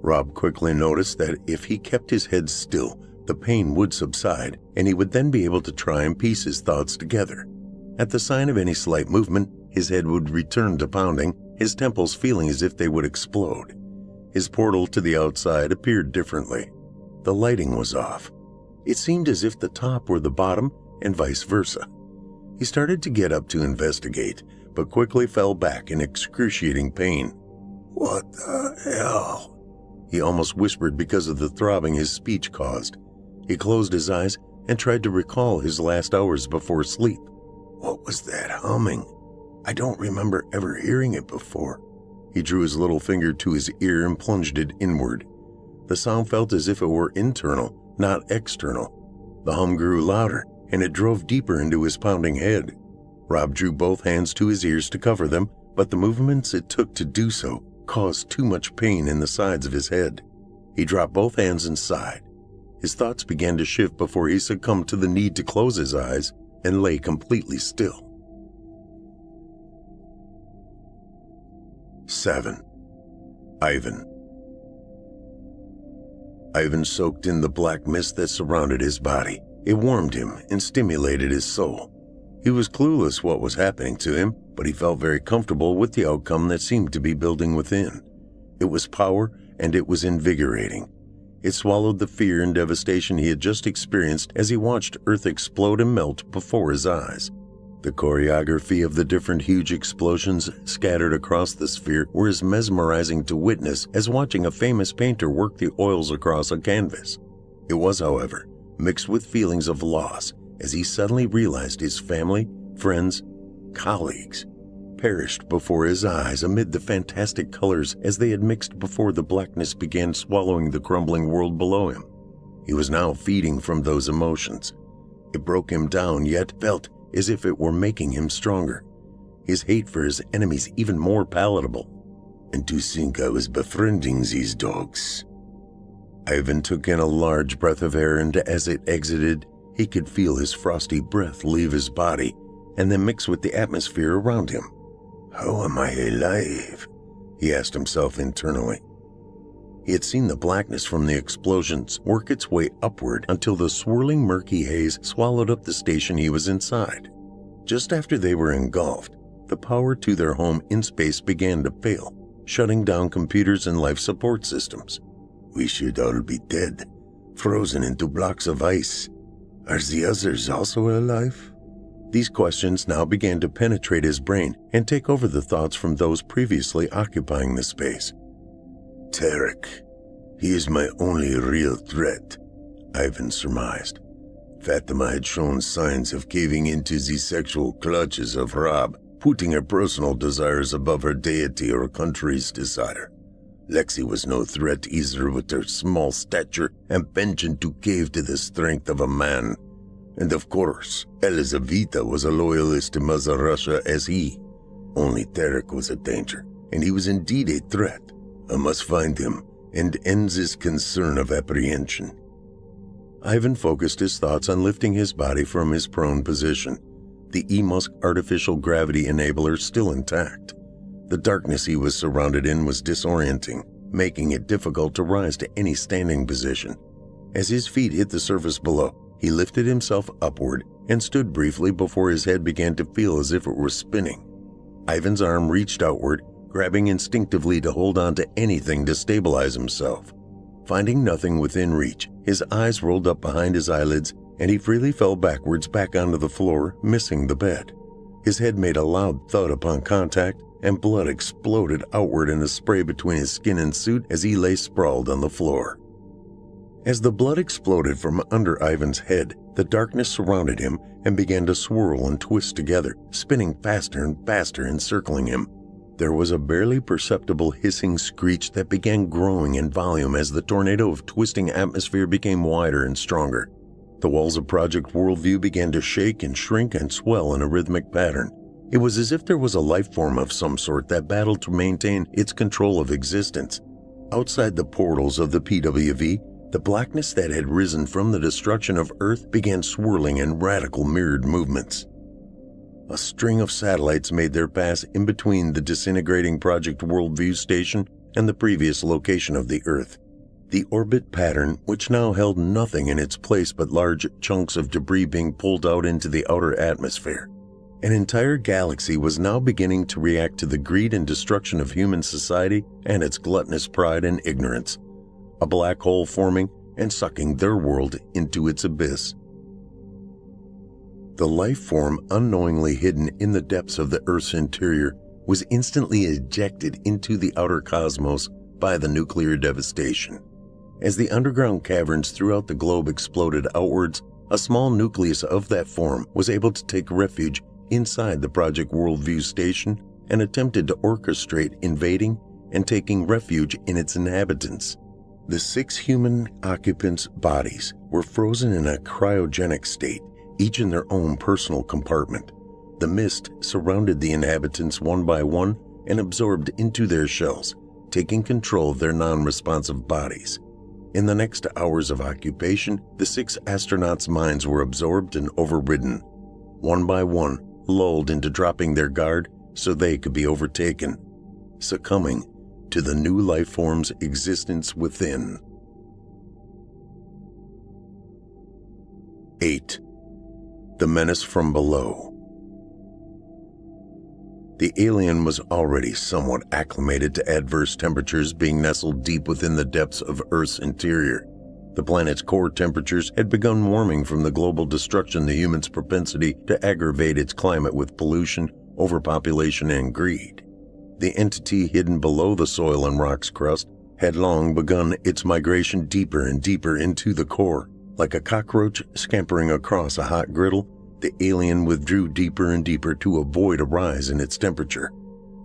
Rob quickly noticed that if he kept his head still, the pain would subside, and he would then be able to try and piece his thoughts together. At the sign of any slight movement, his head would return to pounding, his temples feeling as if they would explode. His portal to the outside appeared differently. The lighting was off. It seemed as if the top were the bottom and vice versa. He started to get up to investigate, but quickly fell back in excruciating pain. What the hell? He almost whispered because of the throbbing his speech caused. He closed his eyes and tried to recall his last hours before sleep. What was that humming? I don't remember ever hearing it before. He drew his little finger to his ear and plunged it inward. The sound felt as if it were internal, not external. The hum grew louder, and it drove deeper into his pounding head. Rob drew both hands to his ears to cover them, but the movements it took to do so caused too much pain in the sides of his head. He dropped both hands and sighed. His thoughts began to shift before he succumbed to the need to close his eyes and lay completely still. 7. Ivan. Ivan soaked in the black mist that surrounded his body. It warmed him and stimulated his soul. He was clueless what was happening to him, but he felt very comfortable with the outcome that seemed to be building within. It was power, and it was invigorating. It swallowed the fear and devastation he had just experienced as he watched Earth explode and melt before his eyes. The choreography of the different huge explosions scattered across the sphere were as mesmerizing to witness as watching a famous painter work the oils across a canvas. It was, however, mixed with feelings of loss as he suddenly realized his family, friends, colleagues perished before his eyes amid the fantastic colors as they had mixed before the blackness began swallowing the crumbling world below him. He was now feeding from those emotions. It broke him down, yet felt as if it were making him stronger. His hate for his enemies even more palatable. And to think I was befriending these dogs. Ivan took in a large breath of air, and as it exited, he could feel his frosty breath leave his body and then mix with the atmosphere around him. How am I alive? He asked himself internally. He had seen the blackness from the explosions work its way upward until the swirling murky haze swallowed up the station he was inside. Just after they were engulfed, the power to their home in space began to fail, shutting down computers and life support systems. We should all be dead, frozen into blocks of ice. Are the others also alive? These questions now began to penetrate his brain and take over the thoughts from those previously occupying the space. Tarek. He is my only real threat, Ivan surmised. Fatima had shown signs of caving into the sexual clutches of Rob, putting her personal desires above her deity or country's desire. Lexi was no threat either, with her small stature and penchant to cave to the strength of a man. And of course, Elizaveta was a loyalist to Mother Russia as he. Only Tarek was a danger, and he was indeed a threat. I must find him and end this concern of apprehension. Ivan focused his thoughts on lifting his body from his prone position, the E-Musk artificial gravity enabler still intact. The darkness he was surrounded in was disorienting, making it difficult to rise to any standing position. As his feet hit the surface below, he lifted himself upward and stood briefly before his head began to feel as if it were spinning. Ivan's arm reached outward, grabbing instinctively to hold on to anything to stabilize himself. Finding nothing within reach, his eyes rolled up behind his eyelids and he freely fell backwards back onto the floor, missing the bed. His head made a loud thud upon contact, and blood exploded outward in a spray between his skin and suit as he lay sprawled on the floor. As the blood exploded from under Ivan's head, the darkness surrounded him and began to swirl and twist together, spinning faster and faster, encircling him. There was a barely perceptible hissing screech that began growing in volume as the tornado of twisting atmosphere became wider and stronger. The walls of Project Worldview began to shake and shrink and swell in a rhythmic pattern. It was as if there was a life form of some sort that battled to maintain its control of existence. Outside the portals of the PWV, the blackness that had risen from the destruction of Earth began swirling in radical mirrored movements. A string of satellites made their pass in between the disintegrating Project Worldview station and the previous location of the Earth. The orbit pattern, which now held nothing in its place but large chunks of debris being pulled out into the outer atmosphere. An entire galaxy was now beginning to react to the greed and destruction of human society and its gluttonous pride and ignorance. A black hole forming and sucking their world into its abyss. The life form unknowingly hidden in the depths of the Earth's interior was instantly ejected into the outer cosmos by the nuclear devastation. As the underground caverns throughout the globe exploded outwards, a small nucleus of that form was able to take refuge inside the Project Worldview station and attempted to orchestrate invading and taking refuge in its inhabitants. The 6 human occupants' bodies were frozen in a cryogenic state, each in their own personal compartment. The mist surrounded the inhabitants one by one and absorbed into their shells, taking control of their non-responsive bodies. In the next hours of occupation, the 6 astronauts' minds were absorbed and overridden, one by one, lulled into dropping their guard so they could be overtaken, succumbing to the new life form's existence within. 8. The Menace from Below. The alien was already somewhat acclimated to adverse temperatures, being nestled deep within the depths of Earth's interior. The planet's core temperatures had begun warming from the global destruction, the humans' propensity to aggravate its climate with pollution, overpopulation, and greed. The entity hidden below the soil and rock's crust had long begun its migration deeper and deeper into the core. Like a cockroach scampering across a hot griddle, the alien withdrew deeper and deeper to avoid a rise in its temperature.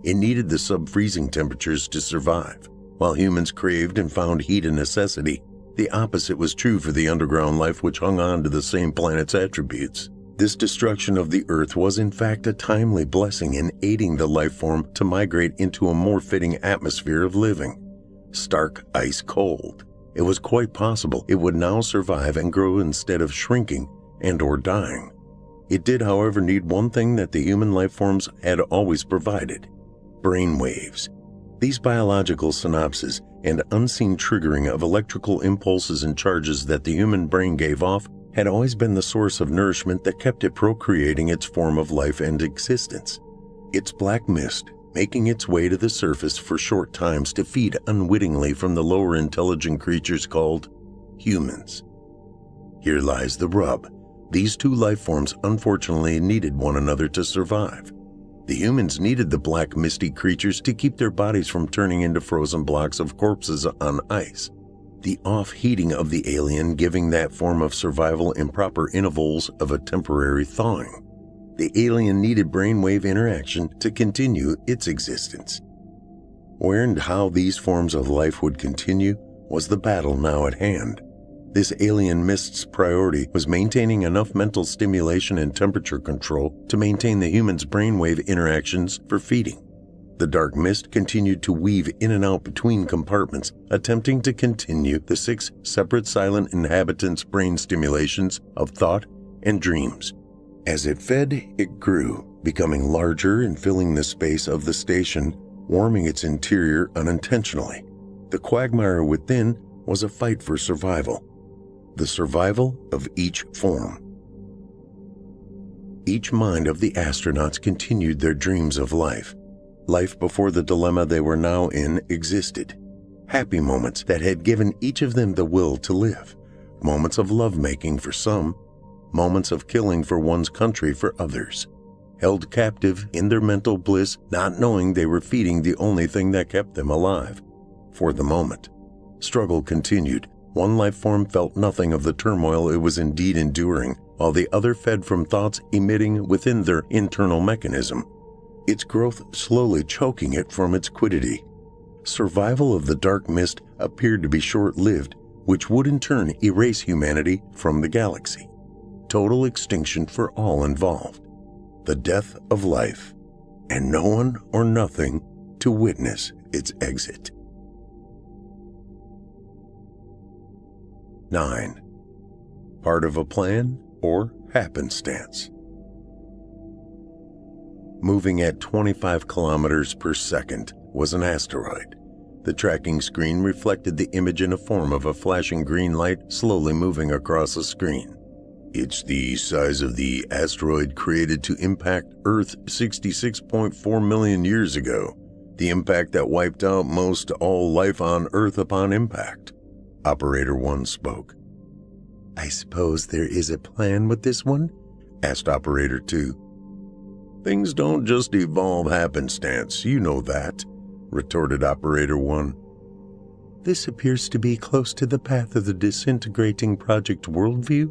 It needed the sub-freezing temperatures to survive. While humans craved and found heat a necessity, the opposite was true for the underground life which hung on to the same planet's attributes. This destruction of the Earth was in fact a timely blessing in aiding the life form to migrate into a more fitting atmosphere of living. Stark ice cold. It was quite possible it would now survive and grow instead of shrinking and or dying. It did, however, need one thing that the human life forms had always provided: brain waves. These biological synapses and unseen triggering of electrical impulses and charges that the human brain gave off had always been the source of nourishment that kept it procreating its form of life and existence. Its black mist, making its way to the surface for short times to feed unwittingly from the lower intelligent creatures called humans. Here lies the rub. These two life forms unfortunately needed one another to survive. The humans needed the black misty creatures to keep their bodies from turning into frozen blocks of corpses on ice. The off-heating of the alien giving that form of survival improper intervals of a temporary thawing. The alien needed brainwave interaction to continue its existence. Where and how these forms of life would continue was the battle now at hand. This alien mist's priority was maintaining enough mental stimulation and temperature control to maintain the human's brainwave interactions for feeding. The dark mist continued to weave in and out between compartments, attempting to continue the 6 separate silent inhabitants' brain stimulations of thought and dreams. As it fed, it grew, becoming larger and filling the space of the station, warming its interior unintentionally. The quagmire within was a fight for survival. The survival of each form. Each mind of the astronauts continued their dreams of life. Life before the dilemma they were now in existed. Happy moments that had given each of them the will to live. Moments of lovemaking for some. Moments of killing for one's country for others. Held captive in their mental bliss, not knowing they were feeding the only thing that kept them alive. For the moment. Struggle continued. One life form felt nothing of the turmoil it was indeed enduring, while the other fed from thoughts emitting within their internal mechanism, its growth slowly choking it from its quiddity. Survival of the dark mist appeared to be short-lived, which would in turn erase humanity from the galaxy. Total extinction for all involved. The death of life, and no one or nothing to witness its exit. 9. Part of a plan or happenstance. Moving at 25 kilometers per second was an asteroid. The tracking screen reflected the image in a form of a flashing green light slowly moving across a screen. It's the size of the asteroid created to impact Earth 66.4 million years ago. The impact that wiped out most all life on Earth upon impact. Operator 1 spoke. I suppose there is a plan with this one? Asked Operator 2. Things don't just evolve happenstance, you know that, retorted Operator 1. This appears to be close to the path of the disintegrating Project Worldview,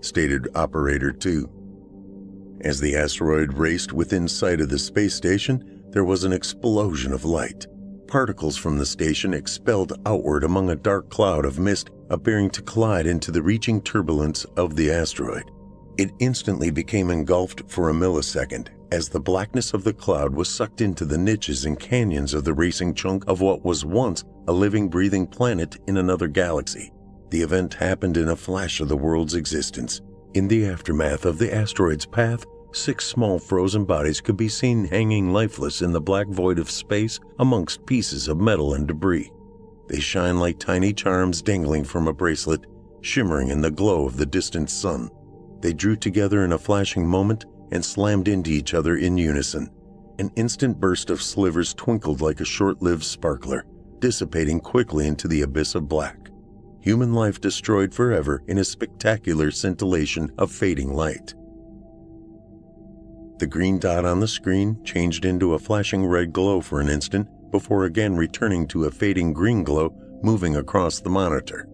stated Operator 2. As the asteroid raced within sight of the space station, there was an explosion of light. Particles from the station expelled outward among a dark cloud of mist, appearing to collide into the reaching turbulence of the asteroid. It instantly became engulfed for a millisecond, as the blackness of the cloud was sucked into the niches and canyons of the racing chunk of what was once a living, breathing planet in another galaxy. The event happened in a flash of the world's existence. In the aftermath of the asteroid's path, 6 small frozen bodies could be seen hanging lifeless in the black void of space amongst pieces of metal and debris. They shine like tiny charms dangling from a bracelet, shimmering in the glow of the distant sun. They drew together in a flashing moment and slammed into each other in unison. An instant burst of slivers twinkled like a short-lived sparkler, dissipating quickly into the abyss of black. Human life destroyed forever in a spectacular scintillation of fading light. The green dot on the screen changed into a flashing red glow for an instant before again returning to a fading green glow moving across the monitor.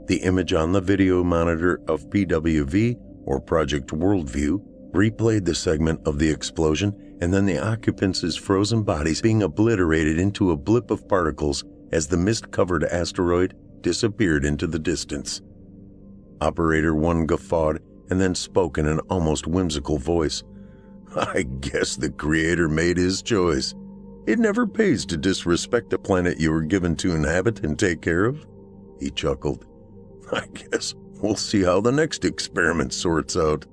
The image on the video monitor of PWV, or Project Worldview, replayed the segment of the explosion and then the occupants' frozen bodies being obliterated into a blip of particles as the mist-covered asteroid disappeared into the distance. Operator 1 guffawed and then spoke in an almost whimsical voice. I guess the Creator made his choice. It never pays to disrespect a planet you were given to inhabit and take care of. He chuckled. I guess we'll see how the next experiment sorts out.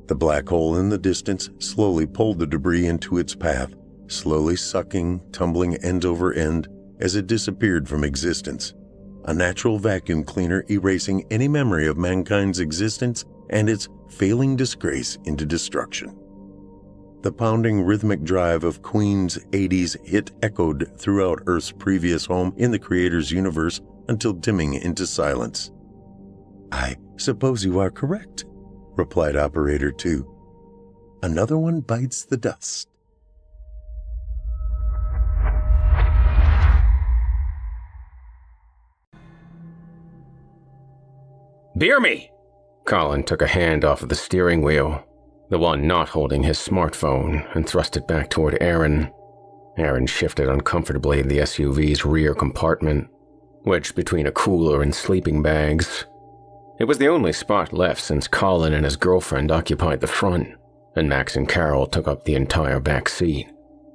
The black hole in the distance slowly pulled the debris into its path, slowly sucking, tumbling end over end as it disappeared from existence. A natural vacuum cleaner erasing any memory of mankind's existence and its failing disgrace into destruction. The pounding rhythmic drive of Queen's 80s hit echoed throughout Earth's previous home in the Creator's universe until dimming into silence. I suppose you are correct, replied Operator 2. Another one bites the dust. Beer me! Colin took a hand off of the steering wheel, the one not holding his smartphone, and thrust it back toward Aaron. Aaron shifted uncomfortably in the SUV's rear compartment, wedged between a cooler and sleeping bags. It was the only spot left since Colin and his girlfriend occupied the front, and Max and Carol took up the entire back seat.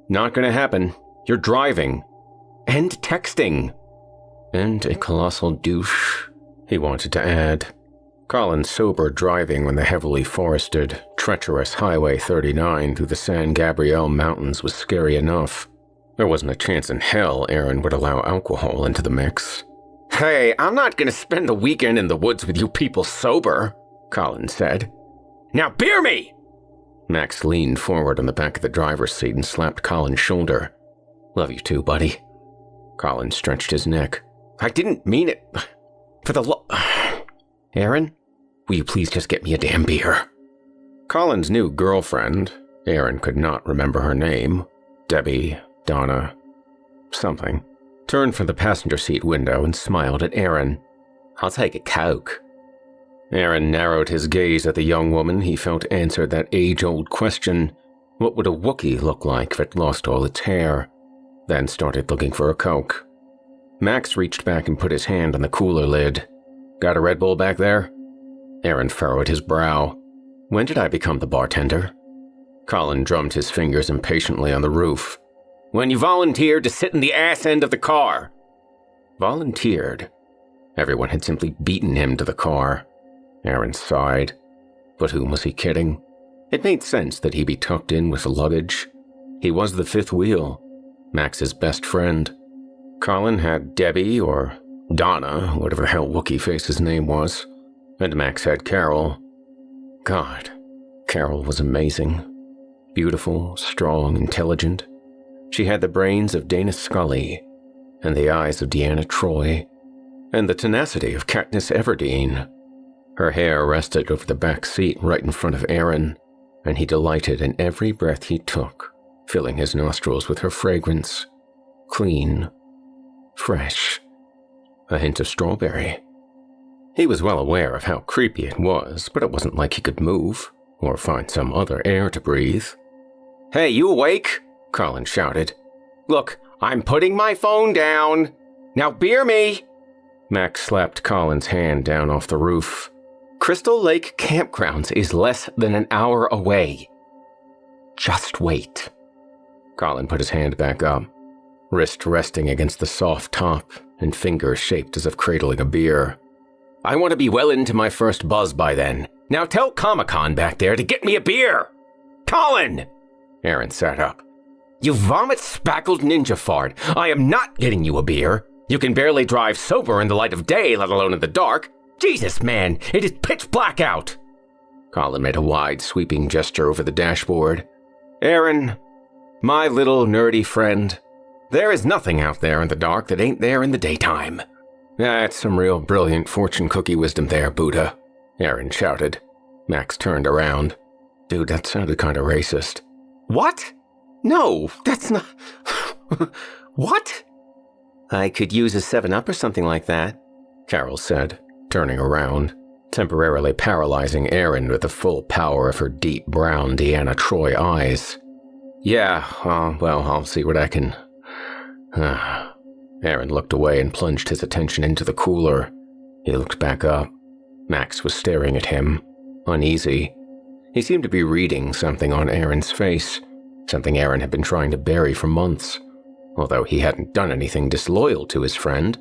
Not gonna happen. You're driving. And texting. And a colossal douche, he wanted to add. Colin's sober driving when the heavily forested, treacherous Highway 39 through the San Gabriel Mountains was scary enough. There wasn't a chance in hell Aaron would allow alcohol into the mix. Hey, I'm not gonna spend the weekend in the woods with you people sober, Colin said. Now beer me! Max leaned forward on the back of the driver's seat and slapped Colin's shoulder. Love you too, buddy. Colin stretched his neck. I didn't mean it. For the Aaron, will you please just get me a damn beer? Colin's new girlfriend, Aaron could not remember her name, Debbie, Donna, something, turned from the passenger seat window and smiled at Aaron. I'll take a Coke. Aaron narrowed his gaze at the young woman he felt answered that age-old question, what would a Wookiee look like if it lost all its hair? Then started looking for a Coke. Max reached back and put his hand on the cooler lid. Got a Red Bull back there? Aaron furrowed his brow. When did I become the bartender? Colin drummed his fingers impatiently on the roof. When you volunteered to sit in the ass end of the car. Volunteered? Everyone had simply beaten him to the car. Aaron sighed. But whom was he kidding? It made sense that he be tucked in with the luggage. He was the fifth wheel, Max's best friend. Colin had Debbie or Donna, whatever the hell Wookiee Face's name was, and Max had Carol. God, Carol was amazing. Beautiful, strong, intelligent. She had the brains of Dana Scully, and the eyes of Deanna Troi, and the tenacity of Katniss Everdeen. Her hair rested over the back seat right in front of Aaron, and he delighted in every breath he took, filling his nostrils with her fragrance. Clean. Fresh. A hint of strawberry. He was well aware of how creepy it was, but it wasn't like he could move, or find some other air to breathe. Hey, you awake? Colin shouted. Look, I'm putting my phone down. Now beer me! Max slapped Colin's hand down off the roof. Crystal Lake Campgrounds is less than an hour away. Just wait. Colin put his hand back up, wrist resting against the soft top and fingers shaped as if cradling a beer. I want to be well into my first buzz by then. Now tell Comic-Con back there to get me a beer! Colin! Aaron sat up. You vomit-spackled ninja fart. I am not getting you a beer. You can barely drive sober in the light of day, let alone in the dark. Jesus, man, it is pitch black out. Colin made a wide, sweeping gesture over the dashboard. Aaron, My little nerdy friend. There is nothing out there in the dark that ain't there in the daytime. That's some real brilliant fortune cookie wisdom there, Buddha, Aaron shouted. Max turned around. Dude, that sounded kind of racist. What? No, that's not... What? I could use a 7-Up or something like that, Carol said, turning around, temporarily paralyzing Aaron with the full power of her deep brown Deanna Troi eyes. Yeah, well, I'll see what I can... Aaron looked away and plunged his attention into the cooler. He looked back up. Max was staring at him, uneasy. He seemed to be reading something on Aaron's face, something Aaron had been trying to bury for months. Although he hadn't done anything disloyal to his friend,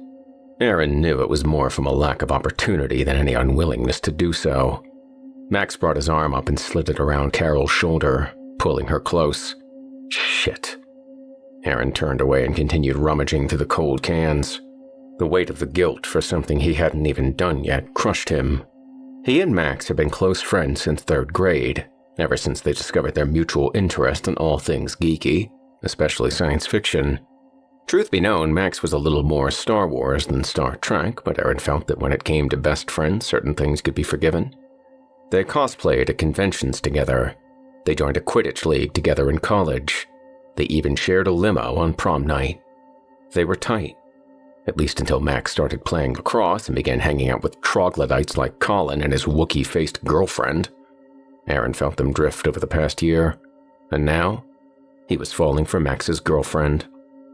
Aaron knew it was more from a lack of opportunity than any unwillingness to do so. Max brought his arm up and slid it around Carol's shoulder, pulling her close. Shit. Aaron turned away and continued rummaging through the cold cans. The weight of the guilt for something he hadn't even done yet crushed him. He and Max had been close friends since 3rd grade, ever since they discovered their mutual interest in all things geeky, especially science fiction. Truth be known, Max was a little more Star Wars than Star Trek, but Aaron felt that when it came to best friends, certain things could be forgiven. They cosplayed at conventions together. They joined a Quidditch league together in college. They even shared a limo on prom night. They were tight. At least until Max started playing lacrosse and began hanging out with troglodytes like Colin and his Wookiee-faced girlfriend. Aaron felt them drift over the past year, and now he was falling for Max's girlfriend,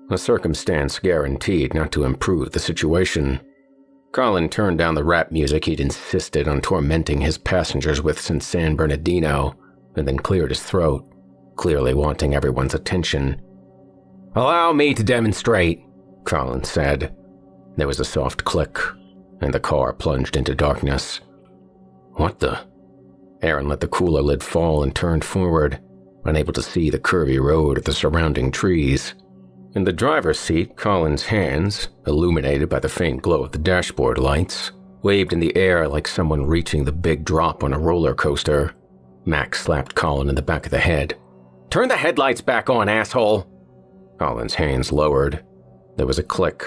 a circumstance guaranteed not to improve the situation. Colin turned down the rap music he'd insisted on tormenting his passengers with since San Bernardino, and then cleared his throat, clearly wanting everyone's attention. "Allow me to demonstrate," Colin said. There was a soft click, and the car plunged into darkness. What the? Aaron let the cooler lid fall and turned forward, unable to see the curvy road or the surrounding trees. In the driver's seat, Colin's hands, illuminated by the faint glow of the dashboard lights, waved in the air like someone reaching the big drop on a roller coaster. Max slapped Colin in the back of the head. "Turn the headlights back on, asshole!" Colin's hands lowered. There was a click,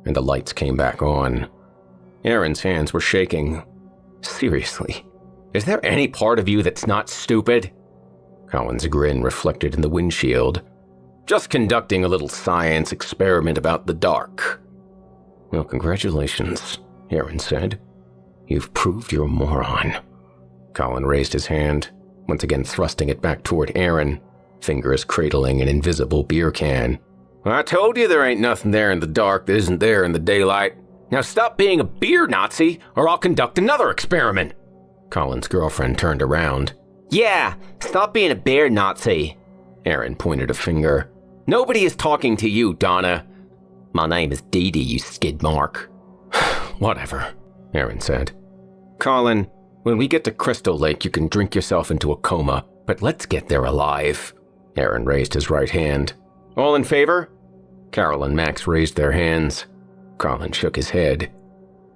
and the lights came back on. Aaron's hands were shaking. Seriously, is there any part of you that's not stupid? Colin's grin reflected in the windshield. Just conducting a little science experiment about the dark. Well, congratulations, Aaron said. You've proved you're a moron. Colin raised his hand, once again thrusting it back toward Aaron, fingers cradling an invisible beer can. I told you there ain't nothing there in the dark that isn't there in the daylight. Now stop being a beer Nazi, or I'll conduct another experiment. Colin's girlfriend turned around. Yeah, stop being a beer Nazi. Aaron pointed a finger. Nobody is talking to you, Donna. My name is Dee Dee, you skid mark. Whatever, Aaron said. Colin, when we get to Crystal Lake, you can drink yourself into a coma, but let's get there alive. Aaron raised his right hand. All in favor? Carol and Max raised their hands. Colin shook his head.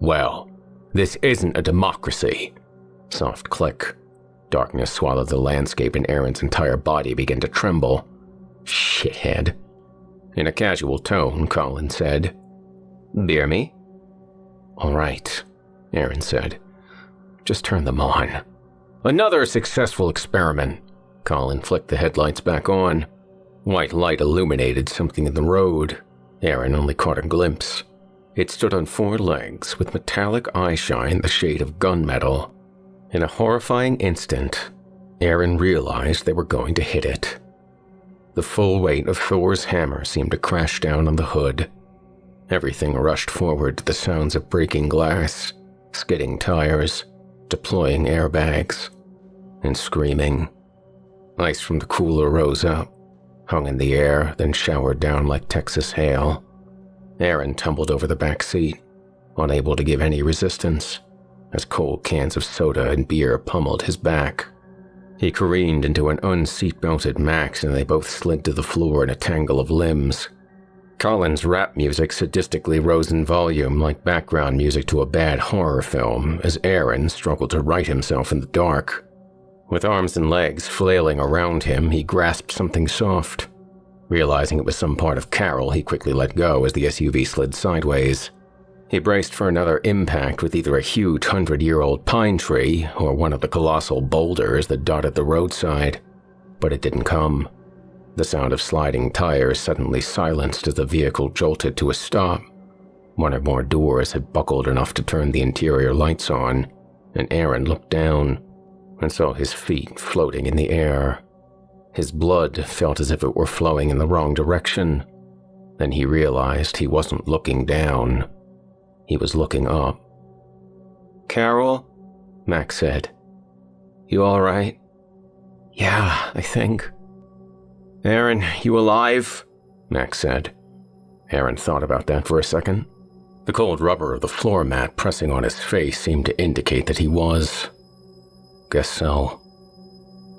Well, this isn't a democracy. Soft click. Darkness swallowed the landscape and Aaron's entire body began to tremble. Shithead. In a casual tone, Colin said, Beer me? All right, Aaron said. Just turn them on. Another successful experiment. Colin flicked the headlights back on. White light illuminated something in the road. Aaron only caught a glimpse. It stood on 4 legs with metallic eyeshine the shade of gunmetal. In a horrifying instant, Aaron realized they were going to hit it. The full weight of Thor's hammer seemed to crash down on the hood. Everything rushed forward to the sounds of breaking glass, skidding tires, deploying airbags, and screaming. Ice from the cooler rose up, hung in the air, then showered down like Texas hail. Aaron tumbled over the back seat, unable to give any resistance, as cold cans of soda and beer pummeled his back. He careened into an unseat-belted Max and they both slid to the floor in a tangle of limbs. Colin's rap music sadistically rose in volume like background music to a bad horror film as Aaron struggled to right himself in the dark. With arms and legs flailing around him, he grasped something soft. Realizing it was some part of Carol, he quickly let go as the SUV slid sideways. He braced for another impact with either a huge 100-year-old pine tree or one of the colossal boulders that dotted the roadside, but it didn't come. The sound of sliding tires suddenly silenced as the vehicle jolted to a stop. One or more doors had buckled enough to turn the interior lights on, and Aaron looked down and saw his feet floating in the air. His blood felt as if it were flowing in the wrong direction. Then he realized he wasn't looking down. He was looking up. "Carol?" Max said. "You all right?" "Yeah, I think." "Aaron, you alive?" Max said. Aaron thought about that for a second. The cold rubber of the floor mat pressing on his face seemed to indicate that he was. "Guess so."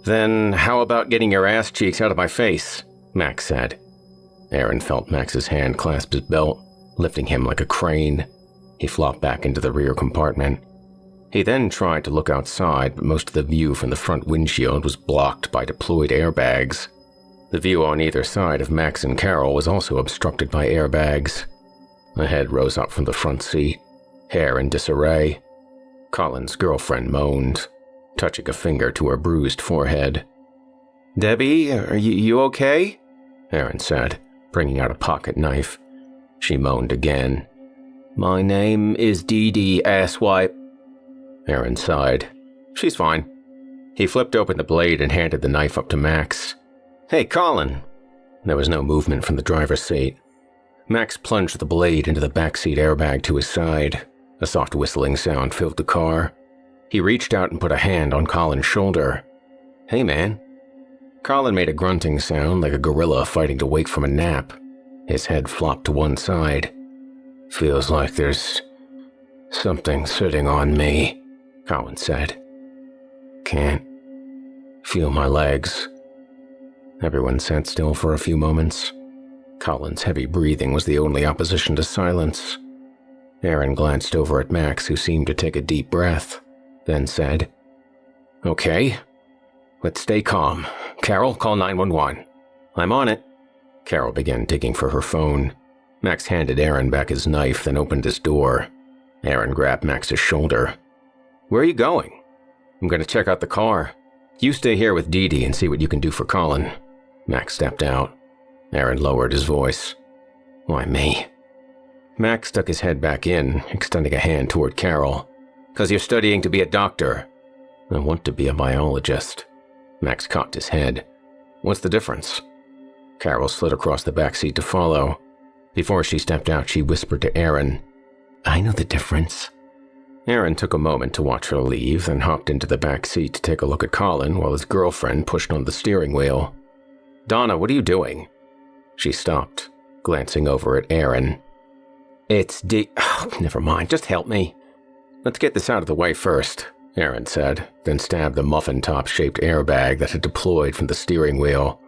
"Then how about getting your ass cheeks out of my face?" Max said. Aaron felt Max's hand clasp his belt, lifting him like a crane. He flopped back into the rear compartment. He then tried to look outside, but most of the view from the front windshield was blocked by deployed airbags. The view on either side of Max and Carol was also obstructed by airbags. A head rose up from the front seat, hair in disarray. Colin's girlfriend moaned, touching a finger to her bruised forehead. "Debbie, are you okay?" Aaron said, bringing out a pocket knife. She moaned again. "My name is Dee Dee, asswipe." Aaron sighed. "She's fine." He flipped open the blade and handed the knife up to Max. "Hey, Colin." There was no movement from the driver's seat. Max plunged the blade into the backseat airbag to his side. A soft whistling sound filled the car. He reached out and put a hand on Colin's shoulder. "Hey, man." Colin made a grunting sound like a gorilla fighting to wake from a nap. His head flopped to one side. "Feels like there's something sitting on me," Colin said. "Can't feel my legs." Everyone sat still for a few moments. Colin's heavy breathing was the only opposition to silence. Aaron glanced over at Max, who seemed to take a deep breath, then said, "Okay, let's stay calm. Carol, call 911. "I'm on it." Carol began digging for her phone. Max handed Aaron back his knife, then opened his door. Aaron grabbed Max's shoulder. "Where are you going?" "I'm going to check out the car. You stay here with Dee Dee and see what you can do for Colin." Max stepped out. Aaron lowered his voice. "Why me?" Max stuck his head back in, extending a hand toward Carol. "'Cause you're studying to be a doctor." "I want to be a biologist." Max cocked his head. "What's the difference?" Carol slid across the back seat to follow. Before she stepped out, she whispered to Aaron, "I know the difference." Aaron took a moment to watch her leave, then hopped into the back seat to take a look at Colin while his girlfriend pushed on the steering wheel. "Donna, what are you doing?" She stopped, glancing over at Aaron. "It's never mind, just help me." "Let's get this out of the way first," Aaron said, then stabbed the muffin-top-shaped airbag that had deployed from the steering wheel.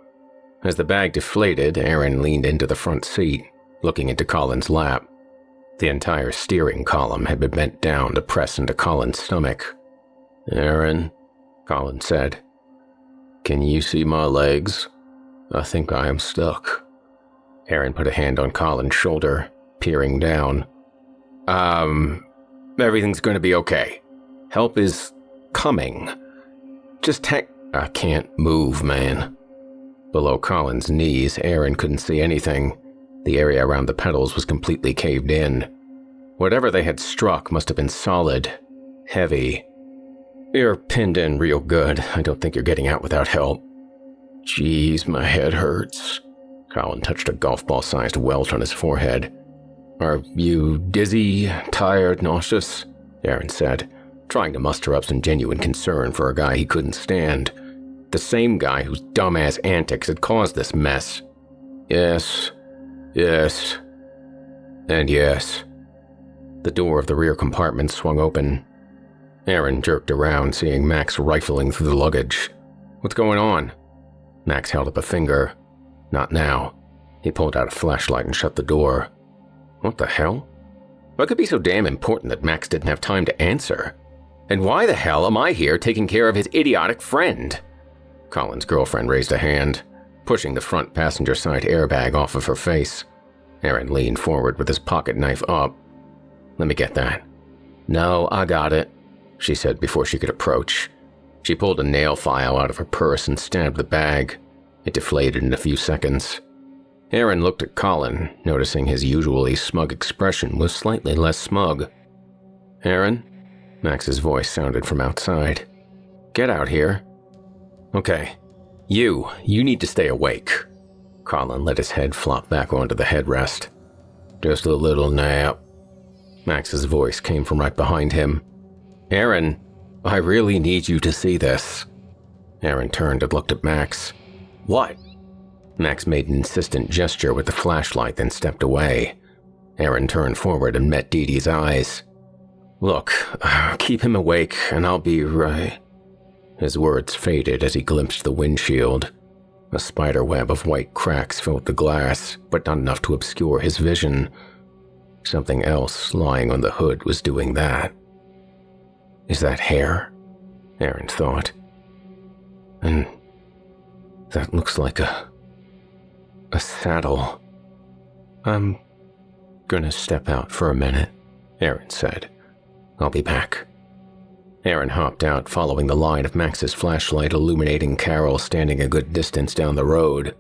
As the bag deflated, Aaron leaned into the front seat, looking into Colin's lap. The entire steering column had been bent down to press into Colin's stomach. "Aaron," Colin said, "can you see my legs? I think I am stuck." Aaron put a hand on Colin's shoulder, peering down. Everything's going to be okay. Help is coming. Just I can't move, man." Below Colin's knees, Aaron couldn't see anything. The area around the pedals was completely caved in. Whatever they had struck must have been solid, heavy. "You're pinned in real good. I don't think you're getting out without help." "Jeez, my head hurts." Colin touched a golf ball-sized welt on his forehead. "Are you dizzy, tired, nauseous?" Aaron said, trying to muster up some genuine concern for a guy he couldn't stand. The same guy whose dumbass antics had caused this mess. Yes, and yes. The door of the rear compartment swung open. Aaron jerked around, seeing Max rifling through the luggage. "What's going on?" Max held up a finger. "Not now." He pulled out a flashlight and shut the door. What the hell? What could be so damn important that Max didn't have time to answer? And why the hell am I here taking care of his idiotic friend? Colin's girlfriend raised a hand. pushing the front passenger side airbag off of her face. Aaron leaned forward with his pocket knife up. "Let me get that." "No, I got it," she said before she could approach. She pulled a nail file out of her purse and stabbed the bag. It deflated in a few seconds. Aaron looked at Colin, noticing his usually smug expression was slightly less smug. "Aaron?" Max's voice sounded from outside. "Get out here." "Okay. You need to stay awake." Colin let his head flop back onto the headrest. "Just a little nap." Max's voice came from right behind him. "Aaron, I really need you to see this." Aaron turned and looked at Max. "What?" Max made an insistent gesture with the flashlight, then stepped away. Aaron turned forward and met Dee Dee's eyes. "Look, keep him awake and I'll be right." His words faded as he glimpsed the windshield. A spider web of white cracks filled the glass, but not enough to obscure his vision. Something else lying on the hood was doing that. Is that hair? Aaron thought. And that looks like a saddle. "I'm gonna step out for a minute," Aaron said. "I'll be back." Aaron hopped out, following the line of Max's flashlight illuminating Carol standing a good distance down the road,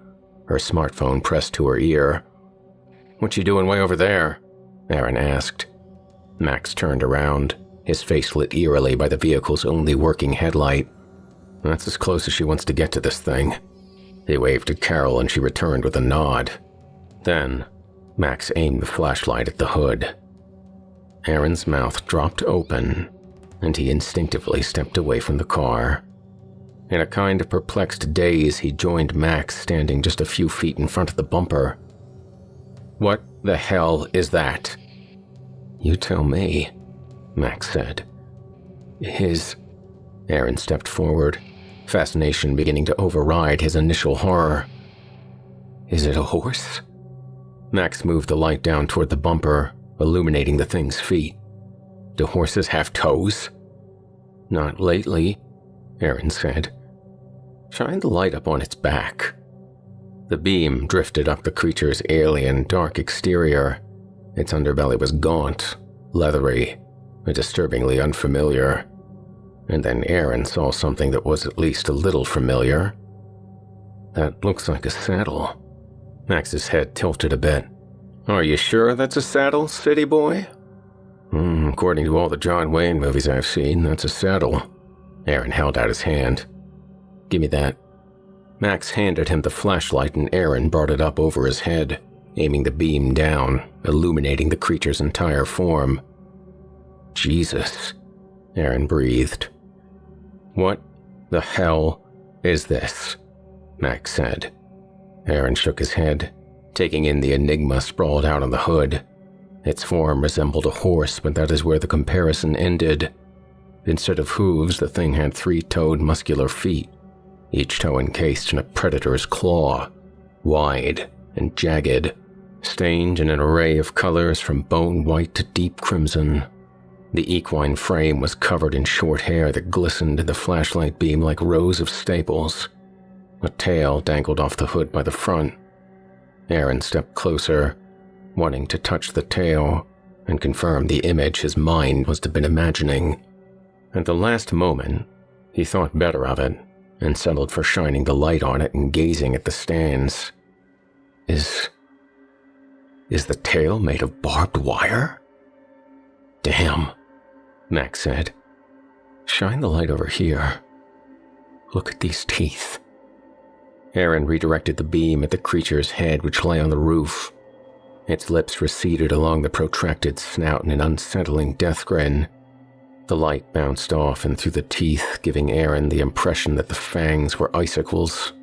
her smartphone pressed to her ear. "What you doing way over there?" Aaron asked. Max turned around, his face lit eerily by the vehicle's only working headlight. "That's as close as she wants to get to this thing." He waved to Carol and she returned with a nod. Then, Max aimed the flashlight at the hood. Aaron's mouth dropped open, and he instinctively stepped away from the car. In a kind of perplexed daze, he joined Max standing just a few feet in front of the bumper. "What the hell is that?" "You tell me," Max said. Aaron stepped forward, fascination beginning to override his initial horror. "Is it a horse?" Max moved the light down toward the bumper, illuminating the thing's feet. "Do horses have toes?" "Not lately," Aaron said. "Shine the light up on its back." The beam drifted up the creature's alien, dark exterior. Its underbelly was gaunt, leathery, and disturbingly unfamiliar. And then Aaron saw something that was at least a little familiar. "That looks like a saddle." Max's head tilted a bit. "Are you sure that's a saddle, city boy?" According to all the John Wayne movies I've seen, that's a saddle." Aaron held out his hand. "Give me that." Max handed him the flashlight and Aaron brought it up over his head, aiming the beam down, illuminating the creature's entire form. "Jesus," Aaron breathed. "What the hell is this?" Max said. Aaron shook his head, taking in the enigma sprawled out on the hood. Its form resembled a horse, but that is where the comparison ended. Instead of hooves, the thing had 3-toed muscular feet, each toe encased in a predator's claw, wide and jagged, stained in an array of colors from bone white to deep crimson. The equine frame was covered in short hair that glistened in the flashlight beam like rows of staples. A tail dangled off the hood by the front. Aaron stepped closer, wanting to touch the tail and confirm the image his mind must have been imagining. At the last moment, he thought better of it and settled for shining the light on it and gazing at the stands. Is the tail made of barbed wire? "Damn," Max said. "Shine the light over here. Look at these teeth." Aaron redirected the beam at the creature's head, which lay on the roof. Its lips receded along the protracted snout in an unsettling death grin. The light bounced off and through the teeth, giving Aaron the impression that the fangs were icicles,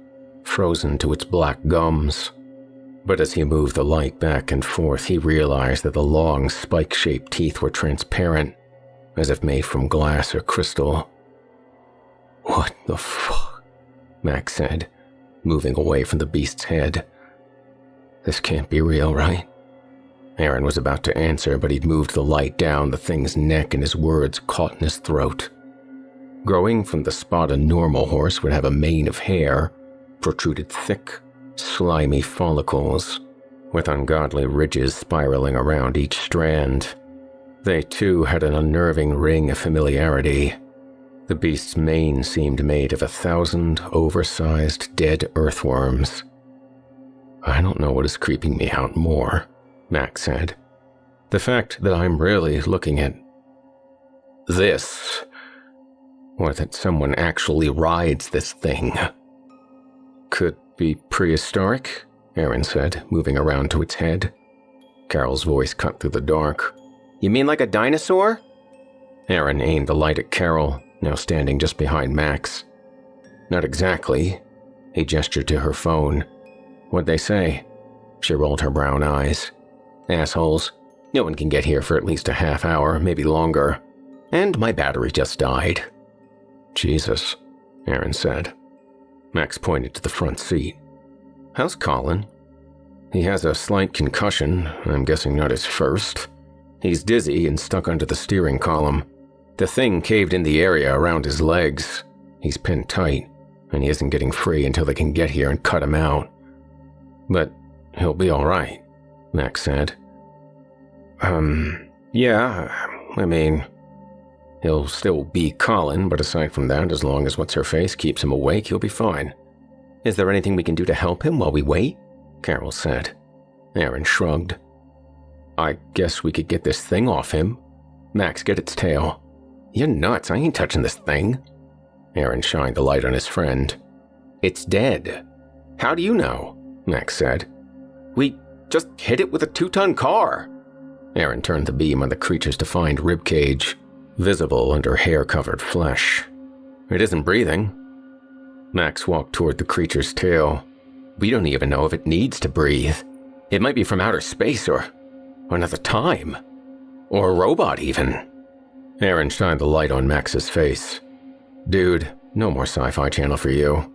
frozen to its black gums. But as he moved the light back and forth, he realized that the long, spike-shaped teeth were transparent, as if made from glass or crystal. "What the fuck?" Max said, moving away from the beast's head. "This can't be real, right?" Aaron was about to answer, but he'd moved the light down the thing's neck and his words caught in his throat. Growing from the spot a normal horse would have a mane of hair, protruded thick, slimy follicles, with ungodly ridges spiraling around each strand. They too had an unnerving ring of familiarity. The beast's mane seemed made of 1,000 oversized dead earthworms. I don't know what is creeping me out more, Max said. The fact that I'm really looking at this, or that someone actually rides this thing. Could be prehistoric, Aaron said, moving around to its head. Carol's voice cut through the dark. You mean like a dinosaur? Aaron aimed the light at Carol, now standing just behind Max. Not exactly. He gestured to her phone. What'd they say? She rolled her brown eyes. Assholes. No one can get here for at least a half hour, maybe longer. And my battery just died. Jesus, Aaron said. Max pointed to the front seat. How's Colin? He has a slight concussion, I'm guessing not his first. He's dizzy and stuck under the steering column. The thing caved in the area around his legs. He's pinned tight, and he isn't getting free until they can get here and cut him out. But he'll be all right, Max said. Yeah, I mean, he'll still be Colin, but aside from that, as long as what's-her-face keeps him awake, he'll be fine. Is there anything we can do to help him while we wait? Carol said. Aaron shrugged. I guess we could get this thing off him. Max, get its tail. You're nuts, I ain't touching this thing. Aaron shined the light on his friend. It's dead. How do you know? Max said. We just hit it with a 2-ton car. Aaron turned the beam on the creature's defined ribcage, visible under hair-covered flesh. It isn't breathing. Max walked toward the creature's tail. We don't even know if it needs to breathe. It might be from outer space or another time. Or a robot, even. Aaron shined the light on Max's face. Dude, no more Sci-Fi Channel for you.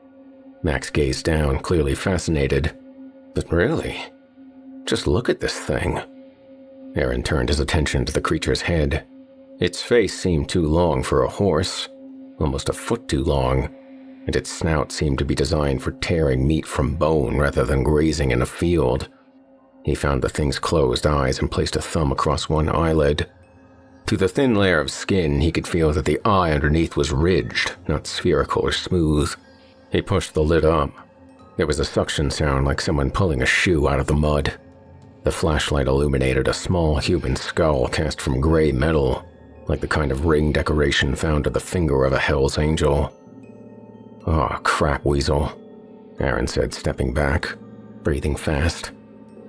Max gazed down, clearly fascinated. But really, just look at this thing. Aaron turned his attention to the creature's head. Its face seemed too long for a horse, almost a foot too long, and its snout seemed to be designed for tearing meat from bone rather than grazing in a field. He found the thing's closed eyes and placed a thumb across one eyelid. Through the thin layer of skin, he could feel that the eye underneath was ridged, not spherical or smooth. He pushed the lid up. There was a suction sound like someone pulling a shoe out of the mud. The flashlight illuminated a small human skull cast from gray metal, like the kind of ring decoration found at the finger of a Hell's Angel. Oh, crap, Weasel, Aaron said, stepping back, breathing fast.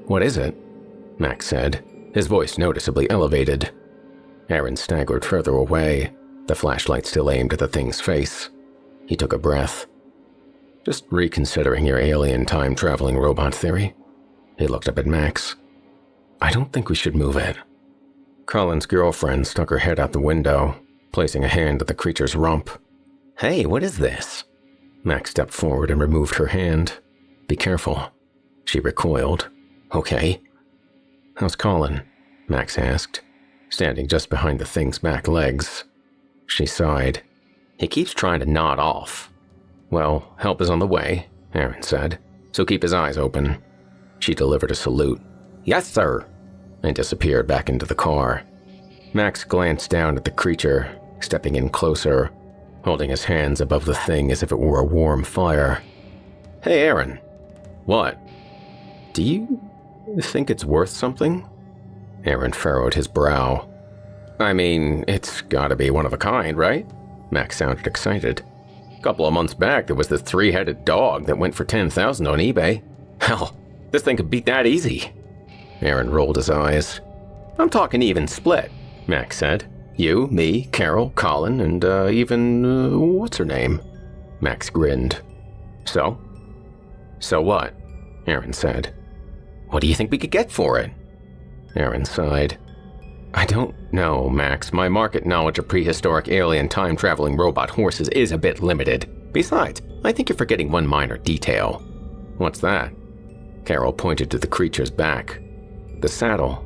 What is it? Max said, his voice noticeably elevated. Aaron staggered further away, the flashlight still aimed at the thing's face. He took a breath. Just reconsidering your alien time-traveling robot theory. He looked up at Max. I don't think we should move it. Colin's girlfriend stuck her head out the window, placing a hand at the creature's rump. Hey, what is this? Max stepped forward and removed her hand. Be careful. She recoiled. Okay. How's Colin? Max asked, standing just behind the thing's back legs. She sighed. He keeps trying to nod off. Well, help is on the way, Aaron said, so keep his eyes open. She delivered a salute. Yes, sir, and disappeared back into the car. Max glanced down at the creature, stepping in closer, holding his hands above the thing as if it were a warm fire. Hey, Aaron. What? Do you think it's worth something? Aaron furrowed his brow. I mean, it's gotta be one of a kind, right? Max sounded excited. A couple of months back, there was this 3-headed dog that went for $10,000 on eBay. Hell, this thing could beat that easy. Aaron rolled his eyes. I'm talking even split, Max said. You, me, Carol, Colin, and even, what's her name? Max grinned. So? So what? Aaron said. What do you think we could get for it? Aaron sighed. I don't know, Max. My market knowledge of prehistoric alien time-traveling robot horses is a bit limited. Besides, I think you're forgetting one minor detail. What's that? Carol pointed to the creature's back. The saddle.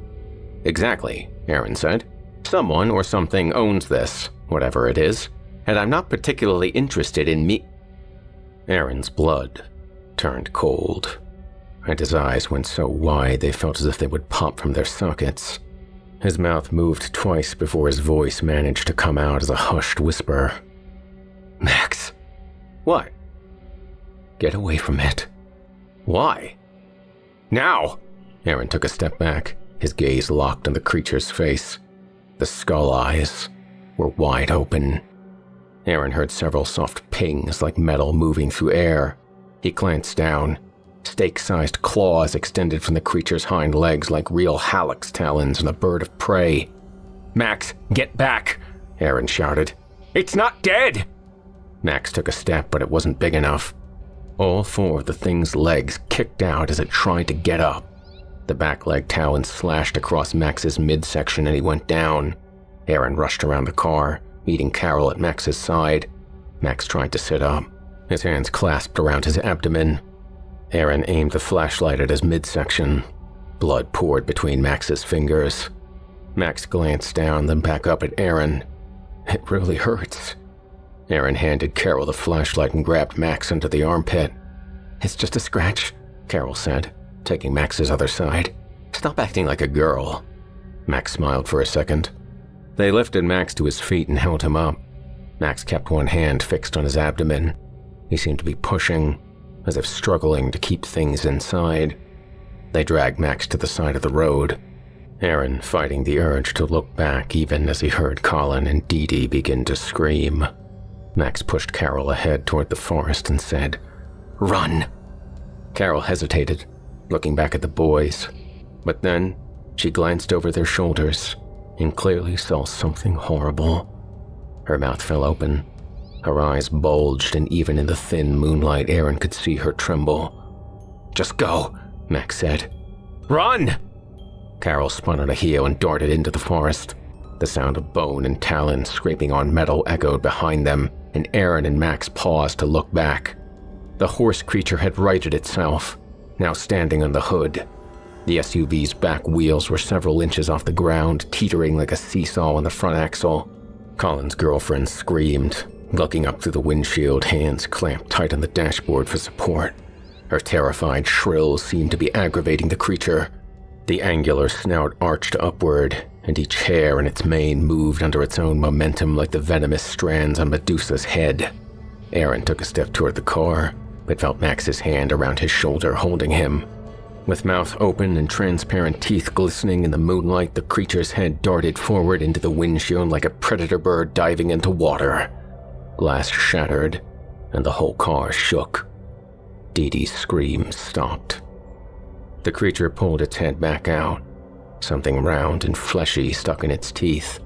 Exactly, Aaron said. Someone or something owns this, whatever it is, and I'm not particularly interested in me. Aaron's blood turned cold. and his eyes went so wide they felt as if they would pop from their sockets. His mouth moved twice before his voice managed to come out as a hushed whisper. Max. What? Get away from it. Why? Now! Aaron took a step back, his gaze locked on the creature's face. The skull eyes were wide open. Aaron heard several soft pings like metal moving through air. He glanced down. Stake-sized claws extended from the creature's hind legs like real hallux talons on a bird of prey. Max, get back! Aaron shouted. It's not dead! Max took a step, but it wasn't big enough. All four of the thing's legs kicked out as it tried to get up. The back leg talons slashed across Max's midsection and he went down. Aaron rushed around the car, meeting Carol at Max's side. Max tried to sit up, his hands clasped around his abdomen. Aaron aimed the flashlight at his midsection. Blood poured between Max's fingers. Max glanced down, then back up at Aaron. It really hurts. Aaron handed Carol the flashlight and grabbed Max under the armpit. It's just a scratch, Carol said, taking Max's other side. Stop acting like a girl. Max smiled for a second. They lifted Max to his feet and held him up. Max kept one hand fixed on his abdomen. He seemed to be pushing, as if struggling to keep things inside. They dragged Max to the side of the road, Aaron fighting the urge to look back even as he heard Colin and Dee Dee begin to scream. Max pushed Carol ahead toward the forest and said, Run! Carol hesitated, looking back at the boys, but then she glanced over their shoulders and clearly saw something horrible. Her mouth fell open. Her eyes bulged, and even in the thin moonlight, Aaron could see her tremble. Just go, Max said. Run! Carol spun on a heel and darted into the forest. The sound of bone and talons scraping on metal echoed behind them, and Aaron and Max paused to look back. The horse creature had righted itself, now standing on the hood. The SUV's back wheels were several inches off the ground, teetering like a seesaw on the front axle. Colin's girlfriend screamed, looking up through the windshield, hands clamped tight on the dashboard for support. Her terrified shrills seemed to be aggravating the creature. The angular snout arched upward, and each hair in its mane moved under its own momentum like the venomous strands on Medusa's head. Aaron took a step toward the car, but felt Max's hand around his shoulder holding him. With mouth open and transparent teeth glistening in the moonlight, the creature's head darted forward into the windshield like a predator bird diving into water. Glass shattered, and the whole car shook. Dee Dee's screams stopped. The creature pulled its head back out, something round and fleshy stuck in its teeth.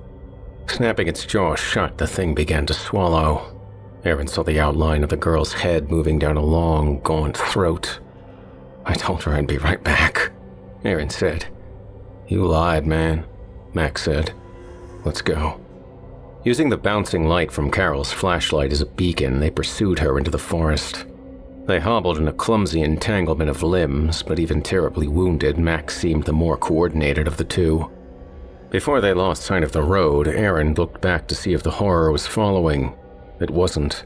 Snapping its jaw shut, the thing began to swallow. Aaron saw the outline of the girl's head moving down a long, gaunt throat. I told her I'd be right back, Aaron said. You lied, man, Max said. Let's go. Using the bouncing light from Carol's flashlight as a beacon, they pursued her into the forest. They hobbled in a clumsy entanglement of limbs, but even terribly wounded, Max seemed the more coordinated of the two. Before they lost sight of the road, Aaron looked back to see if the horror was following. It wasn't.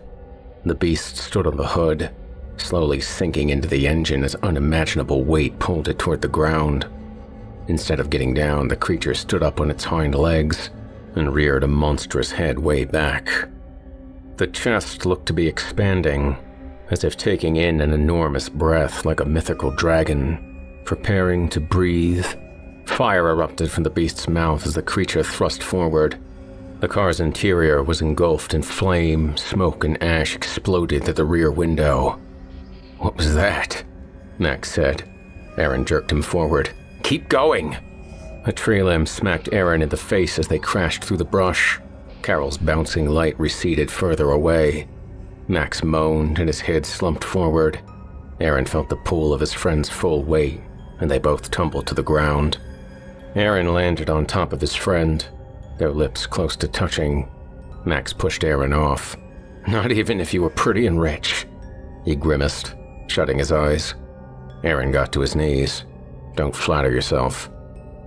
The beast stood on the hood, slowly sinking into the engine as unimaginable weight pulled it toward the ground. Instead of getting down, the creature stood up on its hind legs and reared a monstrous head way back. The chest looked to be expanding, as if taking in an enormous breath like a mythical dragon, preparing to breathe. Fire erupted from the beast's mouth as the creature thrust forward. The car's interior was engulfed in flame, smoke and ash exploded through the rear window. What was that? Max said. Aaron jerked him forward. Keep going! A tree limb smacked Aaron in the face as they crashed through the brush. Carol's bouncing light receded further away. Max moaned and his head slumped forward. Aaron felt the pull of his friend's full weight, and they both tumbled to the ground. Aaron landed on top of his friend, their lips close to touching. Max pushed Aaron off. Not even if you were pretty and rich, he grimaced, shutting his eyes. Aaron got to his knees. Don't flatter yourself.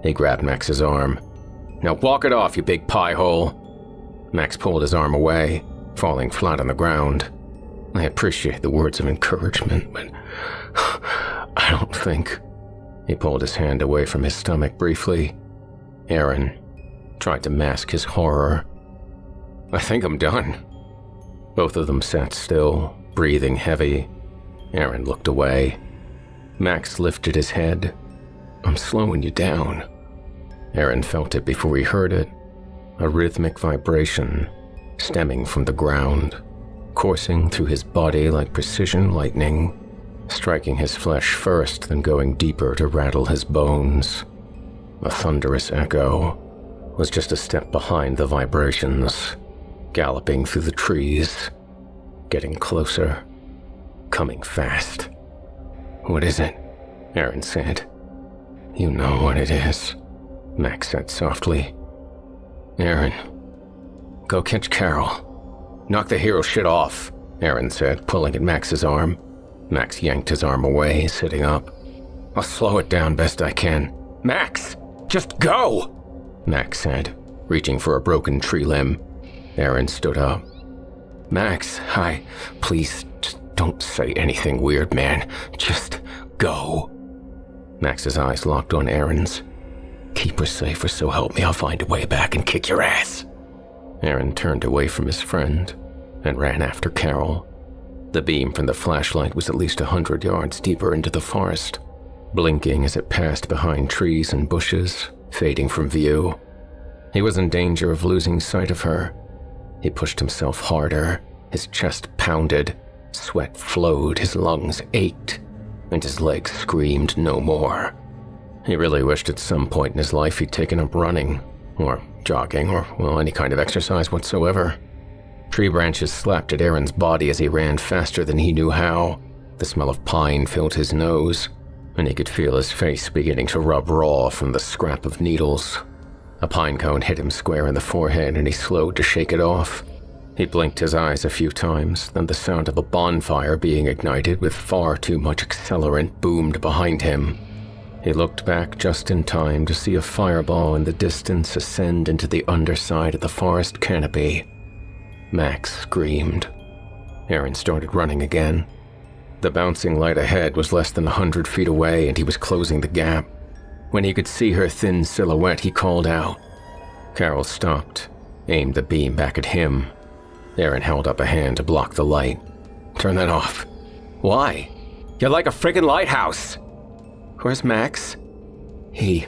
He grabbed Max's arm. Now walk it off, you big pie hole. Max pulled his arm away, falling flat on the ground. I appreciate the words of encouragement, but I don't think. He pulled his hand away from his stomach briefly. Aaron tried to mask his horror. I think I'm done. Both of them sat still, breathing heavy. Aaron looked away. Max lifted his head. I'm slowing you down. Aaron felt it before he heard it. A rhythmic vibration stemming from the ground, coursing through his body like precision lightning, striking his flesh first, then going deeper to rattle his bones. A thunderous echo was just a step behind the vibrations, galloping through the trees, getting closer, coming fast. What is it? Aaron said. You know what it is, Max said softly. Aaron, go catch Carol. Knock the hero shit off, Aaron said, pulling at Max's arm. Max yanked his arm away, sitting up. I'll slow it down best I can. Max, just go, Max said, reaching for a broken tree limb. Aaron stood up. Max, please, just don't say anything weird, man. Just go. Max's eyes locked on Aaron's. Keep her safe, or so help me, I'll find a way back and kick your ass. Aaron turned away from his friend and ran after Carol. The beam from the flashlight was at least 100 yards deeper into the forest, blinking as it passed behind trees and bushes, fading from view. He was in danger of losing sight of her. He pushed himself harder, his chest pounded, sweat flowed, his lungs ached, and his legs screamed no more. He really wished at some point in his life he'd taken up running, or jogging, or, well, any kind of exercise whatsoever. Tree branches slapped at Aaron's body as he ran faster than he knew how. The smell of pine filled his nose, and he could feel his face beginning to rub raw from the scrap of needles. A pine cone hit him square in the forehead, and he slowed to shake it off. He blinked his eyes a few times, then the sound of a bonfire being ignited with far too much accelerant boomed behind him. He looked back just in time to see a fireball in the distance ascend into the underside of the forest canopy. Max screamed. Aaron started running again. The bouncing light ahead was less than 100 feet away, and he was closing the gap. When he could see her thin silhouette, he called out. Carol stopped, aimed the beam back at him. Aaron held up a hand to block the light. Turn that off. Why? You're like a friggin' lighthouse. Where's Max? He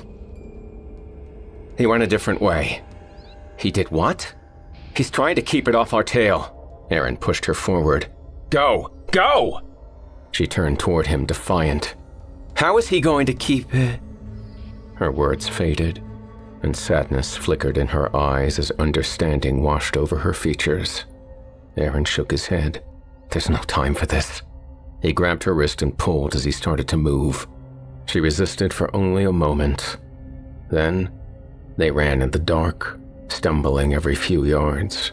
went a different way. He did what? He's trying to keep it off our tail. Aaron pushed her forward. Go! Go! She turned toward him, defiant. How is he going to keep it? Her words faded, and sadness flickered in her eyes as understanding washed over her features. Aaron shook his head. There's no time for this. He grabbed her wrist and pulled as he started to move. She resisted for only a moment. Then, they ran in the dark, stumbling every few yards.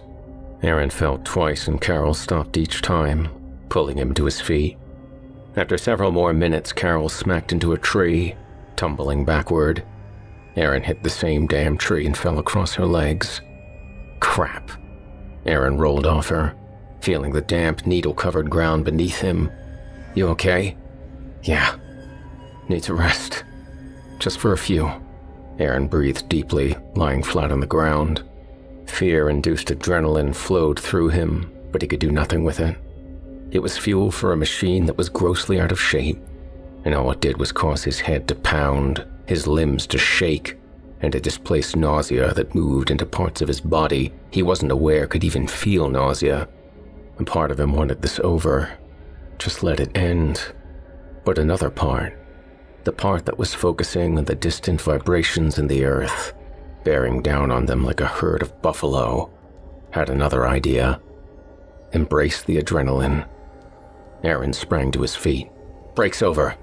Aaron fell twice and Carol stopped each time, pulling him to his feet. After several more minutes, Carol smacked into a tree, tumbling backward. Aaron hit the same damn tree and fell across her legs. Crap. Aaron rolled off her, feeling the damp, needle-covered ground beneath him. You okay? Yeah. Need to rest. Just for a few. Aaron breathed deeply, lying flat on the ground. Fear-induced adrenaline flowed through him, but he could do nothing with it. It was fuel for a machine that was grossly out of shape, and all it did was cause his head to pound, his limbs to shake, and a displaced nausea that moved into parts of his body he wasn't aware could even feel nausea. A part of him wanted this over. Just let it end. But another part, the part that was focusing on the distant vibrations in the earth, bearing down on them like a herd of buffalo, had another idea. Embrace the adrenaline. Aaron sprang to his feet. Break's over.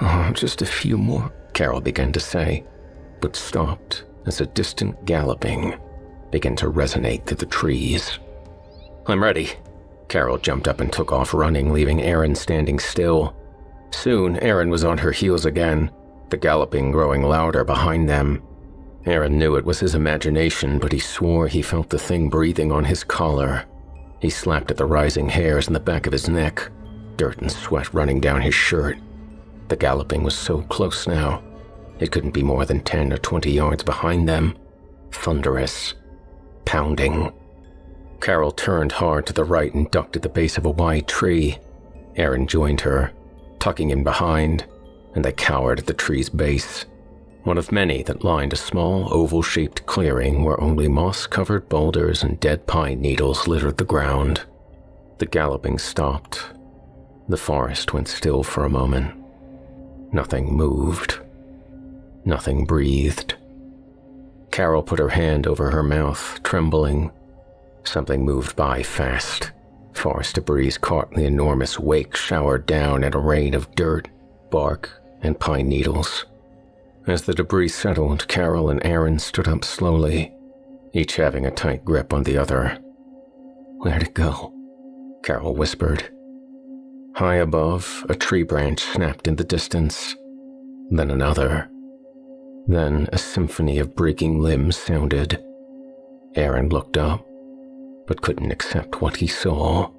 Oh, just a few more, Carol began to say, but stopped as a distant galloping began to resonate through the trees. I'm ready. Carol jumped up and took off running, leaving Aaron standing still. Soon, Aaron was on her heels again, the galloping growing louder behind them. Aaron knew it was his imagination, but he swore he felt the thing breathing on his collar. He slapped at the rising hairs in the back of his neck, dirt and sweat running down his shirt. The galloping was so close now. It couldn't be more than 10 or 20 yards behind them. Thunderous. Pounding. Carol turned hard to the right and ducked at the base of a wide tree. Aaron joined her, tucking in behind, and they cowered at the tree's base. One of many that lined a small, oval-shaped clearing where only moss-covered boulders and dead pine needles littered the ground. The galloping stopped. The forest went still for a moment. Nothing moved. Nothing breathed. Carol put her hand over her mouth, trembling. Something moved by fast. Forest debris caught in the enormous wake showered down in a rain of dirt, bark, and pine needles. As the debris settled, Carol and Aaron stood up slowly, each having a tight grip on the other. "Where'd it go?" Carol whispered. High above, a tree branch snapped in the distance. Then another. Then a symphony of breaking limbs sounded. Aaron looked up, but couldn't accept what he saw.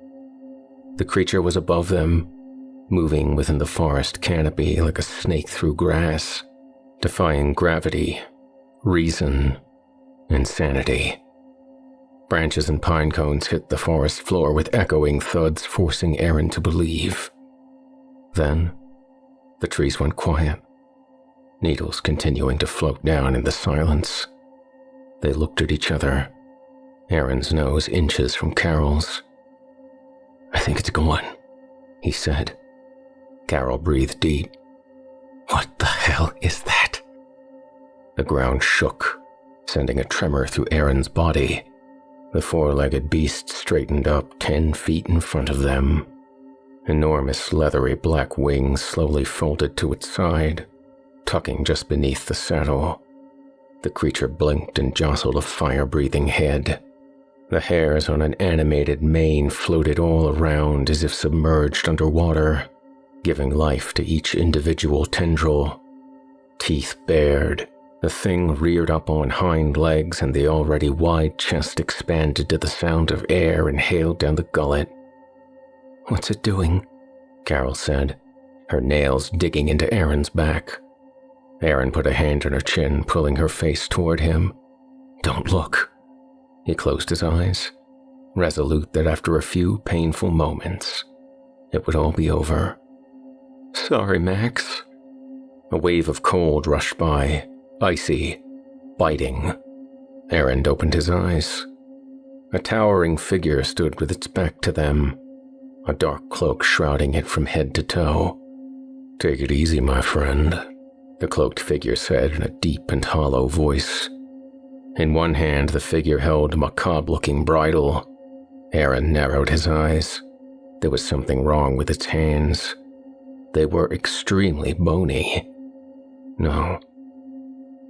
The creature was above them, moving within the forest canopy like a snake through grass, defying gravity, reason, and sanity. Branches and pine cones hit the forest floor with echoing thuds, forcing Aaron to believe. Then, the trees went quiet, needles continuing to float down in the silence. They looked at each other, Aaron's nose inches from Carol's. "I think it's gone," he said. Carol breathed deep. "What the hell is that?" The ground shook, sending a tremor through Aaron's body. The four-legged beast straightened up 10 feet in front of them. Enormous leathery black wings slowly folded to its side, tucking just beneath the saddle. The creature blinked and jostled a fire-breathing head. The hairs on an animated mane floated all around as if submerged underwater, giving life to each individual tendril. Teeth bared, the thing reared up on hind legs and the already wide chest expanded to the sound of air inhaled down the gullet. "What's it doing?" Carol said, her nails digging into Aaron's back. Aaron put a hand on her chin, pulling her face toward him. "Don't look." He closed his eyes, resolute that after a few painful moments, it would all be over. "Sorry, Max." A wave of cold rushed by, icy, biting. Aaron opened his eyes. A towering figure stood with its back to them, a dark cloak shrouding it from head to toe. "Take it easy, my friend," the cloaked figure said in a deep and hollow voice. In one hand, the figure held a macabre-looking bridle. Aaron narrowed his eyes. There was something wrong with its hands. They were extremely bony. No,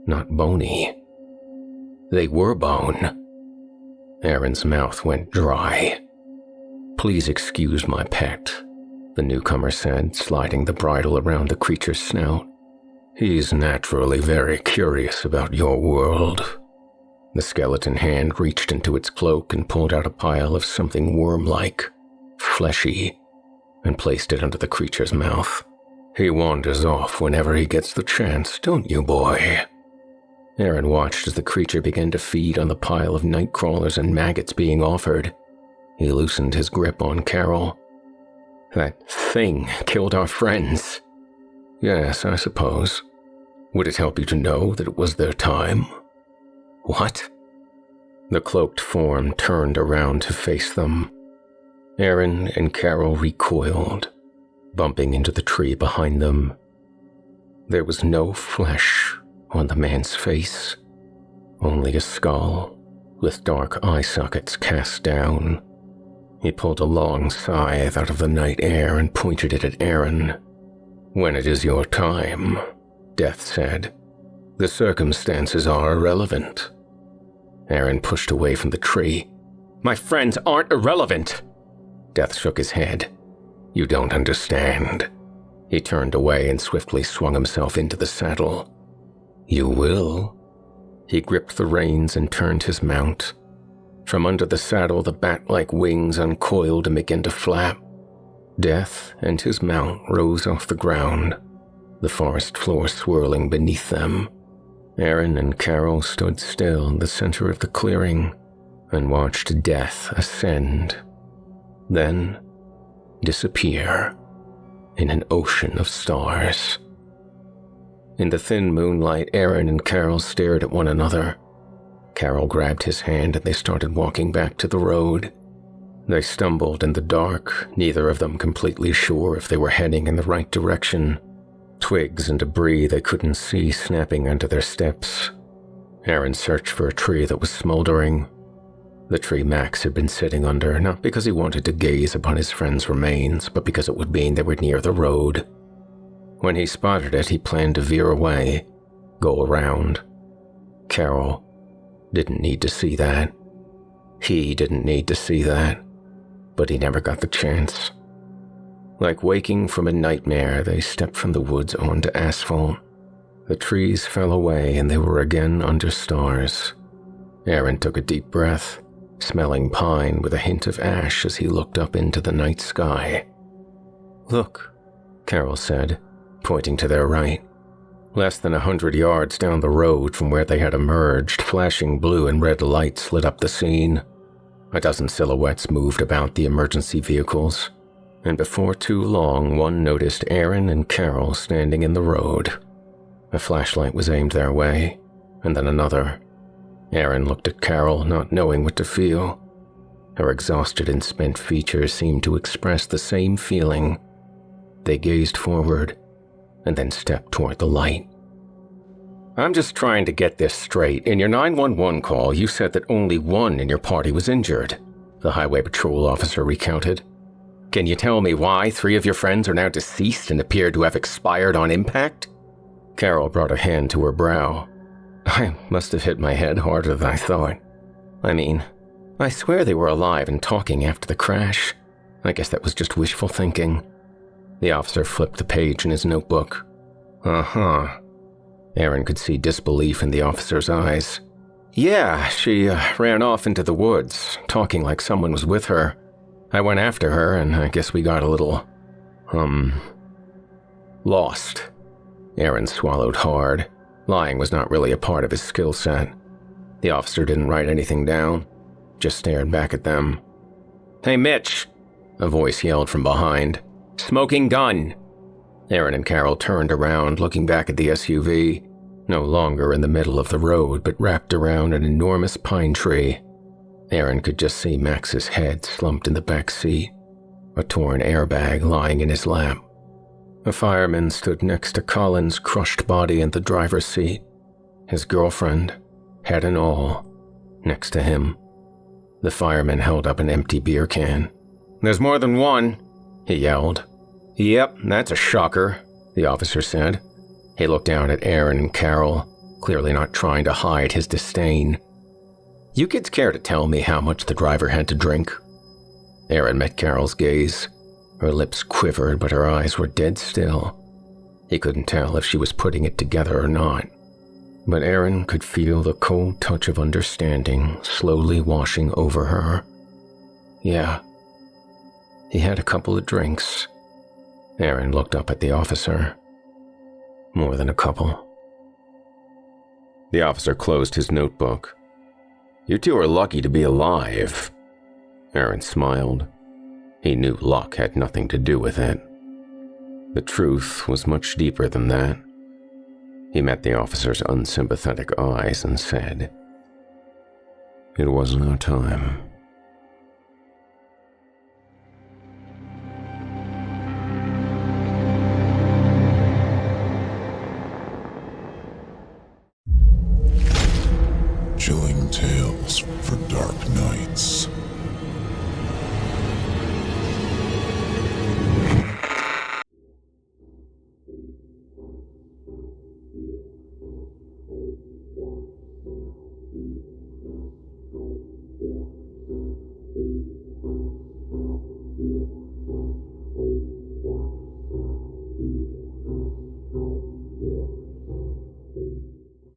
not bony. They were bone. Aaron's mouth went dry. "Please excuse my pet," the newcomer said, sliding the bridle around the creature's snout. "He's naturally very curious about your world." The skeleton hand reached into its cloak and pulled out a pile of something worm-like, fleshy, and placed it under the creature's mouth. "He wanders off whenever he gets the chance, don't you, boy?" Aaron watched as the creature began to feed on the pile of night crawlers and maggots being offered. He loosened his grip on Carol. "That thing killed our friends." "Yes, I suppose. Would it help you to know that it was their time?" "What?" The cloaked form turned around to face them. Aaron and Carol recoiled, bumping into the tree behind them. There was no flesh on the man's face, only a skull with dark eye sockets cast down. He pulled a long scythe out of the night air and pointed it at Aaron. "When it is your time," Death said, "the circumstances are irrelevant." Aaron pushed away from the tree. "My friends aren't irrelevant!" Death shook his head. "You don't understand." He turned away and swiftly swung himself into the saddle. "You will." He gripped the reins and turned his mount. From under the saddle, the bat-like wings uncoiled and began to flap. Death and his mount rose off the ground, the forest floor swirling beneath them. Aaron and Carol stood still in the center of the clearing and watched death ascend, then disappear in an ocean of stars. In the thin moonlight, Aaron and Carol stared at one another. Carol grabbed his hand and they started walking back to the road. They stumbled in the dark, neither of them completely sure if they were heading in the right direction. Twigs and debris they couldn't see snapping under their steps. Aaron searched for a tree that was smoldering. The tree Max had been sitting under, not because he wanted to gaze upon his friend's remains, but because it would mean they were near the road. When he spotted it, he planned to veer away, go around. Carol didn't need to see that. He didn't need to see that, but he never got the chance. Like waking from a nightmare, they stepped from the woods onto asphalt. The trees fell away and they were again under stars. Aaron took a deep breath, smelling pine with a hint of ash as he looked up into the night sky. "Look," Carol said, pointing to their right. Less than 100 yards down the road from where they had emerged, flashing blue and red lights lit up the scene. A dozen silhouettes moved about the emergency vehicles, and before too long, one noticed Aaron and Carol standing in the road. A flashlight was aimed their way, and then another. Aaron looked at Carol, not knowing what to feel. Her exhausted and spent features seemed to express the same feeling. They gazed forward, and then stepped toward the light. "I'm just trying to get this straight. In your 911 call, you said that only one in your party was injured," the highway patrol officer recounted. "Can you tell me why 3 of your friends are now deceased and appear to have expired on impact?" Carol brought a hand to her brow. "I must have hit my head harder than I thought. I mean, I swear they were alive and talking after the crash. I guess that was just wishful thinking." The officer flipped the page in his notebook. "Uh-huh." Aaron could see disbelief in the officer's eyes. "Yeah, she ran off into the woods, talking like someone was with her. I went after her, and I guess we got a little, lost." Aaron swallowed hard. Lying was not really a part of his skill set. The officer didn't write anything down, just stared back at them. "Hey, Mitch," a voice yelled from behind. "Smoking gun." Aaron and Carol turned around, looking back at the SUV, no longer in the middle of the road, but wrapped around an enormous pine tree. Aaron could just see Max's head slumped in the back seat, a torn airbag lying in his lap. A fireman stood next to Colin's crushed body in the driver's seat, his girlfriend, head and all, next to him. The fireman held up an empty beer can. "There's more than one," he yelled. "Yep, that's a shocker," the officer said. He looked down at Aaron and Carol, clearly not trying to hide his disdain. "You kids care to tell me how much the driver had to drink?" Aaron met Carol's gaze. Her lips quivered, but her eyes were dead still. He couldn't tell if she was putting it together or not. But Aaron could feel the cold touch of understanding slowly washing over her. Yeah, he had a couple of drinks. Aaron looked up at the officer. More than a couple. The officer closed his notebook. "You two are lucky to be alive." Aaron smiled. He knew luck had nothing to do with it. The truth was much deeper than that. He met the officer's unsympathetic eyes and said, "It wasn't our time." Chilling tales for dark nights.